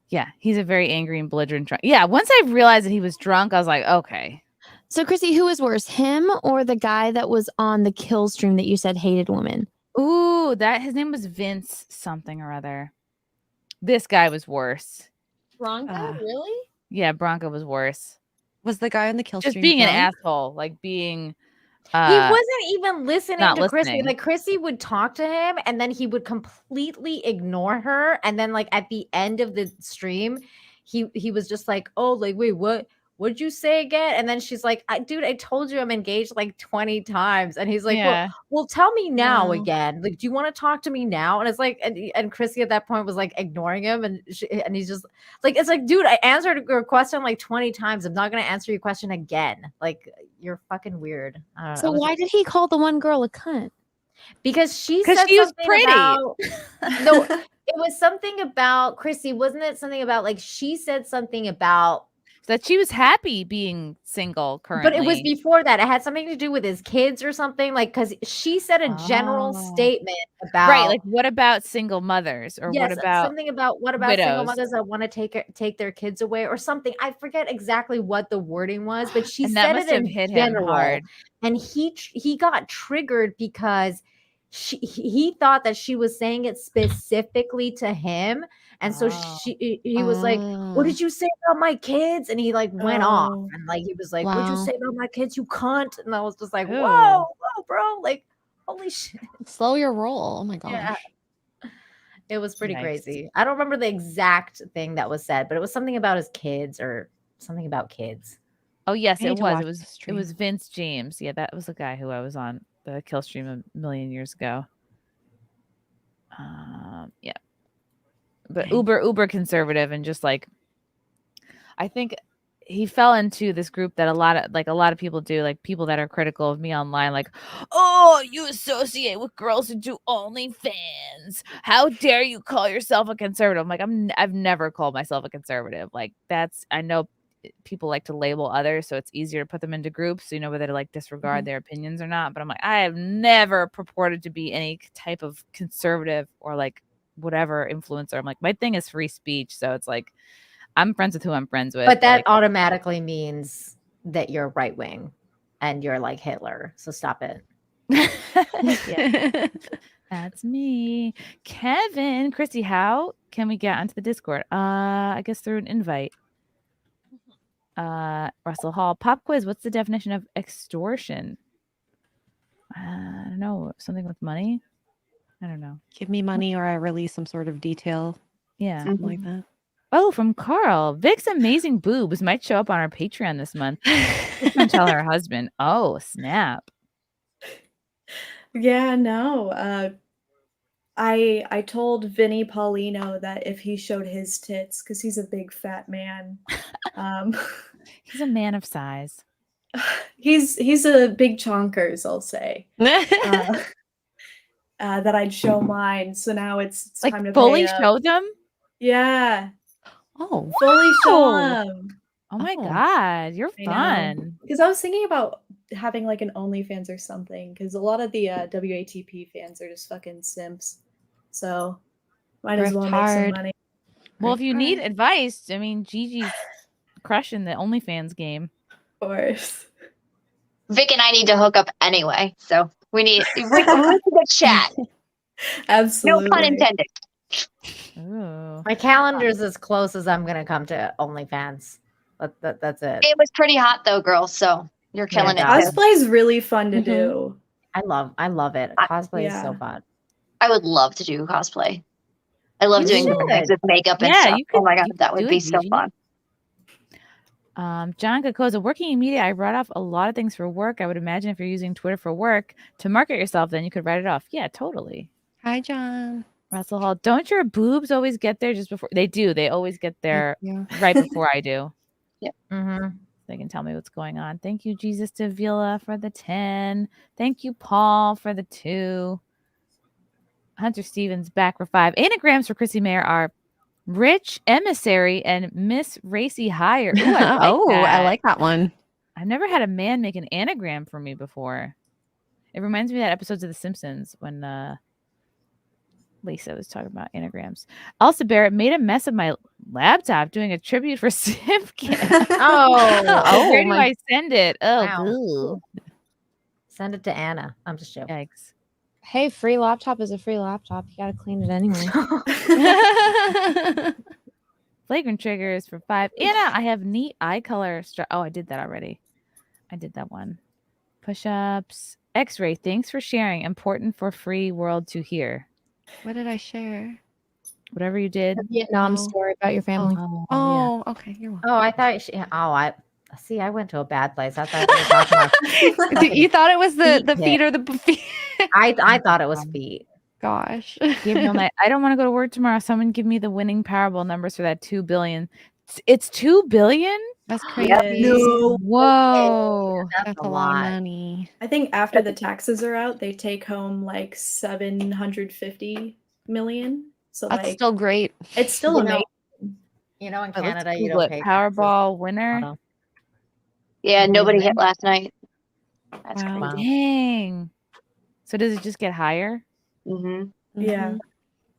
Yeah, he's a very angry and belligerent drunk. Yeah, once I realized that he was drunk, I was like, okay. So, Chrissy, who is worse, him or the guy that was on the kill stream that you said hated women? Ooh, his name was Vince something or other. This guy was worse. Bronco, really? Yeah, Bronco was worse. Was the guy on the kill Just stream being an drunk? asshole, like being. He wasn't even listening not to Chrissy. listening. Like Chrissy would talk to him and then he would completely ignore her. And then like at the end of the stream, he was just like, oh, like, wait, what'd you say again? And then she's like, dude, I told you I'm engaged like 20 times. And he's like, Yeah. well, tell me now Wow. again. Like, do you want to talk to me now? And it's like, and Chrissy at that point was like ignoring him. And he's just like, it's like, dude, I answered your question like 20 times. I'm not going to answer your question again. Like, you're fucking weird. I don't So know. why did he call the one girl a cunt? Because she 'Cause said she was something pretty. about no, it was something about Chrissy, wasn't it something about like she said something about that she was happy being single currently. but it was before that. It had something to do with his kids or something, like because she said a general statement about right. Like, what about single mothers, or yes, what about something about what about single widows? mothers that want to take their kids away or something. I forget exactly what the wording was, but she And that said must it have in hit him general, hard. and he got triggered because he thought that she was saying it specifically to him, and so he was like, what did you say about my kids? And he like went off and like he was like, what'd you Wow. say about my kids, you cunt? And I was just like, Ew. whoa, bro, like holy shit. Slow your roll. Oh my gosh. Yeah. It was pretty Yikes. crazy. I don't remember the exact thing that was said, but it was something about his kids or something about kids. Oh yes, I need it to was. watch It the was. It stream. was Vince James. Yeah, that was the guy who I was on the kill stream a million years ago. Yeah, but Dang. uber conservative and just like, I think he fell into this group that a lot of people do, like people that are critical of me online, like, oh, you associate with girls who do OnlyFans. How dare you call yourself a conservative? I'm like, I've never called myself a conservative. Like I know people like to label others, so it's easier to put them into groups, so you know whether to like disregard their opinions or not. But I'm like, I have never purported to be any type of conservative or like whatever influencer. I'm like, my thing is free speech, so it's like I'm friends with who I'm friends with. But that like, automatically means that you're right wing and you're like Hitler. So stop it. yeah, that's me. Kevin, Chrissy, how can we get onto the Discord? I guess through an invite. Russell Hall, pop quiz. What's the definition of extortion? I don't know. Something with money? I don't know. Give me money or I release some sort of detail. Yeah. Something like that. Oh, from Carl. Vic's amazing boobs might show up on our Patreon this month. She's gonna tell her husband. Oh, snap. Yeah, no. I told Vinny Paulino that if he showed his tits, because he's a big fat man, He's a man of size. he's a big chonkers, I'll say. That I'd show mine. So now it's Like time to fully pay up. show them? Yeah, Oh, fully show wow. them. Oh my God, you're fun. Because I was thinking about having like an OnlyFans or something. Because a lot of the WATP fans are just fucking simps. So might as well make some money. Well, if you need advice, I mean, Gigi's crushing the OnlyFans game. Of course. Vic and I need to hook up anyway, so we need to chat. Absolutely. No pun intended. Ooh. My calendar's as close as I'm gonna come to OnlyFans. That's it. It was pretty hot though, girl. So you're killing it. Cosplay is really fun to do. I love it. Cosplay is so fun. I would love to do cosplay. I love doing things with makeup and stuff. Oh my God, that would be so fun. John Kakoza, working in media, I write off a lot of things for work. I would imagine if you're using Twitter for work to market yourself, then you could write it off. Yeah, totally. Hi, John. Russell Hall, don't your boobs always get there just before? They do. They always get there right before I do. Yep. They can tell me what's going on. Thank you, Jesus Davila, for the 10. Thank you, Paul, for the 2. Hunter Stevens back for 5. Anagrams for Chrissie Mayr are Rich Emissary and Miss Racy Hire. Ooh, I like that one. I've never had a man make an anagram for me before. It reminds me of that episodes of The Simpsons when Lisa was talking about anagrams. Elsa Barrett made a mess of my laptop doing a tribute for SimpCast. Where do I send it? Wow. Send it to Anna. I'm just joking. Yikes. Hey, free laptop is a free laptop. You gotta clean it anyway. Flagrant triggers for 5. Anna, I have neat eye color. Oh, I did that already. I did that one. Push-ups. Xray, thanks for sharing. Important for free world to hear. What did I share? Whatever you did. A Vietnam story about your family. Okay. You're welcome. Oh, I thought I see. I went to a bad place. I thought you were talking about You thought it was the feet or the feet? I thought it was feet. Gosh. Gabriel Knight, I don't want to go to work tomorrow. Someone give me the winning Powerball numbers for that $2 billion. It's $2 billion? That's crazy. No. Whoa. That's a lot of money. I think after the taxes are out, they take home like 750 million. So That's like still great. it's still amazing. You know, in Let's Canada, you Google don't it. pay Powerball winner. Yeah, nobody hit last night. That's Wow. crazy. Dang. So does it just get higher? Yeah.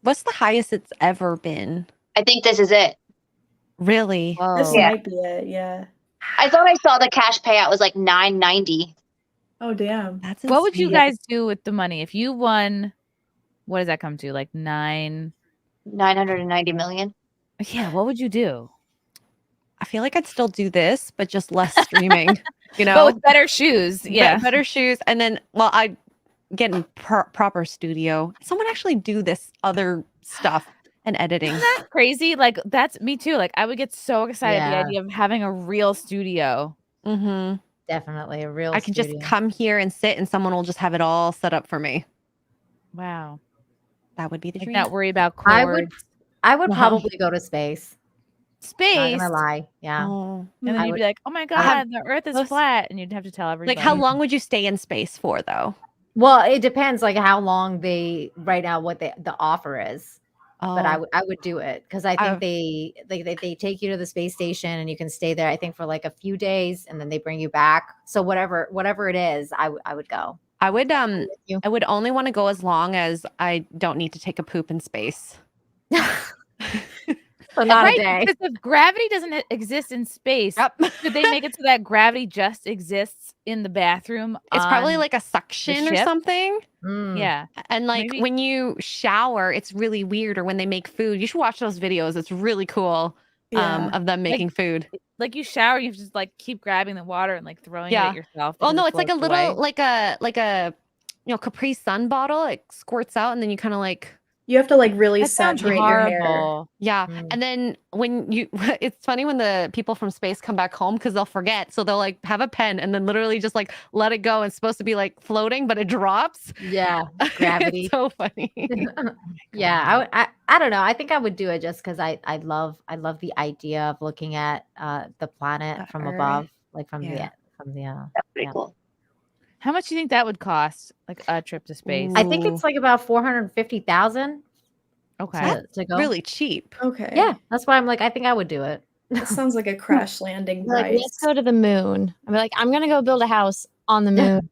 What's the highest it's ever been? I think this is it. Really? This Yeah. might be it, yeah. I thought I saw the cash payout was like $990. Oh damn. That's What would you insane. guys do with the money if you won? What does that come to? Like 990 million. Yeah. What would you do? I feel like I'd still do this, but just less streaming. You know, But with better shoes. Yeah. better shoes, and then I'd get in proper studio. Someone actually do this other stuff and editing. Isn't that crazy? Like that's me too. Like I would get so excited at the idea of having a real studio. Mm-hmm. Definitely a real. I can just come here and sit, and someone will just have it all set up for me. Wow. That would be the Like dream. not worry about cords. I would Wow. probably go to space. Space. Not gonna lie. Yeah. Oh. And then I you'd would- be like, oh my God, the earth is flat. And you'd have to tell everybody. Like, how long would you stay in space for, though? Well, it depends, like how long they right now what the offer is. But I would do it because I think they take you to the space station and you can stay there. I think for like a few days and then they bring you back. So whatever it is, I would go. I would only want to go as long as I don't need to take a poop in space. So not right, a day. because if gravity doesn't exist in space, could they make it so that gravity just exists in the bathroom? It's probably on like a the suction or ship? something. Yeah. And like Maybe- when you shower, it's really weird. Or when they make food, you should watch those videos. It's really cool of them making food. Like you shower, you just like keep grabbing the water and like throwing it Yeah. at yourself. Oh because no, it it's like a floats little away. like a Capri Sun bottle. It squirts out and then you kind of like You have to like really That sounds saturate your hair. horrible. Yeah. And then when you, it's funny when the people from space come back home because they'll forget. So they'll like have a pen and then literally just like let it go. And it's supposed to be like floating, but it drops. Yeah, gravity. It's so funny. Yeah, I don't know. I think I would do it just because I love the idea of looking at the planet from Earth. above, like from Yeah. the That's pretty cool. How much do you think that would cost? Like a trip to space? I think it's like about 450,000 Okay. to go. Really cheap. Okay. Yeah, that's why I'm like, I think I would do it. That sounds like a crash landing Like, price. let's go to the moon. I'm like, I'm gonna go build a house on the moon.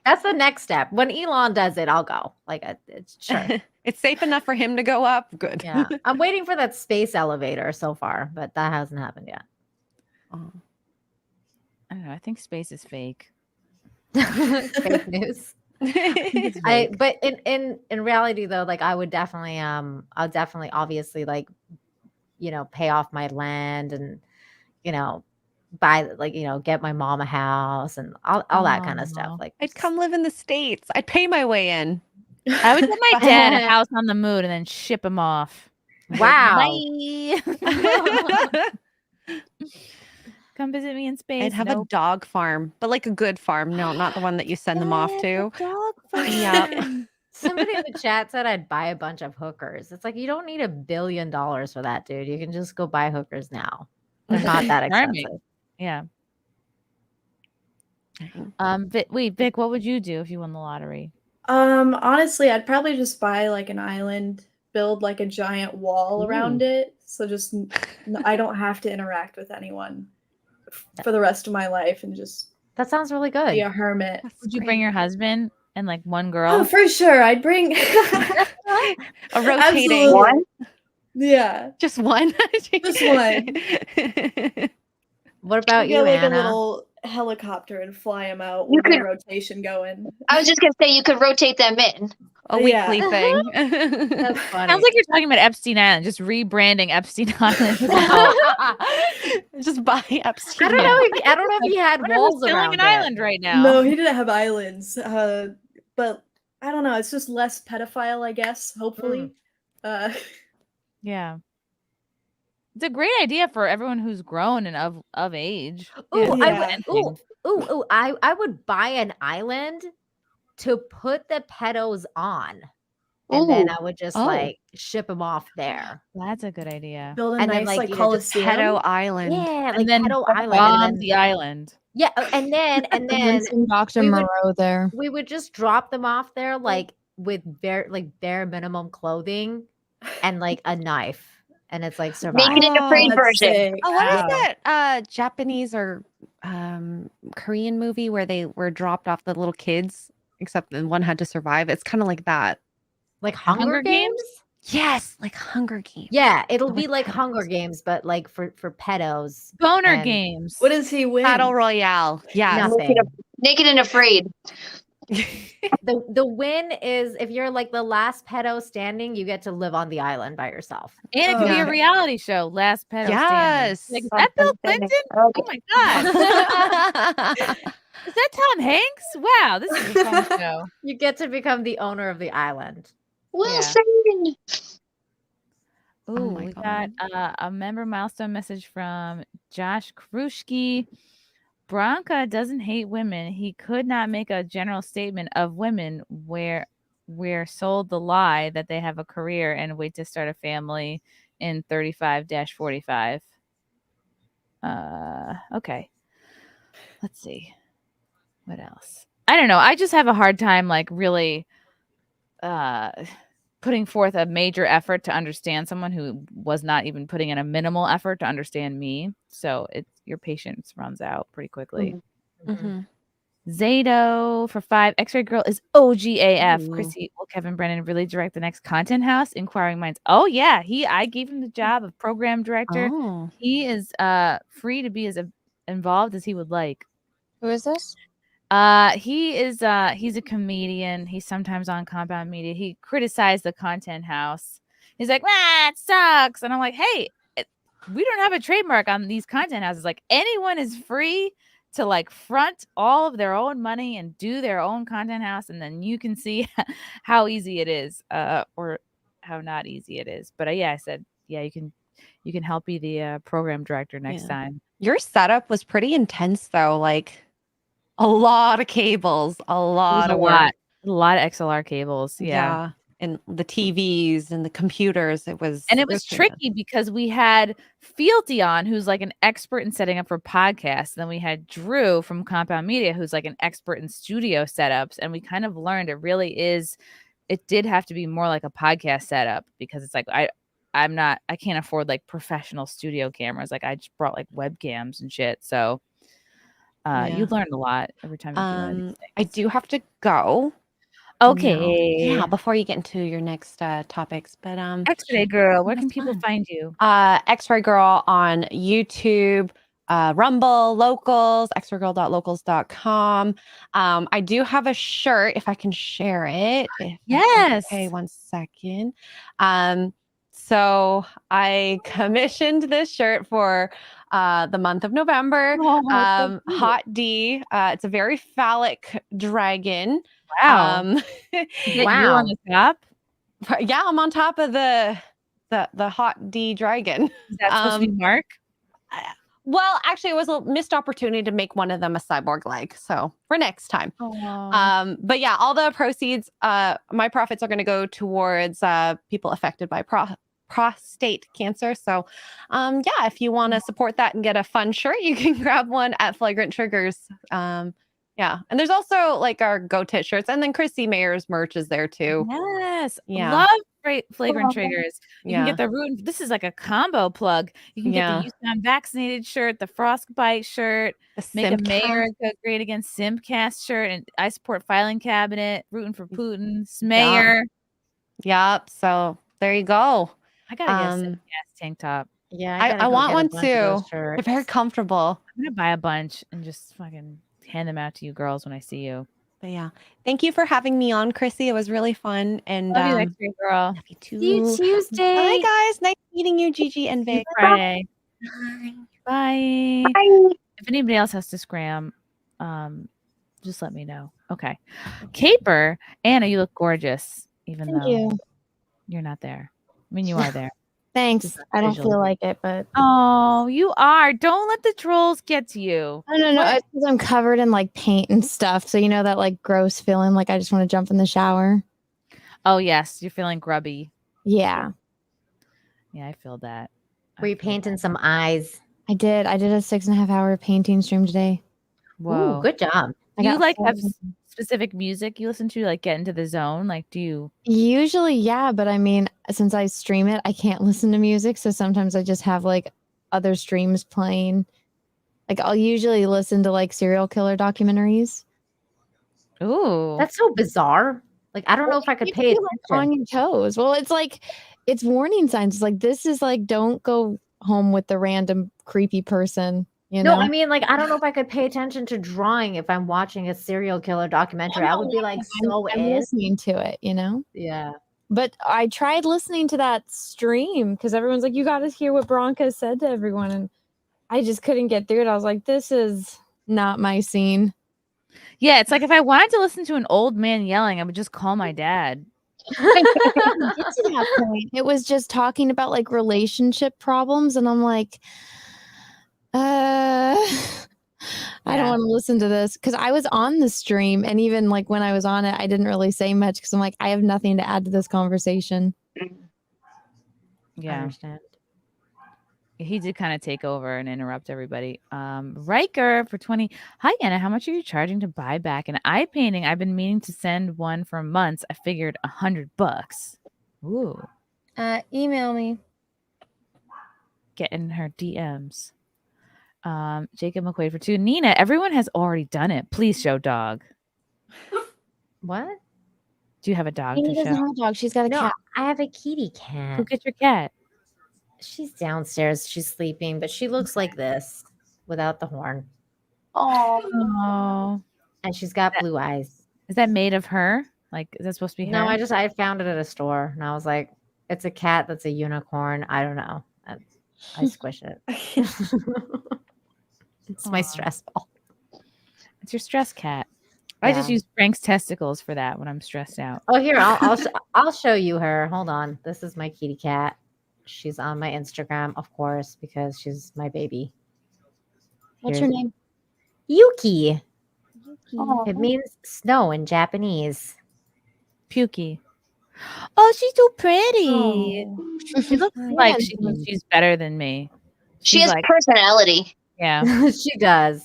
That's the next step. When Elon does it, I'll go. Like, it's sure. It's safe enough for him to go up. Good. Yeah, I'm waiting for that space elevator so far, but that hasn't happened yet. I don't know. I think space is fake. Fake news. But in reality though, like I would definitely I'll definitely obviously like, you know, pay off my land and, you know, buy like, you know, get my mom a house and all that kind of stuff. Like I'd come live in the States. I'd pay my way in. I would get my dad a house on the moon and then ship him off. Wow. Bye. Come visit me in space. I'd have a dog farm, but like a good farm. No, not the one that you send them off to. Dog farm. Yeah. Somebody in the chat said I'd buy a bunch of hookers. It's like you don't need $1 billion for that, dude. You can just go buy hookers now. They're not that expensive. Yeah. Vic, what would you do if you won the lottery? Honestly, I'd probably just buy like an island, build like a giant wall around it, so just I don't have to interact with anyone for the rest of my life and just that sounds really good. Be a hermit. Would you bring your husband and like one girl? Oh, for sure. I'd bring a rotating Absolutely. one. Yeah, just one. Just one. What about you, get like Anna? a little helicopter and fly them out with the rotation going. I was just gonna say you could rotate them in. A weekly thing. That's funny. Sounds like you're talking about Epstein Island, just rebranding Epstein Island. Just buy Epstein. I don't know if he had walls filling around an it. island right now. No, he didn't have islands. But I don't know. It's just less pedophile, I guess. Hopefully. Yeah. It's a great idea for everyone who's grown and of age. Ooh, Yeah. I would buy an island to put the pedos on. And then I would just like ship them off there. That's a good idea. Build a And nice then, like you know, just Coliseum. Pedo Island. Yeah, like And then pedo island. bomb And then, the island. yeah, and then Dr. we would- Moreau there. we would just drop them off there like with bare minimum clothing and like a knife. And it's like survival. Make it an afraid that's version. sick. Oh, what is that Japanese or Korean movie where they were dropped off the little kids, except then one had to survive? It's kind of like that. Like Hunger Games? Yes, like Hunger Games. Yeah, it'll But be with like pedos. Hunger Games, but like for pedos. Boner And- games. What does he win? Battle Royale. Yeah. Nothing. Naked and afraid. The win is if you're like the last pedo standing, you get to live on the island by yourself. And it could be Yeah. a reality show. Last pedo Yes. standing. Like, is that Bill Clinton? Oh my god. Is that Tom Hanks? Wow, this is a fun show. You get to become the owner of the island. Wilson. Ooh, my we got a member milestone message from Josh Krushki. Branca doesn't hate women. He could not make a general statement of women where we're sold the lie that they have a career and wait to start a family in 35-45. Okay. Let's see. What else? I don't know. I just have a hard time like really putting forth a major effort to understand someone who was not even putting in a minimal effort to understand me. So your patience runs out pretty quickly. Mm-hmm. Zato for 5. Xray Girl is OGAF. Ooh. Chrissy, will Kevin Brennan really direct the next content house? Inquiring minds. Oh yeah, I gave him the job of program director. Oh. He is free to be as involved as he would like. Who is this? He's a comedian. He's sometimes on Compound Media. He criticized the content house. He's like, it sucks. And I'm like, hey, we don't have a trademark on these content houses. Like anyone is free to like front all of their own money and do their own content house, and then you can see how easy it is, or how not easy it is. But I said, yeah, you can help be the program director next time. Your setup was pretty intense though, like a lot of cables, a lot of work. A lot of XLR cables. Yeah. And the TVs and the computers. It was tricky because we had Fealty on, who's like an expert in setting up for podcasts. Then we had Drew from Compound Media, who's like an expert in studio setups. And we kind of learned it did have to be more like a podcast setup, because it's like I can't afford like professional studio cameras. Like I just brought like webcams and shit. So you learn a lot every time you do one of these things. I do have to go. Okay. Yeah, before you get into your next topics. But Xray girl, where can people find you? Xray girl on YouTube, Rumble, Locals, xraygirl.locals.com. I do have a shirt if I can share it. Yes. Okay, 1 second. So I commissioned this shirt for the month of November. Oh, so Hot D. It's a very phallic dragon. Wow. You on the top? Yeah, I'm on top of the Hot D dragon. Is that supposed to be Mark? Well, actually, it was a missed opportunity to make one of them a cyborg leg. So for next time. But yeah, all the proceeds, my profits are going to go towards people affected by prostate cancer. So if you want to support that and get a fun shirt, you can grab one at Flagrant Triggers. Yeah. And there's also like our Go Tit shirts, and then Chrissie Mayr's merch is there too. Yes. Yeah. Love Flagrant Triggers. You can get the root. This is like a combo plug. You can get the I'm Vaccinated shirt, the Frostbite shirt, Make America Great Again SimpCast shirt, and I Support Filing Cabinet, Rooting for Putin, Smayer. Yep. So there you go. I gotta get a SimpCast tank top. Yeah, I want one too. They're very comfortable. I'm gonna buy a bunch and just fucking hand them out to you girls when I see you. But yeah, thank you for having me on, Chrissy. It was really fun. And love you, Xray girl. Love you too. See you Tuesday. Bye, guys. Nice meeting you, Gigi and Vic. Friday. Bye. Bye. If anybody else has to scram, just let me know. Okay. Caper, Anna, you look gorgeous, even though you're not there. I mean, you are there. Thanks. I don't feel like it, but oh, you are. Don't let the trolls get to you. No. It's because I'm covered in like paint and stuff. So you know that like gross feeling, like I just want to jump in the shower. Oh yes, you're feeling grubby. Yeah. Yeah, I feel that. Were you painting some eyes? I did. I did a 6.5 hour painting stream today. Whoa, ooh, good job. Do you like have specific music you listen to, like get into the zone? Like, do you? Usually, yeah, but I mean, since I stream it, I can't listen to music, so sometimes I just have like other streams playing. Like, I'll usually listen to like serial killer documentaries. Ooh, that's so bizarre. Like, I don't know if I could pay attention. Like, on your toes. Well, it's like it's warning signs. It's like this is like don't go home with the random creepy person. You know? No, I mean, like, I don't know if I could pay attention to drawing if I'm watching a serial killer documentary. I would be like I'm listening to it, you know? Yeah. But I tried listening to that stream because everyone's like, you got to hear what Bronca said to everyone. And I just couldn't get through it. I was like, this is not my scene. Yeah, it's like if I wanted to listen to an old man yelling, I would just call my dad. It was just talking about like relationship problems. And I'm like, I don't want to listen to this because I was on the stream, and even like when I was on it, I didn't really say much because I'm like, I have nothing to add to this conversation. Yeah, I understand. He did kind of take over and interrupt everybody. Riker for 20. Hi Anna, how much are you charging to buy back an eye painting? I've been meaning to send one for months. I figured $100. Ooh. Email me. Get in her DMs. Jacob McQuaid for 2. Nina, everyone has already done it. Please show dog. What? Do you have a dog Nina to doesn't show? have a dog. She's got a cat. I have a kitty cat. Go get your cat. She's downstairs. She's sleeping, but she looks like this without the horn. Oh. And she's got blue eyes. Is that made of her? Like, is that supposed to be her? No, I found it at a store, and I was like, it's a cat that's a unicorn. I don't know. I squish it. It's my stress ball. It's your stress cat. I just use Frank's testicles for that when I'm stressed out. Oh, here, I'll show you her. Hold on. This is my kitty cat. She's on my Instagram, of course, because she's my baby. What's her name? Yuki. Oh. It means snow in Japanese. Pukey. Oh, she's so pretty. She looks like she's better than me. She has like, personality. Yeah. She does.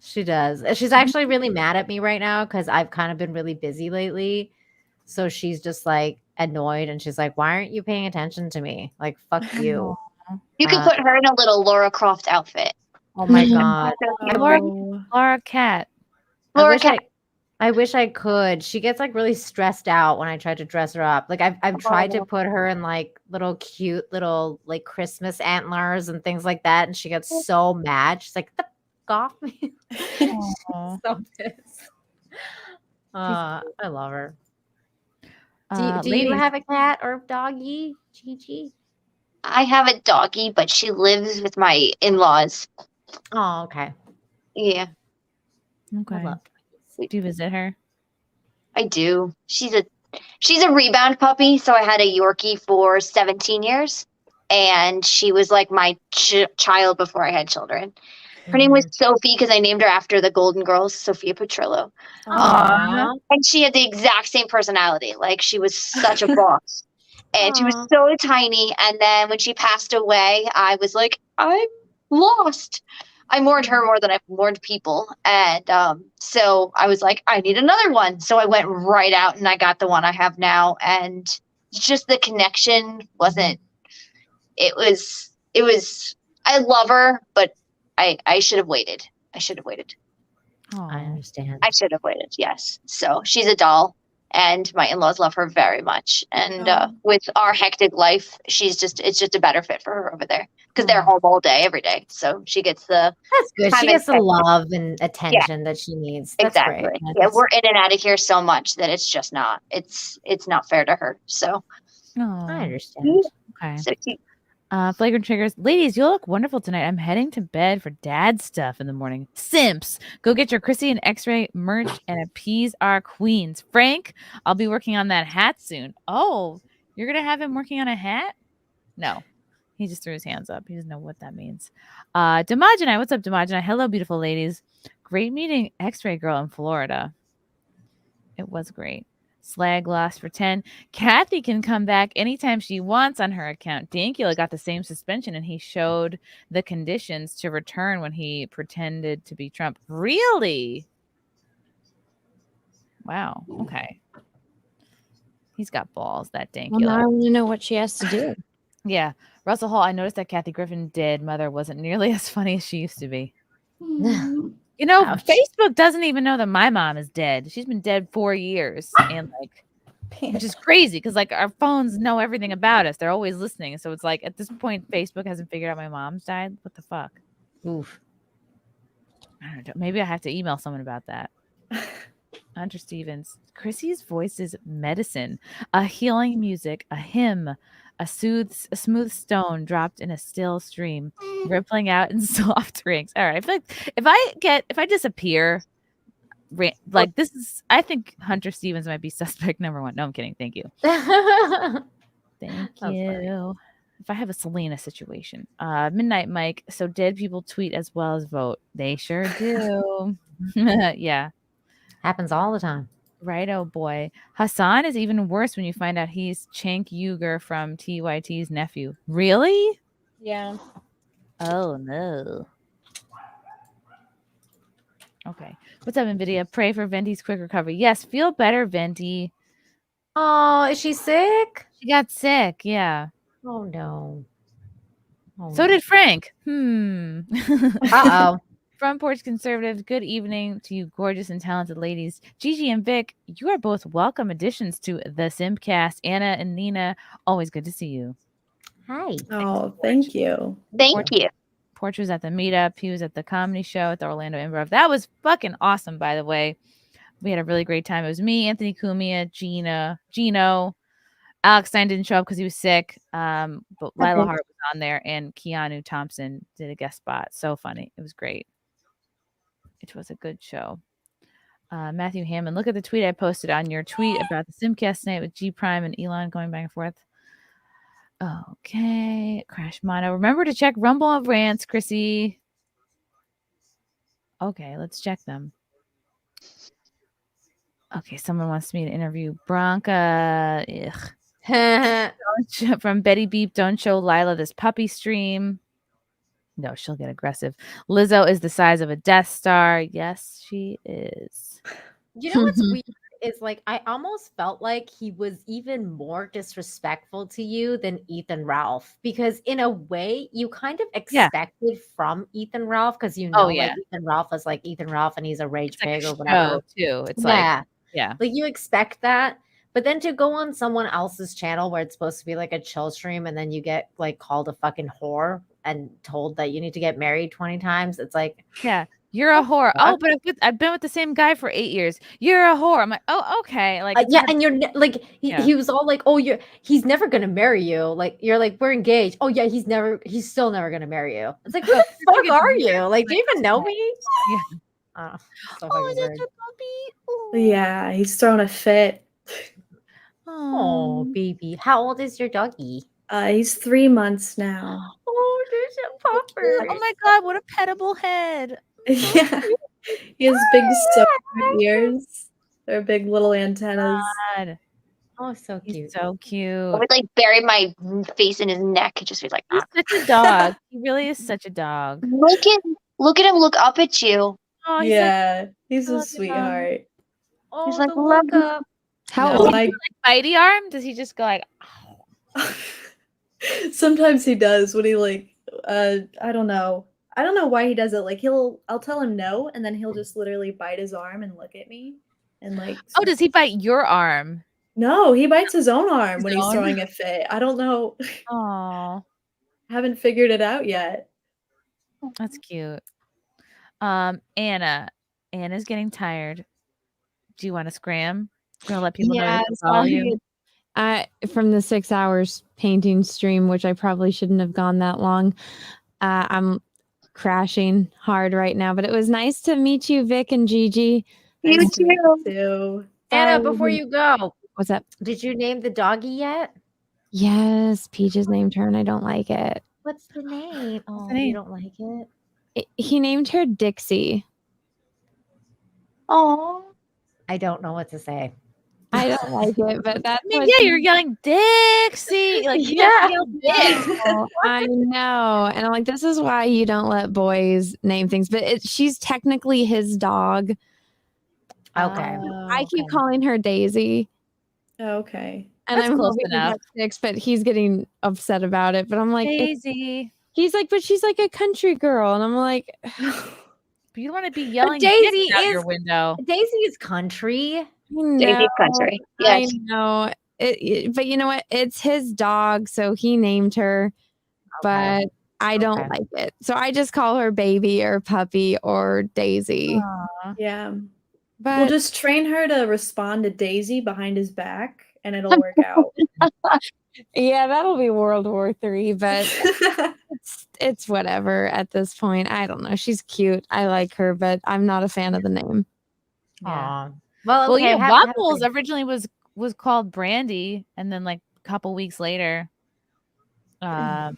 She does. She's actually really mad at me right now because I've kind of been really busy lately. So she's just like annoyed and she's like, why aren't you paying attention to me? Like, fuck you. You could put her in a little Laura Croft outfit. Oh my God. Laura Cat. Laura Cat. I wish I could. She gets like really stressed out when I try to dress her up. Like I've tried to put her in like little cute little like Christmas antlers and things like that. And she gets so mad. She's like, the off me. So pissed. I love her. Do you have a cat or doggy, Gigi? I have a doggy, but she lives with my in-laws. Oh, okay. Yeah. Okay. Do you visit her? I do. She's a rebound puppy, so I had a Yorkie for 17 years, and she was like my child before I had children. Her name was Sophie because I named her after the Golden Girls, Sophia Petrillo. Aww. And she had the exact same personality. Like, she was such a boss. And she was so tiny. And then when she passed away, I was like, I'm lost. I mourned her more than I've mourned people. And so I was like, I need another one. So I went right out and I got the one I have now. And just the connection wasn't, it was, I love her, but I should have waited. I should have waited. I understand. I should have waited. Yes. So she's a doll, and my in-laws love her very much. And with our hectic life, it's just a better fit for her over there because they're home all day, every day. So she gets the that's good. She gets the love and attention that she needs. That's exactly. Great. Yeah, we're in and out of here so much that it's just not. It's not fair to her. So I understand. Okay. So Flagrant triggers. Ladies, you look wonderful tonight. I'm heading to bed for dad stuff in the morning. Simps, go get your Chrissie and Xray merch and appease our queens. Frank, I'll be working on that hat soon. Oh, you're going to have him working on a hat? No. He just threw his hands up. He doesn't know what that means. Demogeni, what's up, Demogeni? Hello, beautiful ladies. Great meeting Xray girl in Florida. It was great. Slag lost for 10. Kathy can come back anytime she wants on her account. Dankula got the same suspension, and he showed the conditions to return when he pretended to be Trump. Really? Wow. Okay. He's got balls, that Dankula. Well, now I want to know what she has to do. Yeah. Russell Hall, I noticed that Kathy Griffin dead mother wasn't nearly as funny as she used to be. You know, Facebook doesn't even know that my mom is dead. She's been dead 4 years, and like, which is crazy because like our phones know everything about us. They're always listening. So it's like at this point, Facebook hasn't figured out my mom's died. What the fuck? Oof. I don't know. Maybe I have to email someone about that. Hunter Stevens. Chrissie's voice is medicine, a healing music, a hymn, a smooth stone dropped in a still stream, rippling out in soft rings. All right, I feel like if I disappear, like this is, I think Hunter Stevens might be suspect number one. No, I'm kidding. Thank you. Thank you. If I have a Selena situation, Midnight Mike. So dead people tweet as well as vote. They sure do. Yeah, happens all the time. Right, oh boy. Hassan is even worse when you find out he's Cenk Uygur from TYT's nephew. Really? Yeah. Oh no. Okay. What's up, NVIDIA? Pray for Venti's quick recovery. Yes, feel better, Venti. Oh, is she sick? She got sick, yeah. Oh no. So did Frank. Uh-oh. Front Porch Conservative, good evening to you gorgeous and talented ladies. Gigi and Vic, you are both welcome additions to the SimpCast. Anna and Nina, always good to see you. Hi. Oh, thank you. Thank you. Porch was at the meetup. He was at the comedy show at the Orlando Improv. That was fucking awesome, by the way. We had a really great time. It was me, Anthony Cumia, Gino. Alex Stein didn't show up because he was sick. But Lila Hart was on there, and Keanu Thompson did a guest spot. So funny. It was great. It was a good show. Matthew Hammond, look at the tweet I posted on your tweet about the SimpCast night with G Prime and Elon going back and forth. Okay. Crash Mono. Remember to check Rumble of Rants, Chrissy. Okay, let's check them. Okay, someone wants me to interview Bronca. From Betty Beep, don't show Lila this puppy stream. No, she'll get aggressive. Lizzo is the size of a Death Star. Yes, she is. You know what's weird is like I almost felt like he was even more disrespectful to you than Ethan Ralph, because in a way you kind of expected from Ethan Ralph, because like Ethan Ralph is like Ethan Ralph and he's a rage pig or whatever too. It's like you expect that, but then to go on someone else's channel where it's supposed to be like a chill stream and then you get like called a fucking whore and told that you need to get married 20 times, it's like, you're a whore. Oh, but I've been with the same guy for 8 years. You're a whore. I'm like, oh, okay. Like, and you're like, he was all like, oh, he's never gonna marry you. Like, you're like, we're engaged. Oh yeah, he's still never gonna marry you. It's like, who the fuck are you? Like, do you even know me? Yeah. Yeah, he's throwing a fit. Oh, baby. How old is your doggy? He's 3 months now. Oh, there's a pupper. Oh my god, what a petable head. Yeah. He has big silver ears. They're big little antennas. God. Oh, so cute. He's so cute. I would like bury my face in his neck and just be like, he's such a dog. He really is such a dog. Look at him look up at you. Oh, he's a sweetheart. Oh, he's like, look up. How old? old? Like bitey arm? Does he just go like? Sometimes he does when he like I don't know why he does it. Like I'll tell him no, and then he'll just literally bite his arm and look at me and like. Oh, does he bite your arm? No, he bites his own arm when he's throwing a fit. I don't know. Oh, haven't figured it out yet. That's cute. Anna's getting tired. Do you want to scram? I'm gonna let people know to follow you. From the 6 hours painting stream, which I probably shouldn't have gone that long. I'm crashing hard right now, but it was nice to meet you, Vic and Gigi. You too. Anna, before you go, what's up? Did you name the doggy yet? Yes, Peaches named her, and I don't like it. What's the name? Oh, the name? you don't like it? He named her Dixie. Oh, I don't know what to say. I don't like it, but that's you're yelling Dixie. Like, I know. And I'm like, this is why you don't let boys name things. But she's technically his dog. Okay. I keep calling her Daisy. Okay. And That's I'm close hoping enough. that sticks, but he's getting upset about it. But I'm like, Daisy. He's like, but she's like a country girl. And I'm like, but you don't want to be yelling Daisy out is your window. Daisy is country. Daisy country. Yes. I know. But you know what? It's his dog, so he named her. But I don't like it. So I just call her baby or puppy or Daisy. Aww. Yeah. But we'll just train her to respond to Daisy behind his back, and it'll work out. Yeah, that'll be World War III, but it's whatever at this point. I don't know. She's cute. I like her, but I'm not a fan of the name. Yeah. Well, okay, Waffles originally was called Brandy, and then like a couple weeks later, her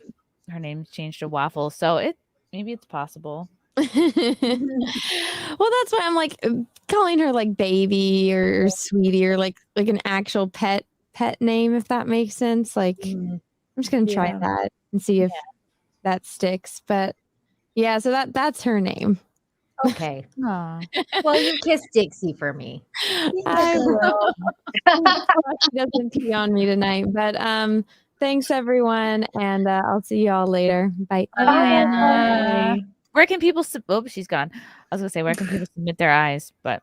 name changed to Waffles. So maybe it's possible. Well, that's why I'm like calling her like baby or sweetie or like an actual pet name, if that makes sense. Like I'm just gonna try that and see if that sticks. But yeah, so that's her name. Okay. Well, you kiss Dixie for me. I will. She doesn't pee on me tonight, but thanks everyone, and I'll see you all later. Bye. Bye. Where can people? Oh, she's gone. I was gonna say, where can people submit their eyes? But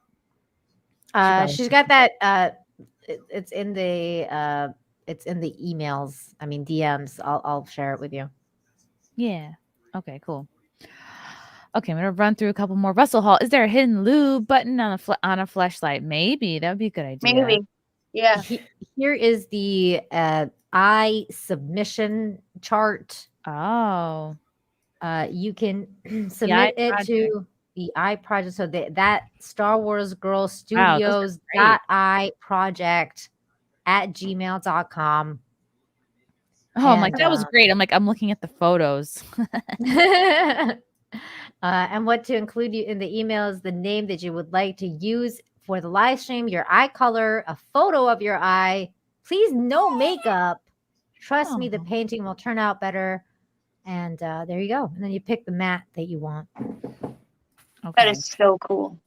she's got that. It's in the emails. I mean DMs. I'll share it with you. Yeah. Okay. Cool. Okay, I'm gonna run through a couple more. Russell Hall, is there a hidden lube button on a fleshlight? Maybe that would be a good idea. Maybe. Yeah. Here is the eye submission chart. Oh. You can submit it to the eye project. So that Star Wars Girl Wow, those are Studios great. .I project at gmail.com. Oh, I'm like, that was great. I'm like, I'm looking at the photos. And what to include you in the email is the name that you would like to use for the live stream, your eye color, a photo of your eye. Please, no makeup. Trust me, the painting will turn out better. And there you go. And then you pick the mat that you want. That Okay. is so cool.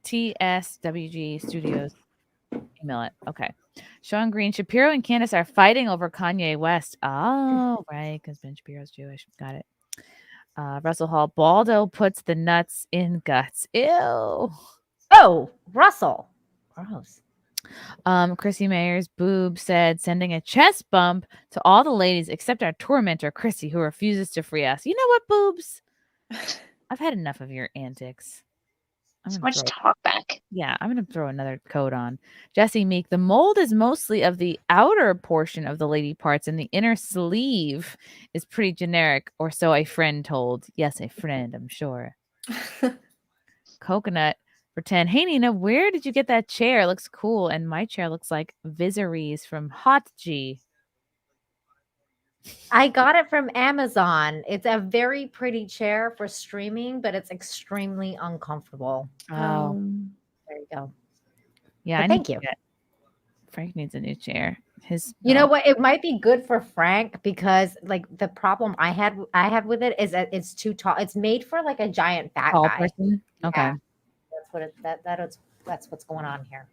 TSWG Studios. Email it. Okay. Sean Green, Shapiro and Candace are fighting over Kanye West. Oh, right, because Ben Shapiro's Jewish. Got it. Russell Hall, Baldo puts the nuts in guts. Ew. Oh, Russell. Gross. Chrissie Mayer's boob said, sending a chest bump to all the ladies except our tormentor, Chrissy, who refuses to free us. You know what, boobs? I've had enough of your antics. So much talk back. Yeah, I'm going to throw another coat on. Jesse Meek, the mold is mostly of the outer portion of the lady parts, and the inner sleeve is pretty generic, or so a friend told. Yes, a friend, I'm sure. Coconut, pretend. Hey, Nina, where did you get that chair? It looks cool, and my chair looks like Viseries from Hot G. I got it from Amazon. It's a very pretty chair for streaming, but it's extremely uncomfortable. Oh, there you go. yeah. But thank you. Frank needs a new chair. You know what? It might be good for Frank because, like, the problem I have with it is that it's too tall. It's made for like a giant fat tall guy. person. Okay. Yeah. That's what's going on here.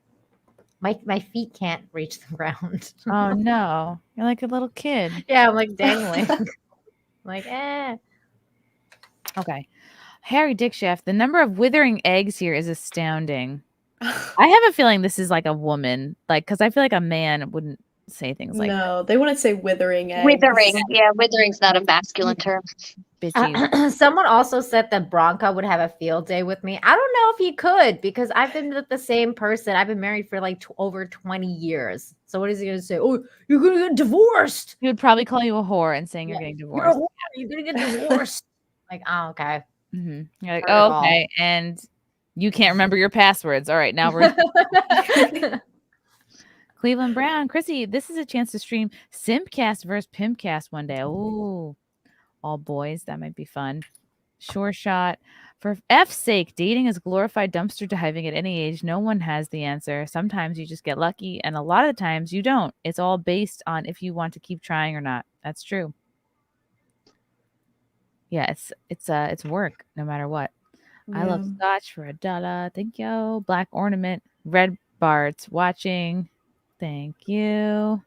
My feet can't reach the ground. Oh no, you're like a little kid. Yeah, I'm like dangling. Like, eh. Okay. Harry Dickshaft, the number of withering eggs here is astounding. I have a feeling this is like a woman, like, because I feel like a man wouldn't say things like No, they wouldn't say withering eggs. Withering. Yeah, withering's not a masculine term. bitchy. Someone also said that Bronca would have a field day with me. I don't know if he could because I've been with the same person. I've been married for like over 20 years. So what is he going to say? Oh, you're going to get divorced. He would probably call you a whore and saying you're getting You're a divorced. whore. You're going to get divorced. Like, oh, okay. Mm-hmm. You're like, Heard it all. okay, and you can't remember your passwords. All right, now we're Cleveland Brown, Chrissy. This is a chance to stream SimpCast versus PimCast one day. Oh, all boys, that might be fun. Sure shot. For F's sake, dating is glorified dumpster diving at any age. No one has the answer. Sometimes you just get lucky, and a lot of the times you don't. It's all based on if you want to keep trying or not. That's true. Yeah, it's work no matter what. I love scotch for $1. Thank you. Black ornament. Red Bart's watching. Thank you.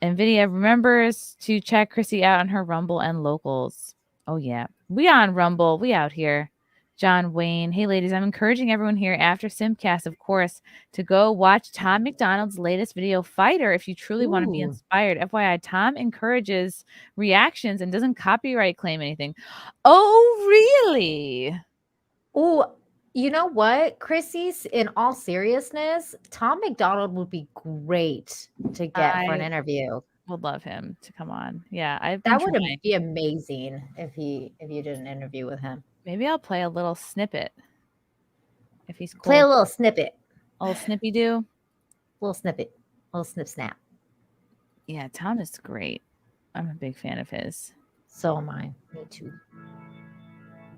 NVIDIA remembers to check Chrissy out on her Rumble and locals. Oh, yeah. We on Rumble. We out here. John Wayne. Hey, ladies, I'm encouraging everyone here after SimpCast, of course, to go watch Tom McDonald's latest video, Fighter, if you truly want to be inspired. FYI, Tom encourages reactions and doesn't copyright claim anything. Oh, really? Oh, you know what, Chrissy's, in all seriousness, Tom McDonald would be great to get for an interview. Would love him to come on. Yeah, that would be amazing if you did an interview with him. Maybe I'll play a little snippet if he's cool. Play a little snippet. A little snippy do. Little snippet. Little snip snap. Yeah, Tom is great. I'm a big fan of his. So am I. Me too.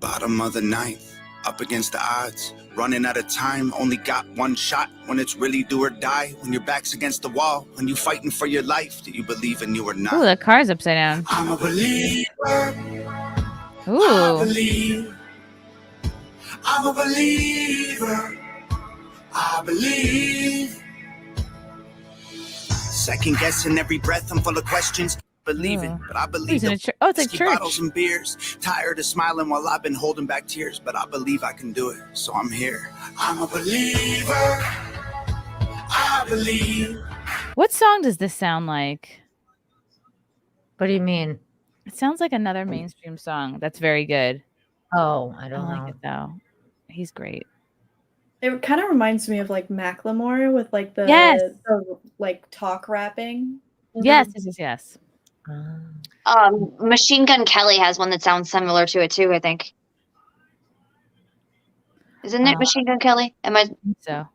Bottom of the ninth, up against the odds, running out of time, only got one shot. When it's really do or die, when your back's against the wall, when you fighting for your life, do you believe in you or not? Ooh, the car's upside down. I'm a believer. Ooh. I believe. I'm a believer. I believe. Second guessing every breath, I'm full of questions. Believing, but I believe. It's like church. Bottles and beers. Tired of smiling while I've been holding back tears, but I believe I can do it, so I'm here. I'm a believer. I believe. What song does this sound like? What do you mean? It sounds like another mainstream song that's very good. Oh, I don't know. Like it though. He's great. It kind of reminds me of like Macklemore with like the like talk rapping. Yes. Machine Gun Kelly has one that sounds similar to it too, I think. Isn't it Machine Gun Kelly? Am I? So,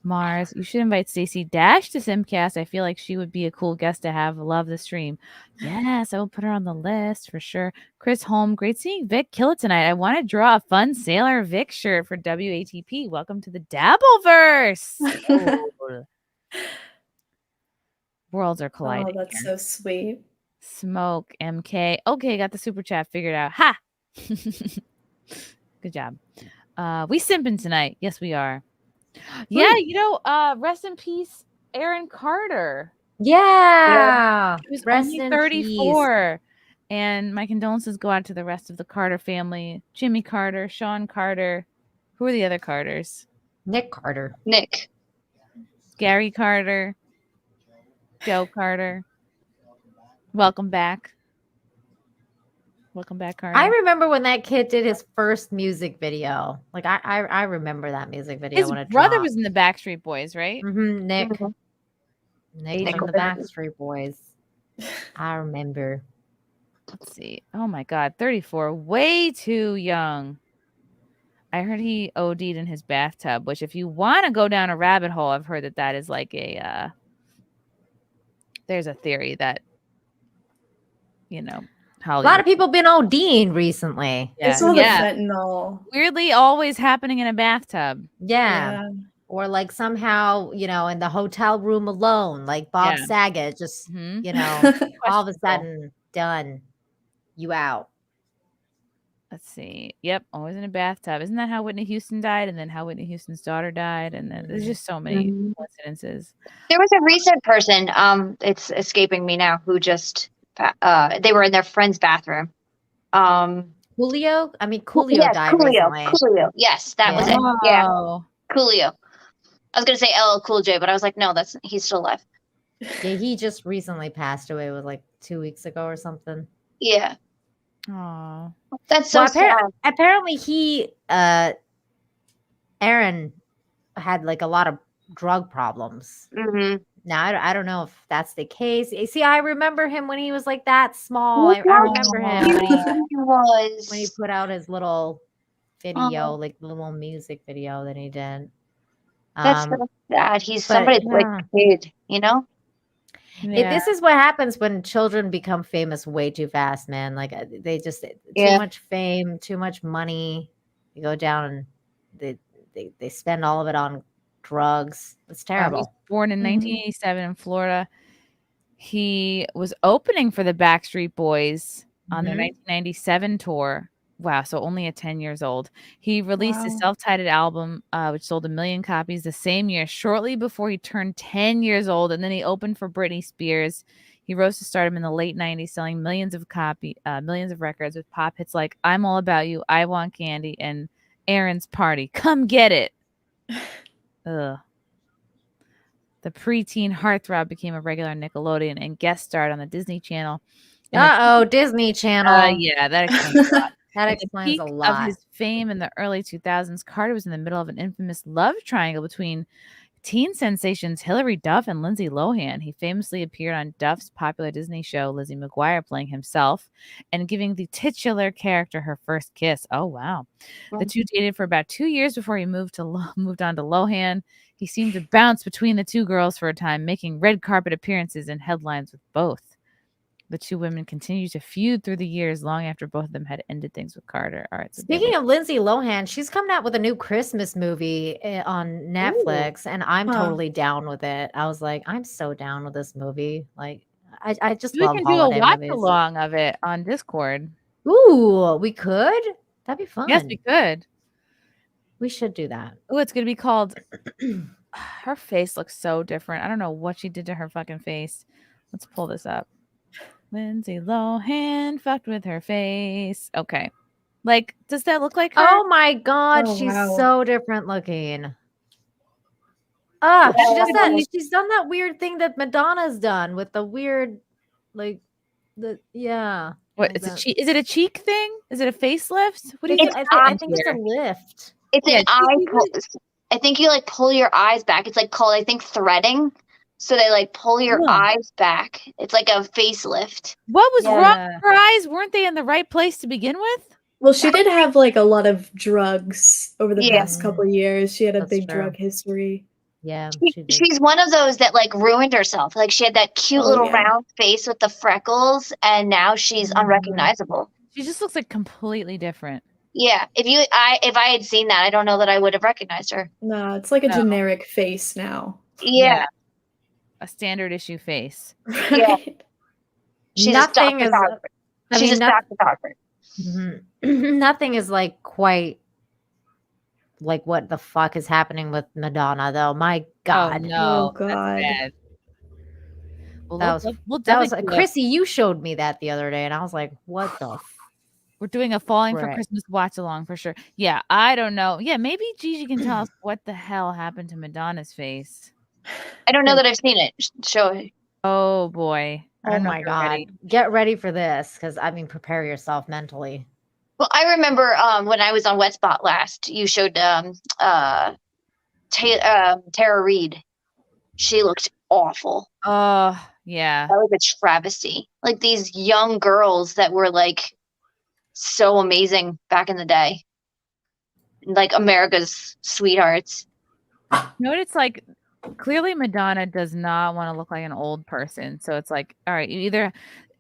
Mars, you should invite Stacey Dash to SimpCast. I feel like she would be a cool guest to have. Love the stream. Yes, I will put her on the list for sure. Chris Holm, great seeing Vic kill it tonight. I want to draw a fun Sailor Vic shirt for WATP. Welcome to the Dabbleverse. Oh. Worlds are colliding. Oh, that's so sweet. Smoke MK. Okay, got the super chat figured out. Ha! Good job. We simping tonight. Yes, we are. Yeah, you know, rest in peace, Aaron Carter. Yeah. He was Rest only in 34. And my condolences go out to the rest of the Carter family. Jimmy Carter, Sean Carter. Who are the other Carters? Nick Carter. Nick. Gary Carter. Joe Carter. Welcome back. Welcome back, Carter. I remember when that kid did his first music video. Like I remember that music video. His when it brother dropped. was in the Backstreet Boys, right? Mm-hmm, Nick. Nick Nick from the Backstreet Boys. I remember. Let's see. Oh my God, 34. Way too young. I heard he OD'd in his bathtub, which if you want to go down a rabbit hole, I've heard that is like a, there's a theory that, you know, Hollywood. A lot of people been ODing recently. It's all the fentanyl. Weirdly always happening in a bathtub. Yeah. Or like somehow, you know, in the hotel room alone, like Bob Saget, just, you know, all of a sudden done. You out. Let's see. Yep, always in a bathtub. Isn't that how Whitney Houston died? And then how Whitney Houston's daughter died? And then there's just so many coincidences. There was a recent person, it's escaping me now, who just they were in their friend's bathroom. Coolio? I mean, Coolio died recently. Coolio. Yes, that was it. Yeah. Coolio. I was gonna say LL Cool J, but I was like, no, he's still alive. Yeah, he just recently passed away. It was like 2 weeks ago or something. Yeah. Oh, that's so sad. Apparently, Aaron had like a lot of drug problems. Mm-hmm. Now I don't know if that's the case. See, I remember him when he was like that small. I remember him when he put out his little video, like little music video that he did. That's so sad. He's somebody's like kid, you know. This is what happens when children become famous way too fast, man. Like they just too much fame, too much money. You go down and they spend all of it on drugs. It's terrible. He was born in 1987 in Florida. He was opening for the Backstreet Boys on their 1997 tour. Wow, so only at 10 years old. He released his self-titled album, which sold 1 million copies the same year, shortly before he turned 10 years old. And then he opened for Britney Spears. He rose to stardom in the late 90s, selling millions of records with pop hits like I'm All About You, I Want Candy, and Aaron's Party. Come get it. Ugh. The preteen heartthrob became a regular on Nickelodeon and guest starred on the Disney Channel. Disney Channel. Yeah, that explains a lot. That At the explains peak a lot. Of his fame in the early 2000s, Carter was in the middle of an infamous love triangle between teen sensations Hilary Duff and Lindsay Lohan. He famously appeared on Duff's popular Disney show, Lizzie McGuire, playing himself and giving the titular character her first kiss. Oh, wow. The two dated for about 2 years before he moved on to Lohan. He seemed to bounce between the two girls for a time, making red carpet appearances and headlines with both. The two women continued to feud through the years long after both of them had ended things with Carter. All right. Speaking of Lindsay Lohan, she's coming out with a new Christmas movie on Netflix, and I'm totally down with it. I was like, I'm so down with this movie. Like, I just love We can holiday do a watch movies. along of it on Discord. Ooh, we could? That'd be fun. Yes, we could. We should do that. Oh, it's going to be called... Her face looks so different. I don't know what she did to her fucking face. Let's pull this up. Lindsay Lohan fucked with her face. Okay. Like, does that look like her? Oh my God, she's so different looking. She does that. She's done that weird thing that Madonna's done with the weird, like, What is it? Is it a cheek thing? Is it a facelift? What do you think? I think it's a lift. It's an eye pose. I think you like pull your eyes back. It's like called, I think, threading. So they like pull your eyes back. It's like a facelift. What was wrong with her eyes? Weren't they in the right place to begin with? Well, she did have like a lot of drugs over the Yeah. past couple years. She had a That's big true. drug history. Yeah, She's one of those that like ruined herself. Like she had that cute Oh, little yeah. round face with the freckles, and now she's unrecognizable. She just looks like completely different. Yeah, if I had seen that, I don't know that I would have recognized her. No, it's like a generic face now. Yeah, A standard issue face. yeah. She's Nothing a is. stock photographer. I She's mean, a stock photographer. Nothing is like quite like what the fuck is happening with Madonna, though. My God. No, Oh, God. That's bad. Well, That was we'll that was definitely do Chrissy. You showed me that the other day, and I was like, "What the?" We're doing a Falling for Right. Christmas watch along for sure. Yeah, I don't know. Yeah, maybe Gigi can tell us what the hell happened to Madonna's face. I don't know that I've seen it. Show it. Oh boy. I Oh don't know my if you're God! ready. Get ready for this, because I mean, prepare yourself mentally. Well, I remember when I was on Wet Spot last, you showed Tara Reid. She looked awful. Oh, yeah. That was a travesty. Like these young girls that were like so amazing back in the day. Like America's sweethearts. You know what it's like? Clearly Madonna does not want to look like an old person. So it's like, all right, you either,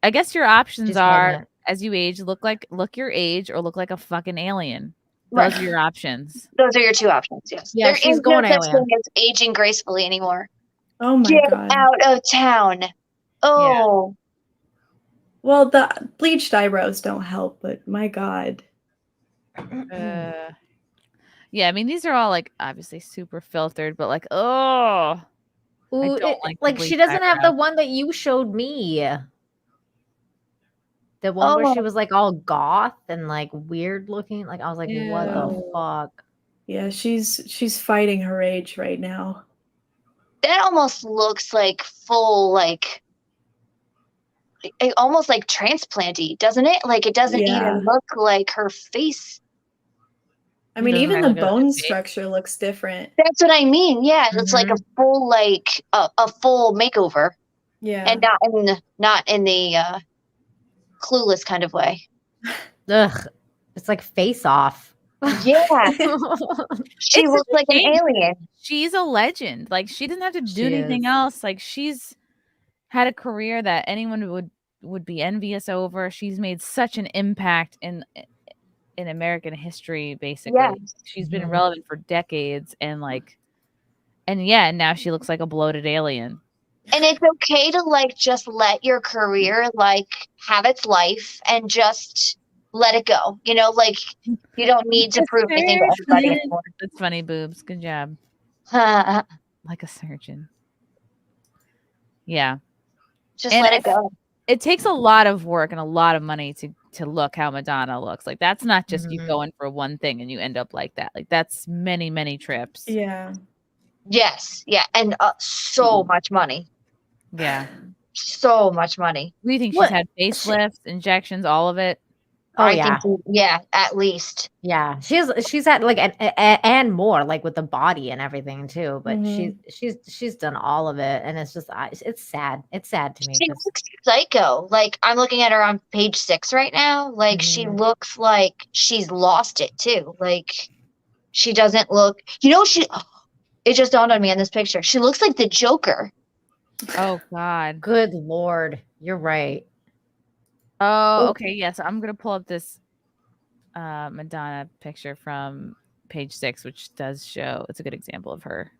I guess your options She's are pregnant. as you age, look your age or look like a fucking alien. Right. Those are your options. Those are your two options, yes. Yeah, There she's is going no such alien. thing as aging gracefully anymore. Oh my Get God. out of town. Oh. Well, the bleached eyebrows don't help, but my God. Yeah, I mean these are all like obviously super filtered, but like, oh, I Ooh, don't like the like she bleached doesn't have the eyebrows. one that you showed me. The one where she was like all goth and like weird looking. Like I was like, what the Ew. fuck? Yeah, she's fighting her age right now. That almost looks like full, like, it almost like transplanty, doesn't it? Like it doesn't Yeah. even look like her face. I mean, doesn't even have the a good bone face. structure looks different. That's what I mean. Yeah, it's like a full, like a full makeover, Yeah. and not in the clueless kind of way. Ugh, it's like Face Off. Yeah, she It's looks such a like an shame. alien. She's a legend. Like she doesn't have to do She anything is. else. Like she's had a career that anyone would be envious over. She's made such an impact in American history, basically. Yeah. She's been relevant for decades and yeah, now she looks like a bloated alien. And it's okay to like just let your career like have its life and just let it go. You know, like you don't need to prove anything to anybody anymore. That's funny, boobs. Good job. Just Like a surgeon. Yeah. let it go. It takes a lot of work and a lot of money to look how Madonna looks. Like that's not just you going for one thing and you end up like that. Like that's many, many trips. Yeah. Yes, yeah, and so much money. Yeah. So much money. We think What? she's had facelifts, injections, all of it. Oh I yeah, think, yeah, at least. yeah. She's had like and more like with the body and everything too. But she's done all of it, and it's just it's sad. It's sad to me. She 'Cause looks psycho. Like I'm looking at her on page 6 right now. Like she looks like she's lost it too. Like she doesn't look. You know, it just dawned on me in this picture. She looks like the Joker. Oh God. good Lord, you're right. Oh, okay. Yeah. So I'm gonna pull up this Madonna picture from page 6, which does show it's a good example of her.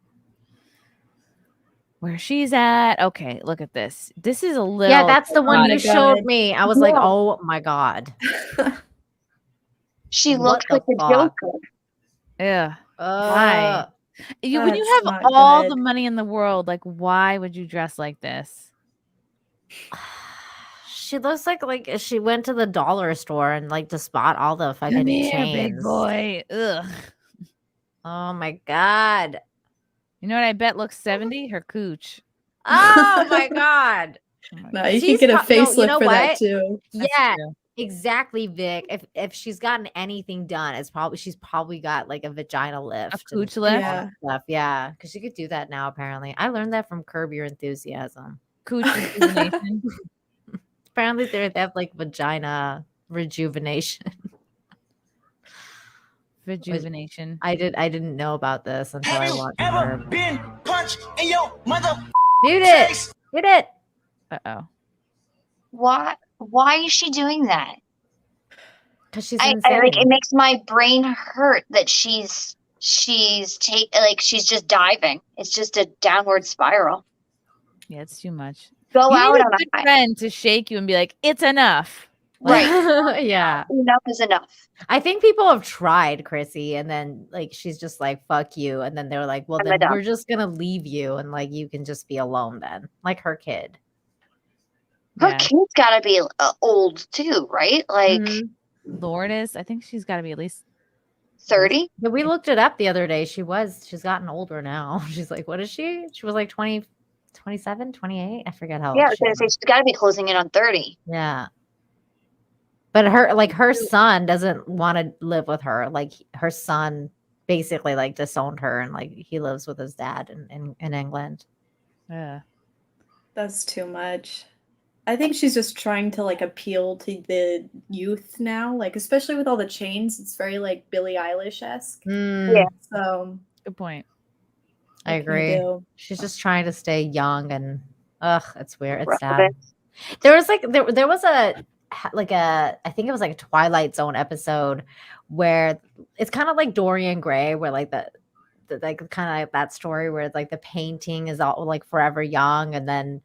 Where she's at. Okay, look at this. This is a little Yeah, that's the one you God. showed me. I was like, Yeah. oh my God. She What looks the like the fuck? Joker. Yeah. Why? When you That's have not all good. the money in the world, like why would you dress like this? She looks like she went to the dollar store and like to spot all the fucking chains. big boy. Ugh. Oh my God. You know what I bet looks 70? Her cooch. Oh my God. No, you She's can get a no, facelift you know for that what? too. Yeah, true. exactly, Vic. If she's gotten anything done, she's probably got like a vagina lift. and cooch all lift? that stuff. Yeah, because she could do that now, apparently. I learned that from Curb Your Enthusiasm. Cooch rejuvenation. Apparently they have like vagina rejuvenation. Rejuvenation. I didn't know about this until I watched her. Been punched in your mother. Mute it. Mute it. Uh-oh. Why is she doing that? Because she's I insane. like it makes my brain hurt that she's just diving. It's just a downward spiral. Yeah, it's too much. Go You out need a on a good high. friend to shake you and be like, it's enough. Right. Yeah. Enough is enough. I think people have tried Chrissy, and then like she's just like, fuck you. And then they're like, well, I'm then done. we're just gonna leave you, and like you can just be alone then. Like her kid. Her Yeah. kid's gotta be old too, right? Like Lourdes, I think she's got to be at least 30. Yeah, we looked it up the other day. She's gotten older now. She's like, what is she? She was like 20, 27, 28. I forget how Yeah, I old was she gonna say was. she's gotta be closing in on 30. Yeah. But her son doesn't want to live with her. Like her son basically like disowned her, and like he lives with his dad in England. Yeah. That's too much. I think she's just trying to like appeal to the youth now, like especially with all the chains. It's very like Billie Eilish-esque. Yeah. So Good point. I what can you agree. do? She's just trying to stay young, and it's weird. It's Rough a sad. bit. There was like there was a I think it was like a Twilight Zone episode where it's kind of like Dorian Gray, where like the like kind of like that story where it's like the painting is all like forever young, and then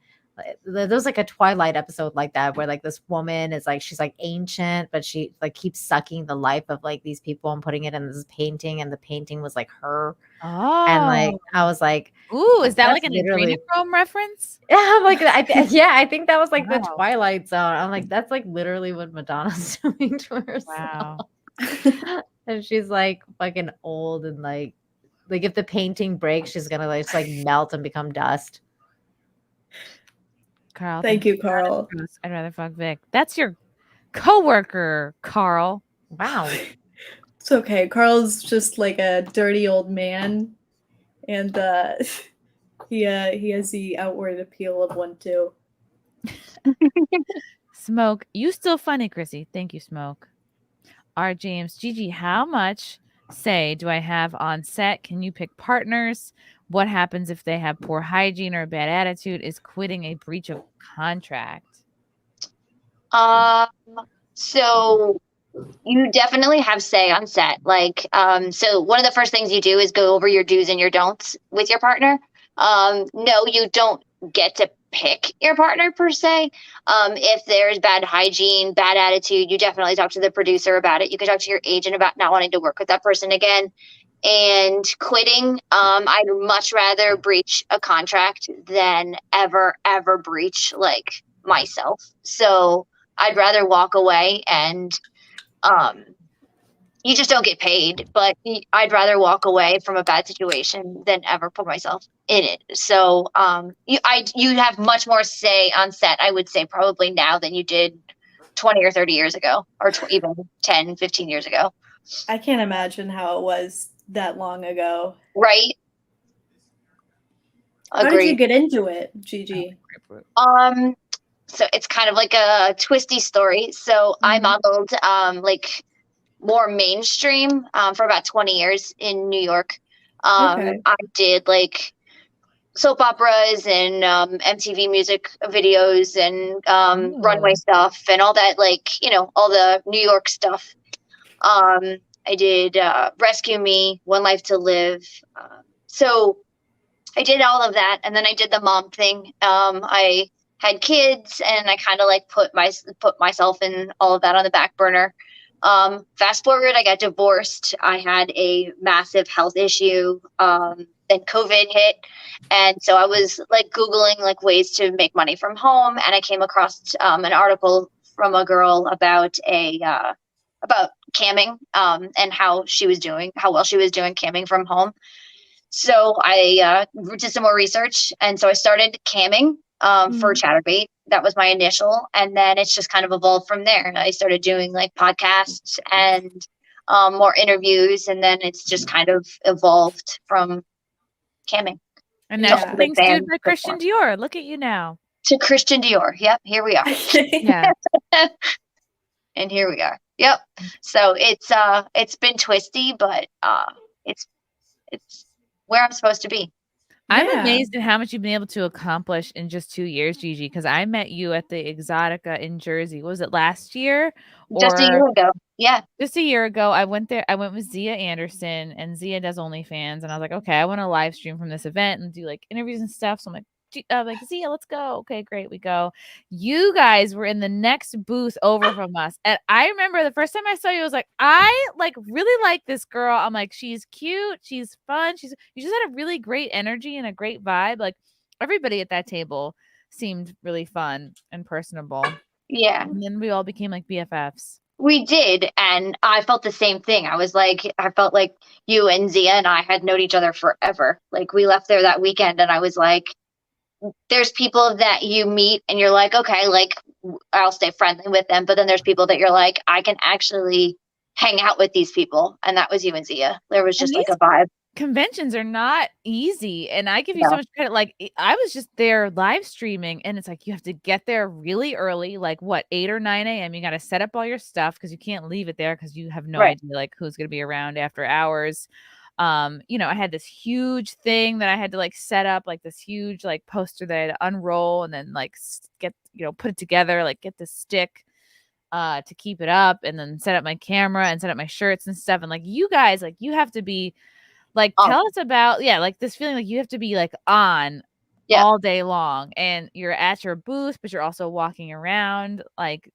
there's like a Twilight episode like that where like this woman is like she's like ancient, but she like keeps sucking the life of like these people and putting it in this painting, and the painting was like her. Oh. And like I was like, ooh, is that that's like an literally- Adrenochrome reference? yeah, I'm like I think that was like the Wow. Twilight Zone. I'm like, that's like literally what Madonna's doing to herself. Wow. And she's like fucking old, and like if the painting breaks, she's gonna like just like melt and become dust. Carl. Thank you, Carl. I'd rather fuck Vic. That's your coworker, Carl. Wow. It's okay. Carl's just like a dirty old man, and he has the outward appeal of one too. Smoke, you still funny, Chrissy. Thank you, Smoke. R. James, Gigi, how much say do I have on set? Can you pick partners? What happens if they have poor hygiene or a bad attitude? Is quitting a breach of contract? So you definitely have say on set. Like, so one of the first things you do is go over your do's and your don'ts with your partner. No, you don't get to pick your partner per se. If there's bad hygiene, bad attitude, you definitely talk to the producer about it. You can talk to your agent about not wanting to work with that person again. And quitting, I'd much rather breach a contract than ever breach like myself. So I'd rather walk away, and you just don't get paid, but I'd rather walk away from a bad situation than ever put myself in it. So you have much more say on set, I would say, probably now than you did 20 or 30 years ago, or even 10, 15 years ago. I can't imagine how it was that long ago. Right? How did you Agreed. get into it, Gigi? So it's kind of like a twisty story. So I modeled like more mainstream for about 20 years in New York. Okay. I did like soap operas and MTV music videos and runway stuff and all that, like, you know, all the New York stuff. I did Rescue Me, One Life to Live. So I did all of that, and then I did the mom thing. I had kids, and I kind of like put myself in all of that on the back burner. Fast forward, I got divorced. I had a massive health issue. Then COVID hit, and so I was like Googling like ways to make money from home, and I came across an article from a girl about about camming and how well she was doing camming from home. So I did some more research, and so I started camming for Chatterbait. That was my initial, and then it's just kind of evolved from there. And I started doing like podcasts and more interviews, and then it's just kind of evolved from camming. And now she's being sued by Christian Dior. Look at you now. To Christian Dior. Yep, here we are. Yeah. And here we are. Yep. So it's been twisty, but it's where I'm supposed to be. I'm amazed at how much you've been able to accomplish in just 2 years, Gigi, because I met you at the Exotica in Jersey. Was it last year? Just a year ago. Yeah. Just a year ago. I went there. I went with Zia Anderson, and Zia does OnlyFans. And I was like, okay, I want to live stream from this event and do like interviews and stuff. So I'm like, Zia, let's go. Okay, great. We go. You guys were in the next booth over from us. And I remember the first time I saw you, I was like, I like really like this girl. I'm like, she's cute. She's fun. You just had a really great energy and a great vibe. Like everybody at that table seemed really fun and personable. Yeah. And then we all became like BFFs. We did, and I felt the same thing. I felt like you and Zia and I had known each other forever. Like we left there that weekend, and I was like, there's people that you meet and you're like, okay, like I'll stay friendly with them. But then there's people that you're like, I can actually hang out with these people. And that was you and Zia. There was just like a vibe. Conventions are not easy. And I give you so much credit. Like I was just there live streaming, and it's like, you have to get there really early, like what, 8 or 9 a.m. You got to set up all your stuff because you can't leave it there because you have no idea like who's going to be around after hours. I had this huge thing that I had to like set up, like this huge like poster that I had to unroll and then like get, put it together, like get the stick to keep it up, and then set up my camera and set up my shirts and stuff. And like you guys, like you have to be like, tell us about, like this feeling like you have to be like on all day long, and you're at your booth, but you're also walking around. Like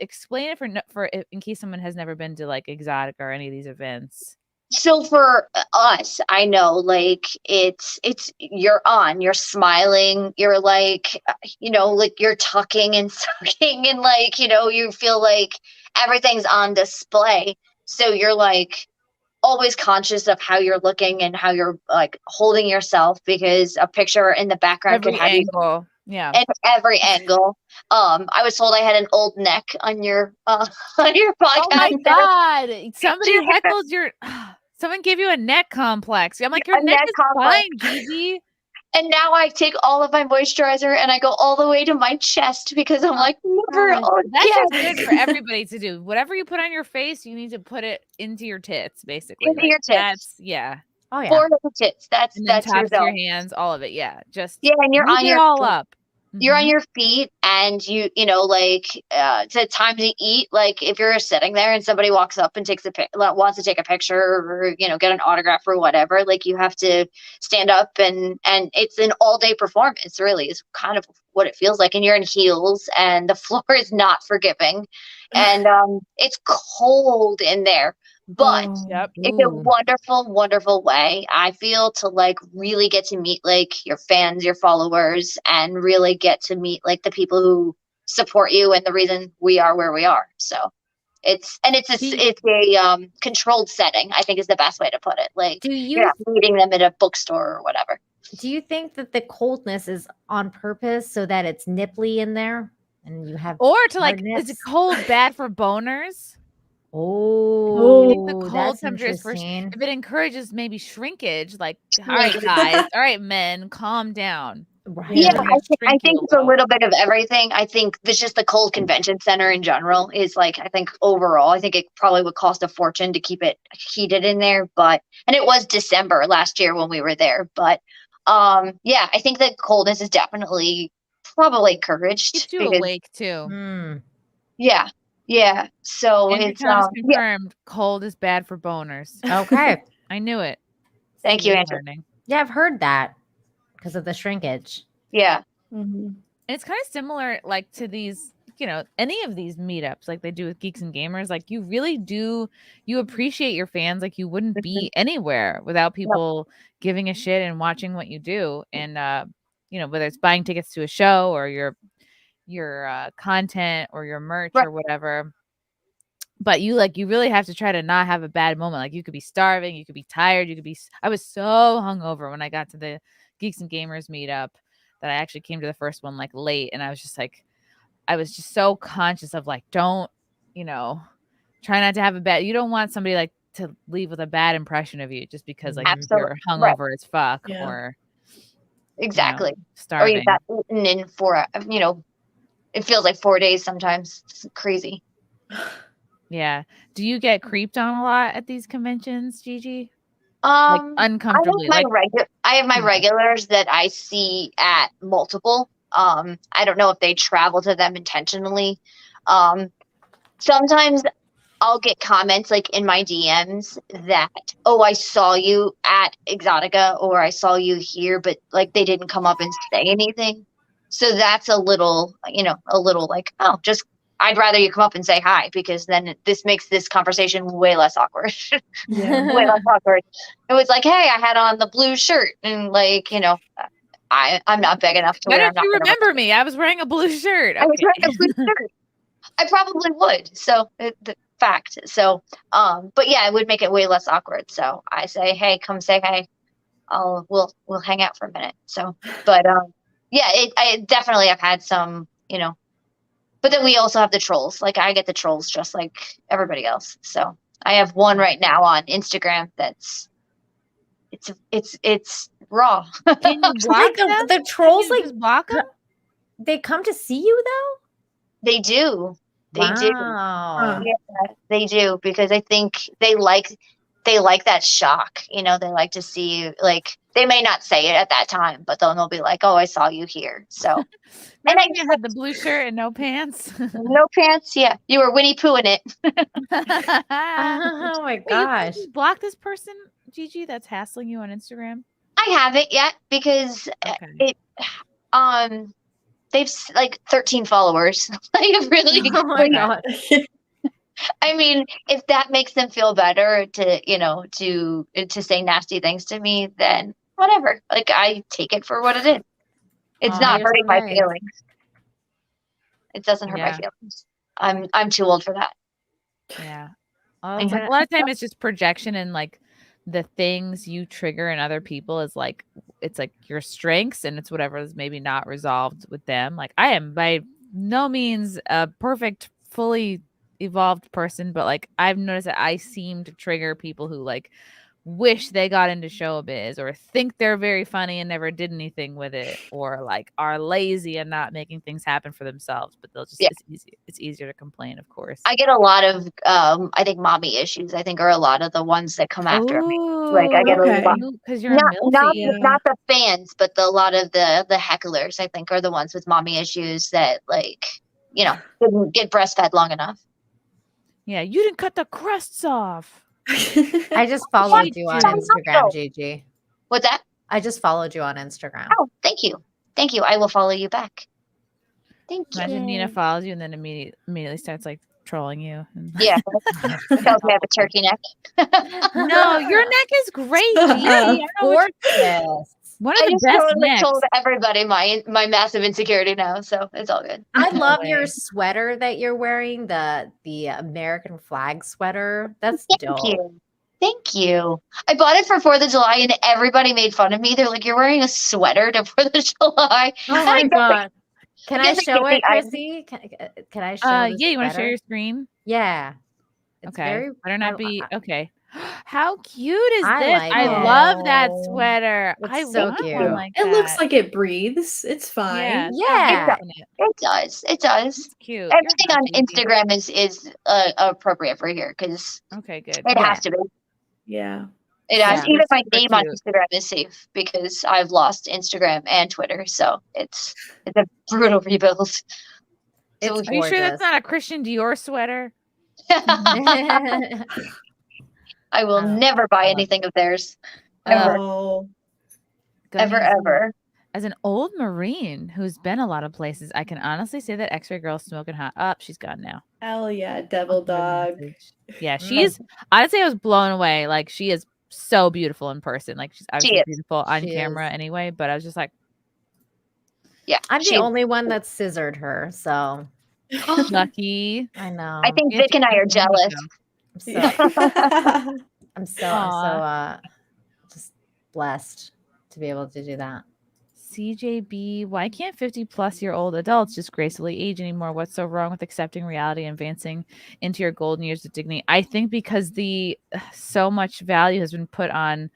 explain it for in case someone has never been to like Exotica or any of these events. So for us, I know like it's you're smiling, you're like, like you're tucking and sucking, and like, you feel like everything's on display. So you're like always conscious of how you're looking and how you're like holding yourself, because a picture in the background Every can have angle. Yeah. At every angle. I was told I had an old neck on your podcast. Oh my God. Somebody heckled someone gave you a neck complex. I'm like, your neck is fine, Gigi. And now I take all of my moisturizer and I go all the way to my chest because I'm like, never. That's just good for everybody to do. Whatever you put on your face, you need to put it into your tits, basically. Into your tits. Oh yeah. Four tits. That's tops of your hands, all of it. Yeah. Just and you're on it your all up. You're on your feet, and it's a time to eat. Like if you're sitting there and somebody walks up and wants to take a picture or get an autograph or whatever, like you have to stand up, and it's an all day performance. Really, is kind of what it feels like. And you're in heels, and the floor is not forgiving, and it's cold in there. But it's a wonderful, wonderful way, I feel, to like really get to meet like your fans, your followers, and really get to meet like the people who support you and the reason we are where we are. So it's a controlled setting, I think is the best way to put it. Like you're not meeting them at a bookstore or whatever. Do you think that the coldness is on purpose so that it's nipply in there and you have, or to like, is it cold bad for boners? Oh, the that's cold temperatures interesting. if it encourages maybe shrinkage, like, all right, guys, all right, men, calm down. Right. Yeah, I think it's a little bit of everything. I think there's just the cold convention center in general is like, I think overall, I think it probably would cost a fortune to keep it heated in there. And it was December last year when we were there. But I think the coldness is definitely probably encouraged. Keeps you awake too. Yeah. Yeah. So it's confirmed. Cold is bad for boners. Okay. I knew it. Thank you, Andrew. Yeah, I've heard that because of the shrinkage. Yeah. Mm-hmm. And it's kind of similar like to these, any of these meetups like they do with Geeks and Gamers. Like you really do, you appreciate your fans. Like you wouldn't be anywhere without people giving a shit and watching what you do. And, whether it's buying tickets to a show or your content or your merch or whatever, but you really have to try to not have a bad moment. Like you could be starving, you could be tired, I was so hungover when I got to the Geeks and Gamers meetup that I actually came to the first one like late, and I was just so conscious of like, don't, try not to have a bad, you don't want somebody like to leave with a bad impression of you just because like you're hungover as fuck or exactly starving. Or you got eaten in for it feels like 4 days sometimes. It's crazy. Yeah. Do you get creeped on a lot at these conventions, Gigi? Uncomfortably. I have my regulars that I see at multiple. I don't know if they travel to them intentionally. Sometimes I'll get comments in my DMs that, oh, I saw you at Exotica or I saw you here, but they didn't come up and say anything. So that's a little oh, just I'd rather you come up and say hi because then this makes this conversation way less awkward. Way less awkward. It was hey, I had on the blue shirt and I'm not big enough to Why wear. don't you remember me? I was wearing a blue shirt. I was wearing a blue shirt. I probably would. So the fact. So, but yeah, it would make it way less awkward. So I say, hey, come say hey. We'll hang out for a minute. So, but yeah, I definitely have had some, but then we also have the trolls. I get the trolls just like everybody else. So I have one right now on Instagram that's it's raw. Can you block them? The trolls just block them? They come to see you though? They do. Wow. Yeah, they do because I think they like that shock. They like to see you. They may not say it at that time, but they'll be like, "Oh, I saw you here." So, and I had the blue shirt and no pants. No pants. Yeah, you were Winnie Pooh in it. Oh my gosh! You block this person, Gigi, that's hassling you on Instagram. I haven't yet because they've 13 followers. Really. Oh my god. I mean, if that makes them feel better to say nasty things to me, then whatever. I take it for what it is. It's not hurting my feelings. It doesn't hurt my feelings. I'm too old for that. Yeah. A lot of time it's just projection and the things you trigger in other people is it's your strengths and it's whatever is maybe not resolved with them. I am by no means a perfect, fully evolved person, but I've noticed that I seem to trigger people who wish they got into showbiz or think they're very funny and never did anything with it or are lazy and not making things happen for themselves, but they'll just it's easier to complain, of course. I get a lot of I think mommy issues I think are a lot of the ones that come after me. I get a lot because you're not the fans, but a lot of the hecklers I think are the ones with mommy issues that didn't get breastfed long enough. Yeah, you didn't cut the crusts off. I just followed you on Instagram, Gigi. What's that? I just followed you on Instagram. Oh, thank you. Thank you. I will follow you back. Thank you. Imagine Nina follows you and then immediately starts trolling you. Yeah. Tells me I have a turkey neck. No, your neck is great, Gigi. Gorgeous. One of the best necks. Told everybody my massive insecurity now, so it's all good. I love your sweater that you're wearing, the American flag sweater. That's dope. Thank you. I bought it for 4th of July and everybody made fun of me. They're like, "You're wearing a sweater to 4th of July." Oh my god. Can I show it, Chrissy? Can I show yeah, you want to share your screen? Yeah. Okay. Better not be okay. How cute is this? like I it. love that sweater. It's so cute. It looks like it breathes. It's fine. Yeah. It does. It does. It's cute. Everything on Instagram is appropriate for here because okay, good. It has to be. Yeah. It has. Even my name on Instagram is safe because I've lost Instagram and Twitter, so it's a brutal rebuild. Are you sure that's not a Christian Dior sweater? I will never buy anything of theirs. Ever. Ever. As an old Marine who's been a lot of places, I can honestly say that Xray girl's smoking hot. Up, she's gone now. Hell yeah, devil dog. Yeah, she's. I'd say I was blown away. She is so beautiful in person. She's obviously beautiful on camera anyway. But I was just like, yeah, I'm the only one that scissored her. So lucky. I know. I think Vic and I are jealous. I'm so just blessed to be able to do that. CJB, why can't 50-plus-year-old adults just gracefully age anymore? What's so wrong with accepting reality and advancing into your golden years of dignity? I think because so much value has been put on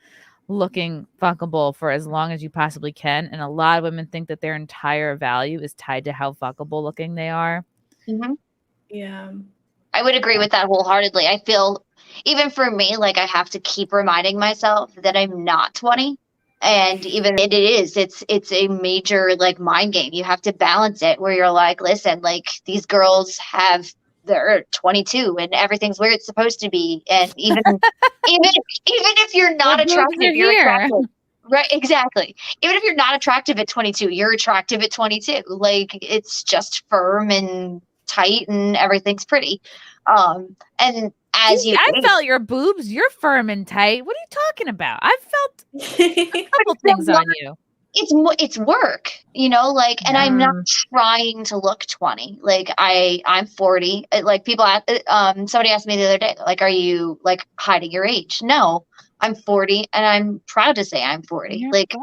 looking fuckable for as long as you possibly can, and a lot of women think that their entire value is tied to how fuckable looking they are. Mm-hmm. Yeah. I would agree with that wholeheartedly. I feel even for me, like I have to keep reminding myself that I'm not 20. And even it's a major like mind game. You have to balance it where you're like, listen, like these girls they're 22 and everything's where it's supposed to be. And even if you're not attractive, you're attractive. Right, exactly. Even if you're not attractive at 22, you're attractive at 22. Like it's just firm and tight and everything's pretty. And I felt your boobs. You're firm and tight. What are you talking about? I felt a couple things on you. It's work, you know, like, and I'm not trying to look 20. Like I'm 40. Like people, somebody asked me the other day, like, are you like hiding your age? No, I'm 40 and I'm proud to say I'm 40. You're like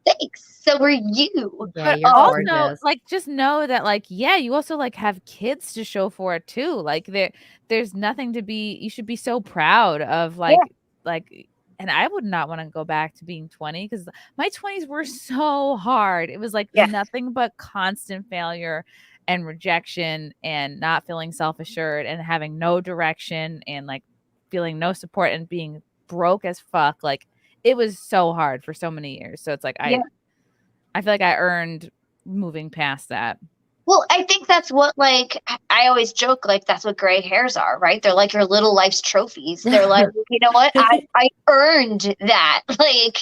thanks. So are you. Yeah, you're also like just know that like you also like have kids to show for it too. Like there's nothing to be. You should be so proud of like. And I would not want to go back to being 20 because my 20s were so hard. It was like nothing but constant failure and rejection and not feeling self-assured and having no direction and like feeling no support and being broke as fuck. Like it was so hard for so many years. So it's like I feel like I earned moving past that. Well, I think that's what, like, I always joke, like, that's what gray hairs are, right? They're like your little life's trophies. They're like, you know what? I earned that. Like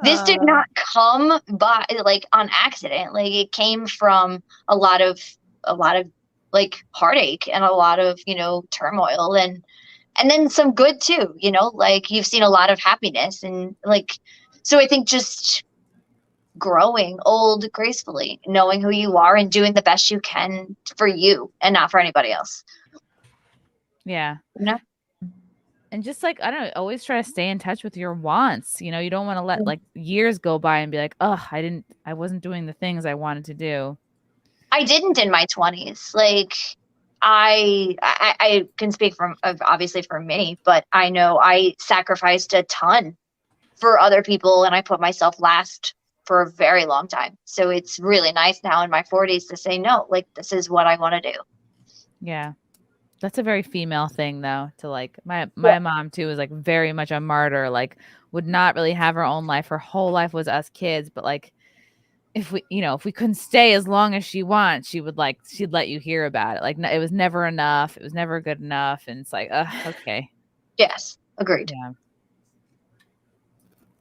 this did not come by, like, on accident. Like, it came from a lot of, like, heartache and a lot of, you know, turmoil and then some good, too, you know? Like, you've seen a lot of happiness and, like, so I think just growing old gracefully, knowing who you are and doing the best you can for you and not for anybody else. Yeah. You know? And just like, I don't know, always try to stay in touch with your wants. You know, you don't want to let like years go by and be like, oh, I wasn't doing the things I wanted to do. I didn't in my 20s. Like I can speak from obviously for me, but I know I sacrificed a ton for other people and I put myself last for a very long time. So it's really nice now in my 40s to say, no, like, this is what I want to do. Yeah. That's a very female thing though, to like my mom too was like very much a martyr, like would not really have her own life. Her whole life was us kids. But like, if we couldn't stay as long as she wants, she'd let you hear about it. Like it was never enough. It was never good enough. And it's like, okay. Yes. Agreed. Yeah.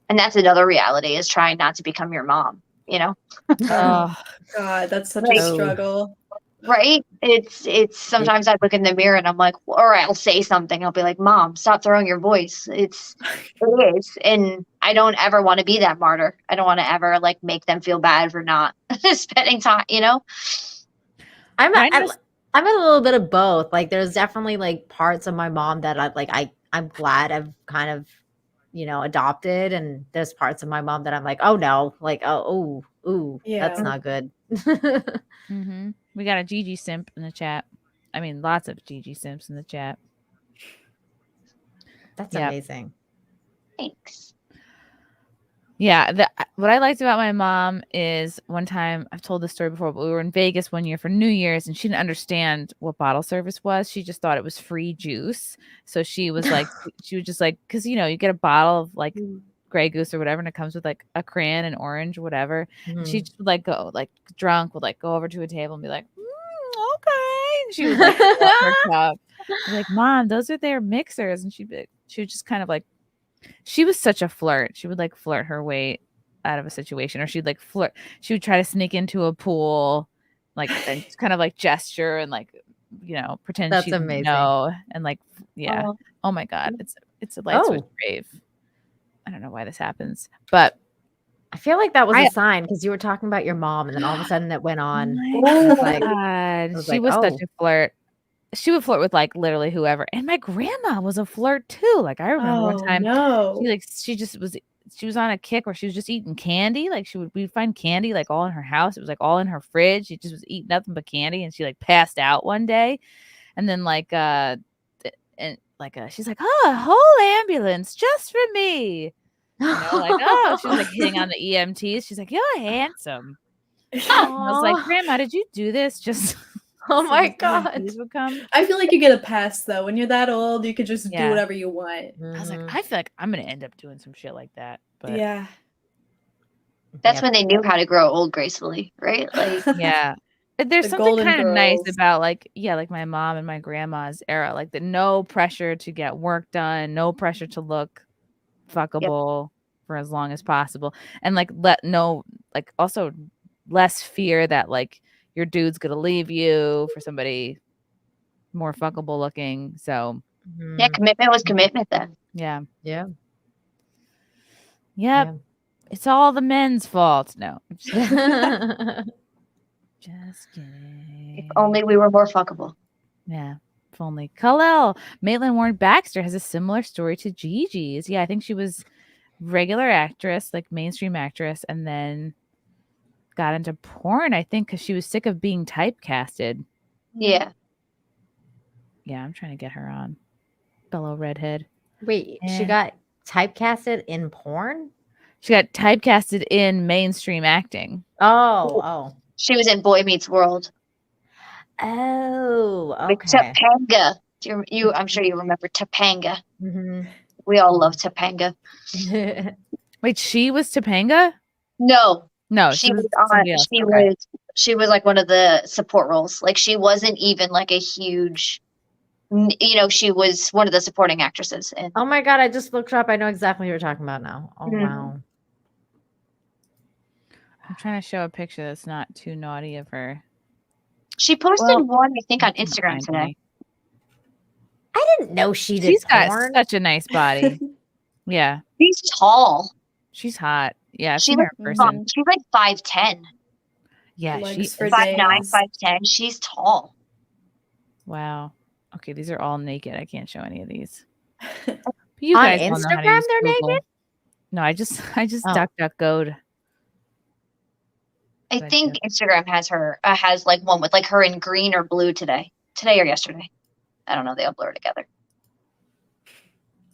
And that's another reality is trying not to become your mom, you know? Oh God, that's such a struggle. Right? It's sometimes I look in the mirror and I'm like, or I'll say something. I'll be like, Mom, stop throwing your voice. It is. And I don't ever want to be that martyr. I don't want to ever like make them feel bad for not spending time, you know? I'm a little bit of both. Like there's definitely like parts of my mom that I'm glad I've kind of, adopted, and there's parts of my mom that I'm like, oh no, like that's not good. Mm-hmm. We got a Gigi simp in the chat. I mean, lots of Gigi simps in the chat. That's amazing. Thanks. Yeah, what I liked about my mom is one time, I've told this story before, but we were in Vegas one year for New Year's and she didn't understand what bottle service was. She just thought it was free juice. So she was like, she was just like, because, you get a bottle of like Grey Goose or whatever and it comes with like a cran and orange or whatever. Mm-hmm. And she just would like go, like drunk, would like go over to a table and be like, okay. And she would like fill up her cup. I'd be like, Mom, those are their mixers. And she would just kind of like, she was such a flirt. She would like flirt her way out of a situation, or she'd like flirt. She would try to sneak into a pool, like and just kind of like gesture and like, pretend she didn't know. And like, yeah. Oh my God. It's a light switch rave. I don't know why this happens, but I feel like that was a sign because you were talking about your mom and then all of a sudden it went on. Oh my God. She was such a flirt. She would flirt with like literally whoever. And my grandma was a flirt too. Like I remember one time she was on a kick where she was just eating candy. Like we'd find candy like all in her house. It was like all in her fridge. She just was eating nothing but candy. And she like passed out one day. And then she's like, oh, a whole ambulance just for me. She was like hitting on the EMTs. She's like, you're handsome. I was like, Grandma, did you do this just Oh my Some god. These would come. I feel like you get a pass though. When you're that old, you could just do Yeah. whatever you want. I was like, I feel like I'm gonna end up doing some shit like that. But Yeah. That's Yep. when they knew how to grow old gracefully, right? Like, yeah. There's The something Golden kind of nice Girls. about like my mom and my grandma's era, like the no pressure to get work done, no pressure to look fuckable for as long as possible, and like also less fear that like your dude's gonna leave you for somebody more fuckable looking. So yeah, commitment was commitment then. yeah. Yeah. Yep. It's all the men's fault. No. Just kidding. If only we were more fuckable. Yeah. If only. Khalil, Maitland Warren Baxter has a similar story to Gigi's. Yeah, I think she was regular actress, like mainstream actress, and then got into porn, I think, because she was sick of being typecasted. Yeah. Yeah, I'm trying to get her on. Fellow redhead. Wait, she And- got typecasted in porn? She got typecasted in mainstream acting. Oh. She was in Boy Meets World. Oh, With okay. Topanga. I'm sure you remember Topanga. Mm-hmm. We all love Topanga. Wait, she was Topanga? No, No, she was somebody else. She Okay. was like one of the support roles. Like she wasn't even like a huge. She was one of the supporting actresses. And Oh my god, I just looked her up. I know exactly what you're talking about now. Oh Mhm. wow. I'm trying to show a picture that's not too naughty of her. she posted one, I think, on Can't Instagram find today. any. I didn't know she did She's got porn. such a nice body. Yeah, She's tall. she's hot. Yeah, I've She's seen her in person. she's like 5'10". Yeah, she Legs for is. 5'9", days. 5'10". She's tall. Wow. Okay, these are all naked. I can't show any of these. But you On guys all know how to Instagram, use they're Google. naked? No, I just Oh. DuckDuckGo'd. I But, think Instagram has her has like one with like her in green or blue today or yesterday. I don't know. They all blur together.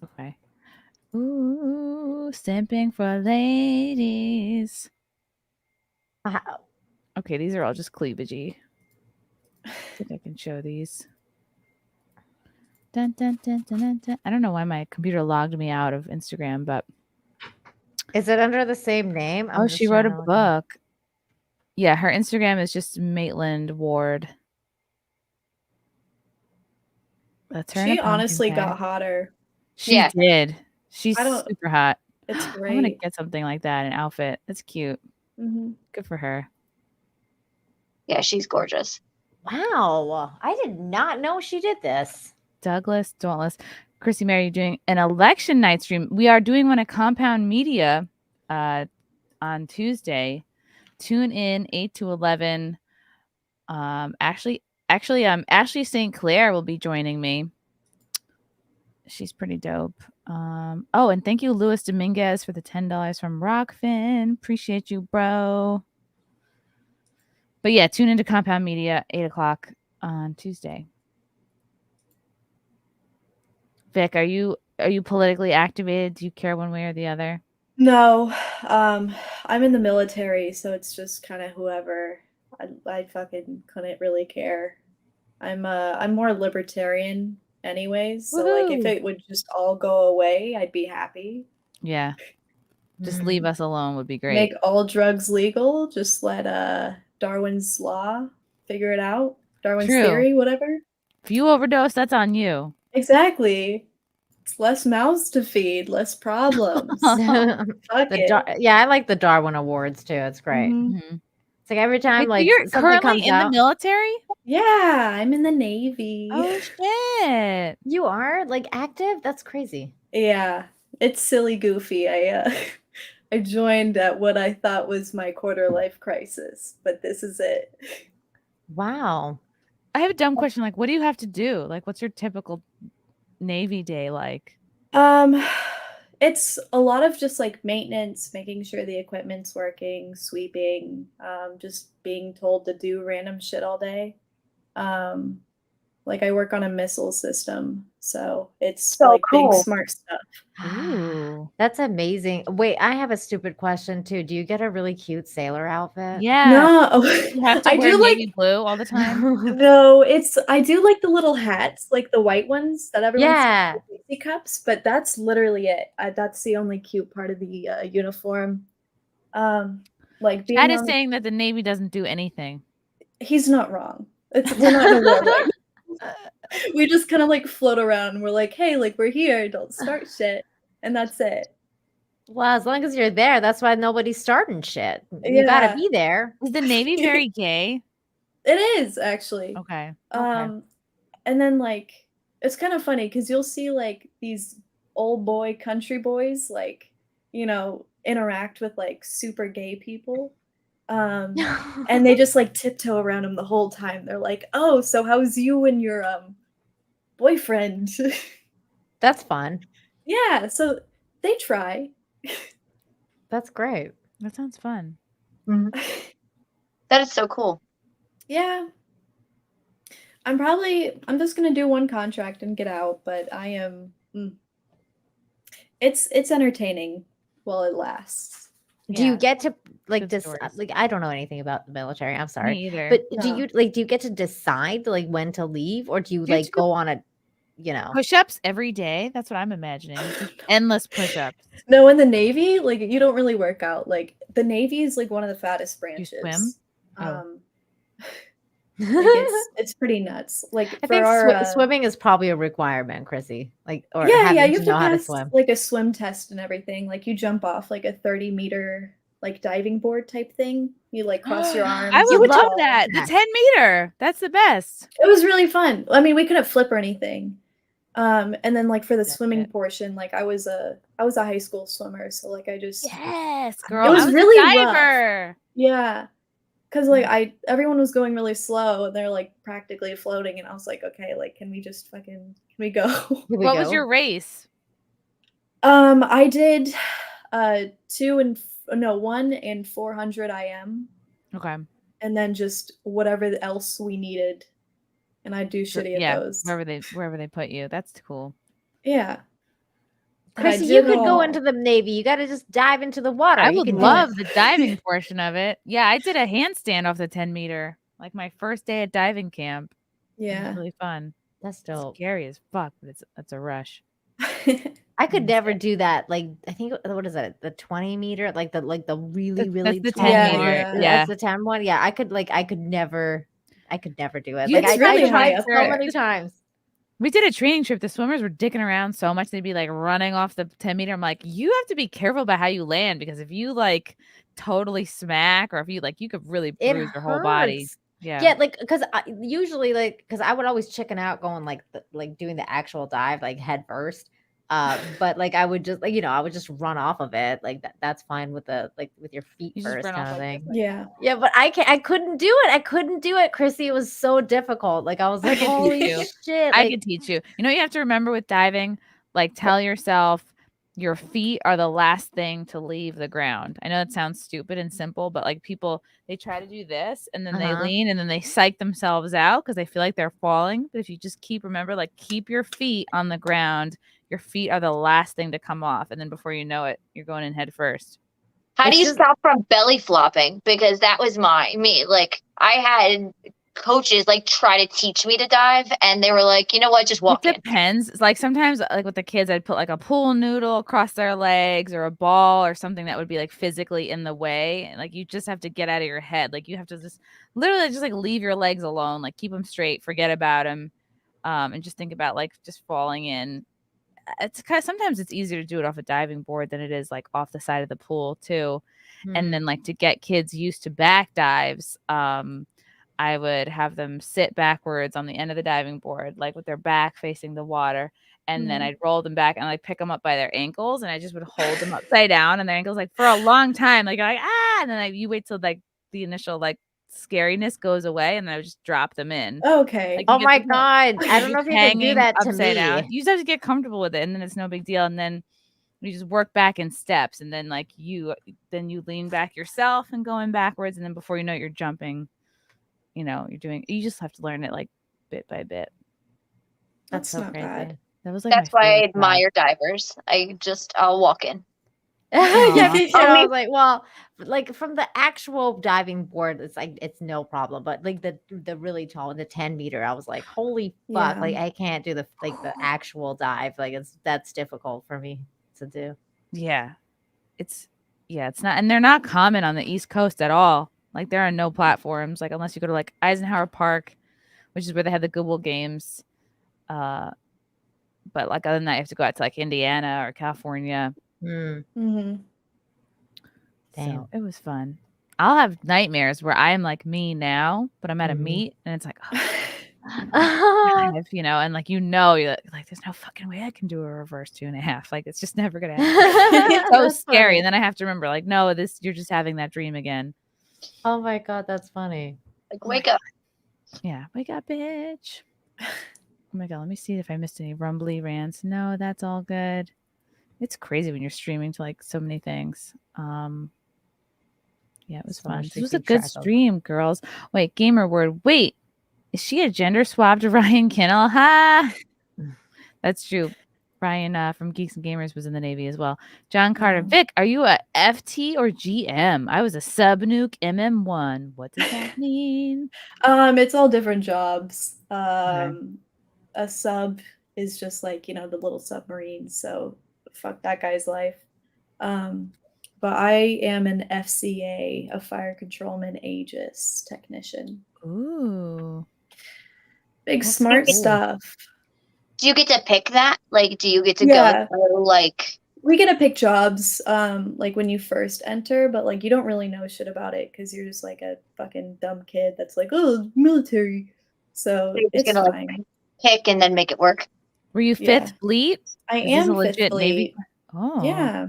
Okay. Ooh, simping for ladies. Wow. Okay, these are all just cleavagey. I think I can show these. Dun, dun, dun, dun, dun, dun. I don't know why my computer logged me out of Instagram, but Is it under the same name? I'm just she wrote a trying to look up. book. Yeah, her Instagram is just Maitland Ward. That's her. in a She pumpkin honestly patch. got hotter. She Yeah. did. She's I don't- super hot. It's I'm gonna great. get something like that, an outfit. That's cute. Mhm. Good for her. Yeah, she's gorgeous. Wow. I did not know she did this. Douglas Dauntless. Chrissie Mayr, you're doing an election night stream. We are doing one at Compound Media on Tuesday. Tune in 8 to 11. Ashley St. Clair will be joining me. She's pretty dope. Oh, and thank you, Luis Dominguez, for the $10 from Rockfin. Appreciate you, bro. But yeah, tune into Compound Media 8 o'clock on Tuesday. Vic, are you politically activated? Do you care one way or the other? No, I'm in the military, so it's just kind of whoever. I fucking couldn't really care. I'm more libertarian anyways, so like if Woohoo! it would just all go away, I'd be happy. Yeah. Just leave us alone would be great. Make all drugs legal. Just let Darwin's law figure it out. Darwin's True. theory, whatever. If you overdose, that's on you. Exactly. It's less mouths to feed, less problems. Fuck it. Yeah, I like the Darwin Awards too. It's great. Mhm. It's like every time Wait, so like you're something currently comes in out. the military? Yeah, I'm in the Navy. Oh shit. You are like active? That's crazy. Yeah, it's silly goofy. I joined at what I thought was my quarter life crisis, but this is it. Wow. I have a dumb question. Like, what do you have to do? Like, what's your typical Navy day like? It's a lot of just like maintenance, making sure the equipment's working, sweeping, just being told to do random shit all day. Like I work on a missile system, so it's So like cool. big smart stuff. Ooh. That's amazing. Wait, I have a stupid question too. Do you get a really cute sailor outfit? Yeah. No, You have to I wear do like navy blue all the time. no. I do like the little hats, like the white ones that everyone sees Yeah. with Dixie cups, but that's literally it. That's the only cute part of the uniform. Like being Chad is on, saying that the Navy doesn't do anything. he's not wrong. We're not in a war right now. We just kind of like float around. And we're like, hey, like we're here. Don't start shit, and that's it. Well, as long as you're there, that's why nobody's starting shit. You gotta Yeah. be there. Is the Navy very gay? It is actually. Okay. And then like it's kind of funny because you'll see like these old boy country boys like, you know, interact with like super gay people. And they just like tiptoe around them the whole time. They're like, "Oh, so how's you and your boyfriend?" That's fun. Yeah, so they try. That's great. That sounds fun. That is so cool. Yeah. I'm just gonna do one contract and get out, but I am it's entertaining while it lasts. Do you Yeah. get to like Good stories. like I don't know anything about the military. I'm sorry. Me either. But do No. you do you get to decide like when to leave, or do you You like do- go on a, you know? Push-ups every day. That's what I'm imagining. Just endless push-ups. No, in the Navy, like you don't really work out. Like the Navy is like one of the fattest branches. swim? Oh. Like it's pretty nuts. Like I for think our swimming is probably a requirement, Chrissy. Like, or yeah, having you to have know to how to pass swim. like a swim test and everything. Like you jump off like a 30-meter like diving board type thing. You like cross your arms. I would and love fall. that. The 10-meter. That's the best. It was really fun. I mean, we couldn't flip or anything. And then like for the That's swimming it. portion, like I was a high school swimmer, so like I just Yes, girl. it was I was really a rough. diver. Yeah. Cause like everyone was going really slow and they're like practically floating, and I was like, okay, like can we go? What was your race? I did 1 and 400 IM, Okay. and then just whatever else we needed, and I do shitty at those. Wherever they put you. That's cool. Yeah. And I Chrissy, you did could go all- into the Navy. You got to just dive into the water. I You would can do love it. the diving portion of it. Yeah, I did a handstand off the 10-meter. Like my first day at diving camp. It Yeah. was really fun. That's dope. Scary as fuck, but it's a rush. I could never do that. Like, I think, what is it? The 20-meter, like the really That's the tall 10-meter. one? Yeah. That's the 10 one. Yeah, I could never do it. You Like have I to really tried high so up. many times. We did a training trip. The swimmers were dicking around so much. They'd be like running off the 10-meter. I'm like, you have to be careful about how you land, because if you like totally smack, or if you like, you could really It bruise your whole body. hurts. Yeah. Yeah, like because usually because I would always chicken out going like doing the actual dive like head first. But like I would just like I would just run off of it. Like that's fine with with your feet You just first run kind off of like thing. this, Yeah. Yeah, but I couldn't do it. I couldn't do it, Chrissy. It was so difficult. Like I was like, could teach holy you. shit. I Like, can teach you. You know, you have to remember with diving, like tell yourself your feet are the last thing to leave the ground. I know it sounds stupid and simple, but like people, they try to do this and then they lean and then they psych themselves out because they feel like they're falling. But if you just keep your feet on the ground, your feet are the last thing to come off. And then before you know it, you're going in head first. How do you stop from belly flopping? Because that was me. Like I had coaches like try to teach me to dive, and they were like, you know what, just walk in. It depends. Like sometimes, like with the kids, I'd put like a pool noodle across their legs or a ball or something that would be like physically in the way. And like you just have to get out of your head. Like you have to just literally just like leave your legs alone. Like keep them straight, forget about them, and just think about like just falling in. It's kind of sometimes it's easier to do it off a diving board than it is like off the side of the pool too. And then like to get kids used to back dives, I would have them sit backwards on the end of the diving board, like with their back facing the water. And then I'd roll them back and like pick them up by their ankles, and I just would hold them upside down and their ankles like for a long time, like and then you wait till like the initial like scariness goes away, and then I would just drop them in. Okay. Like, oh my god, I don't know if you can do hanging that to upside me. down. You just have to get comfortable with it, and then it's no big deal. And then you just work back in steps, and then like you lean back yourself and going backwards, and then before you know it, you're jumping. You know, you just have to learn it like bit by bit. That's so not crazy. bad. That was like That's my why I favorite job. admire divers. I'll walk in. Yeah, Aw. me too. I I mean- was like, well, like from the actual diving board, it's like it's no problem. But like the really tall, the 10-meter, I was like, holy fuck! Yeah. Like I can't do the actual dive. Like that's difficult for me to do. Yeah. It's not, and they're not common on the East Coast at all. Like there are no platforms, like unless you go to like Eisenhower Park, which is where they have the Goodwill Games. But like other than that, you have to go out to like Indiana or California. Mm-hmm. So it was fun. I'll have nightmares where I am like me now, but I'm at a Mhm. meet and it's like, if, and like you're like, there's no fucking way I can do a reverse 2.5. Like it's just never gonna happen. It's so That's scary. funny. And then I have to remember, like, no, you're just having that dream again. Oh my god, that's funny. Like, wake up. Yeah, wake up, bitch. Oh my god, let me see if I missed any rumbly rants. No, that's all good. It's crazy when you're streaming to like so many things. Yeah, it was So fun. much This to was a keep good track of. stream, girls. Wait, gamer word. Wait, is she a gender swapped Ryan Kinnell? Ha! That's true. Ryan from Geeks and Gamers was in the Navy as well. John Carter. Vic, are you a FT or GM? I was a subnuke MM1. What does that mean? It's all different jobs. Okay. A sub is just like, the little submarine, so fuck that guy's life. But I am an FCA, a fire controlman Aegis technician. Ooh. Big That's smart cool. stuff. Do you get to pick that? Like, do you get to Yeah. go through, like... We get to pick jobs, like when you first enter, but like you don't really know shit about it because you're just like a fucking dumb kid that's like, oh, military. So You're just it's gonna fine. like pick and then make it work? Were you Yeah. 5th Fleet? I Is this a am Fifth legit Navy? Fleet. Oh. Yeah.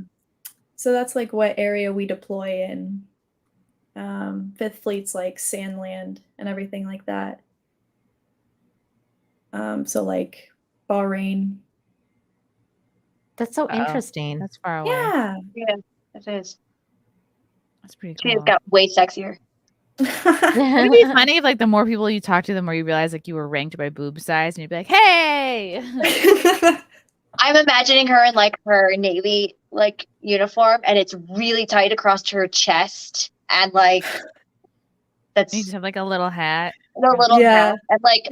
So that's like what area we deploy in. Fifth Fleet's like Sandland and everything like that. So like Bahrain. That's so Uh-oh. interesting. That's far away. Yeah. Yeah, it is. That's pretty She cool. just got way sexier. It'd be funny if like the more people you talk to, the more you realize like you were ranked by boob size, and you'd be like, "Hey." I'm imagining her in like her Navy like uniform, and it's really tight across her chest, and like that's You just have like a little hat. the little Yeah. hat, and like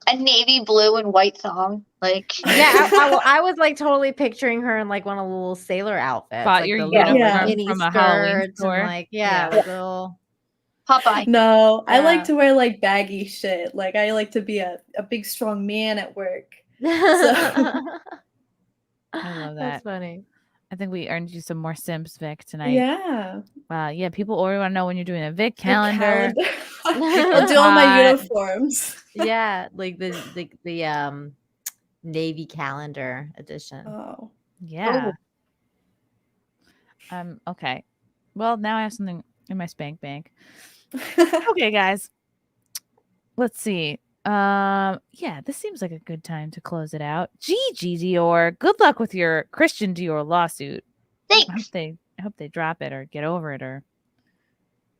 a navy blue and white thong. Like Yeah, I was like totally picturing her in like one of the little sailor outfits. Bought like your the little uniform mini from a Halloween skirts store. and like yeah, Yeah. like little Popeye. No, I like Yeah. to wear like baggy shit. Like I like to be a big strong man at work. So I love that. That's funny. I think we earned you some more Simps, Vic, tonight. yeah. Yeah, people already want to know when you're doing a Vic A calendar. I'll do all my Hot. uniforms. Yeah, like the Navy calendar edition. Oh. Yeah. Okay. Well, now I have something in my spank bank. Okay, guys. Let's see. Yeah, this seems like a good time to close it out. Gigi Dior, good luck with your Christian Dior lawsuit. Thanks. I hope they drop it or get over it or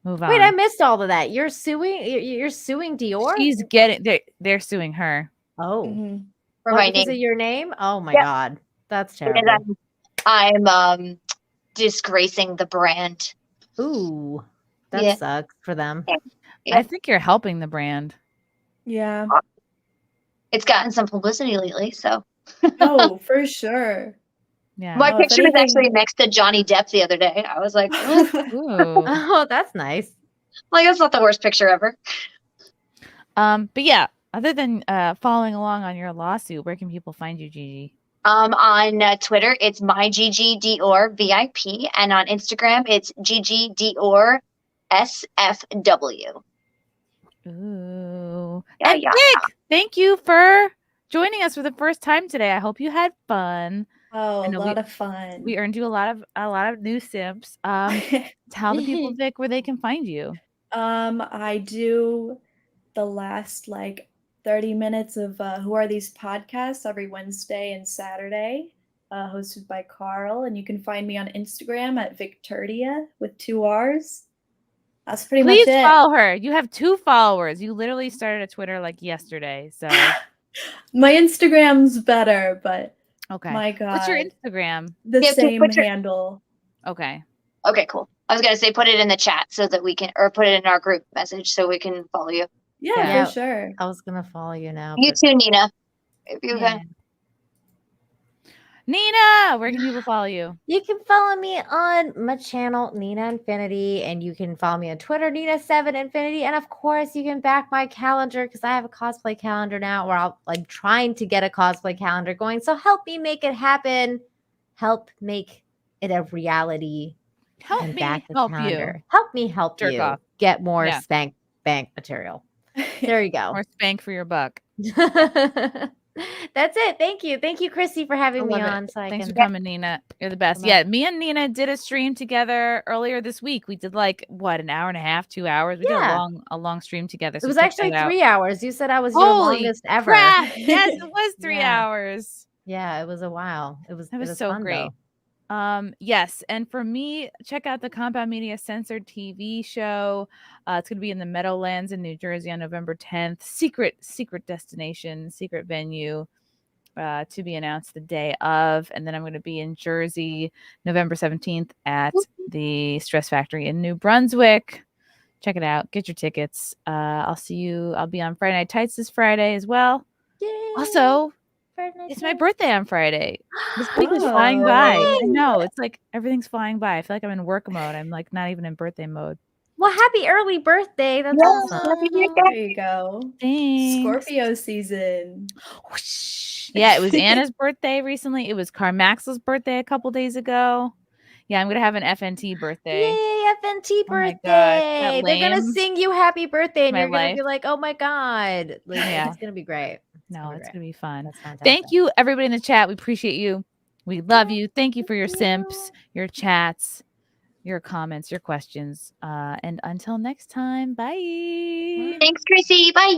move on. Wait, I missed all of that. You're suing Dior? She's getting they're suing her. Oh. Mhm. For What, my because name. of your name? Oh my Yep. god. That's Because terrible. I'm disgracing the brand. Ooh. That Yeah. sucks for them. Yeah. I think you're helping the brand. Yeah. It's gotten some publicity lately, so Oh, for sure. Yeah. my Oh, if picture was anything- actually next to Johnny Depp the other day. I was like, Ooh. Oh, that's nice. like that's not the worst picture ever. But yeah, other than following along on your lawsuit, where can people find you, Gigi? On Twitter, it's my Gigi Dior VIP, and on Instagram, it's Gigi Dior SFW. Ooh. Yeah, And yeah. Vic, thank you for joining us for the first time today. I hope you had fun. Oh, I a know lot of fun. We earned you a lot of new Simps. Tell the people, Vic, where they can find you. I do the last like 30 minutes of Who Are These Podcasts every Wednesday and Saturday, hosted by Carl. And you can find me on Instagram at Victurdia with 2 R's. That's pretty Please much it. follow her. You have 2 followers. You literally started a Twitter like yesterday. So My Instagram's better, but Okay. my God. What's your Instagram? The Yeah, same put your- handle. Okay. Okay, cool. I was gonna say put it in the chat so that we can, or put it in our group message so we can follow you. Yeah, for sure. I was gonna follow you now. You but- too, Nina. If you Yeah. can. Nina, where can people follow you? You can follow me on my channel, Nina Infinity, and you can follow me on Twitter, Nina7Infinity. And of course, you can back my calendar because I have a cosplay calendar now where I'm trying to get a cosplay calendar going. So help me make it happen. Help make it a reality. Help and me back the help calendar. you. Help me help Jerk you off. get more Yeah. spank bank material. There you go. More spank for your buck. That's it. Thank you. Thank you, Chrissy, for having me Love it. on. So I Thanks can for coming, Nina. You're the best. Come Yeah, on. me and Nina did a stream together earlier this week. We did an hour and a half, 2 hours. We did Yeah. a long stream together. It So was check actually that out. 3 hours. You said I was your Holy longest ever. crap! Yes, it was 3 Yeah. hours. Yeah, it was a while. It was so fun, great. though. Yes, and for me, check out the Compound Media Censored TV show. It's going to be in the Meadowlands in New Jersey on November 10th. Secret destination, secret venue. To be announced the day of. And then I'm going to be in Jersey November 17th at the Stress Factory in New Brunswick. Check it out. Get your tickets. I'll see you. I'll be on Friday Night Tights this Friday as well. Yay. Also, Friday night it's my Tights. birthday on Friday. This week is flying by. I Yay. know. It's like everything's flying by. I feel like I'm in work mode. I'm like not even in birthday mode. Well, happy early birthday. That's awesome. There you go. Thanks. Scorpio season. Yeah, it was Anna's birthday recently. It was Carmax's birthday a couple days ago. Yeah, I'm gonna have an FNT birthday. Yay, FNT Oh my birthday. God, isn't that They're gonna lame? sing you happy birthday and My you're gonna life. be like, oh my God. Like, Yeah. It's gonna be great. No, it's gonna be fun. That's fantastic. Thank you, everybody in the chat. We appreciate you. We love you. Thank you for your simps, your chats, your comments, your questions. And until next time, bye. Thanks, Chrissy. Bye.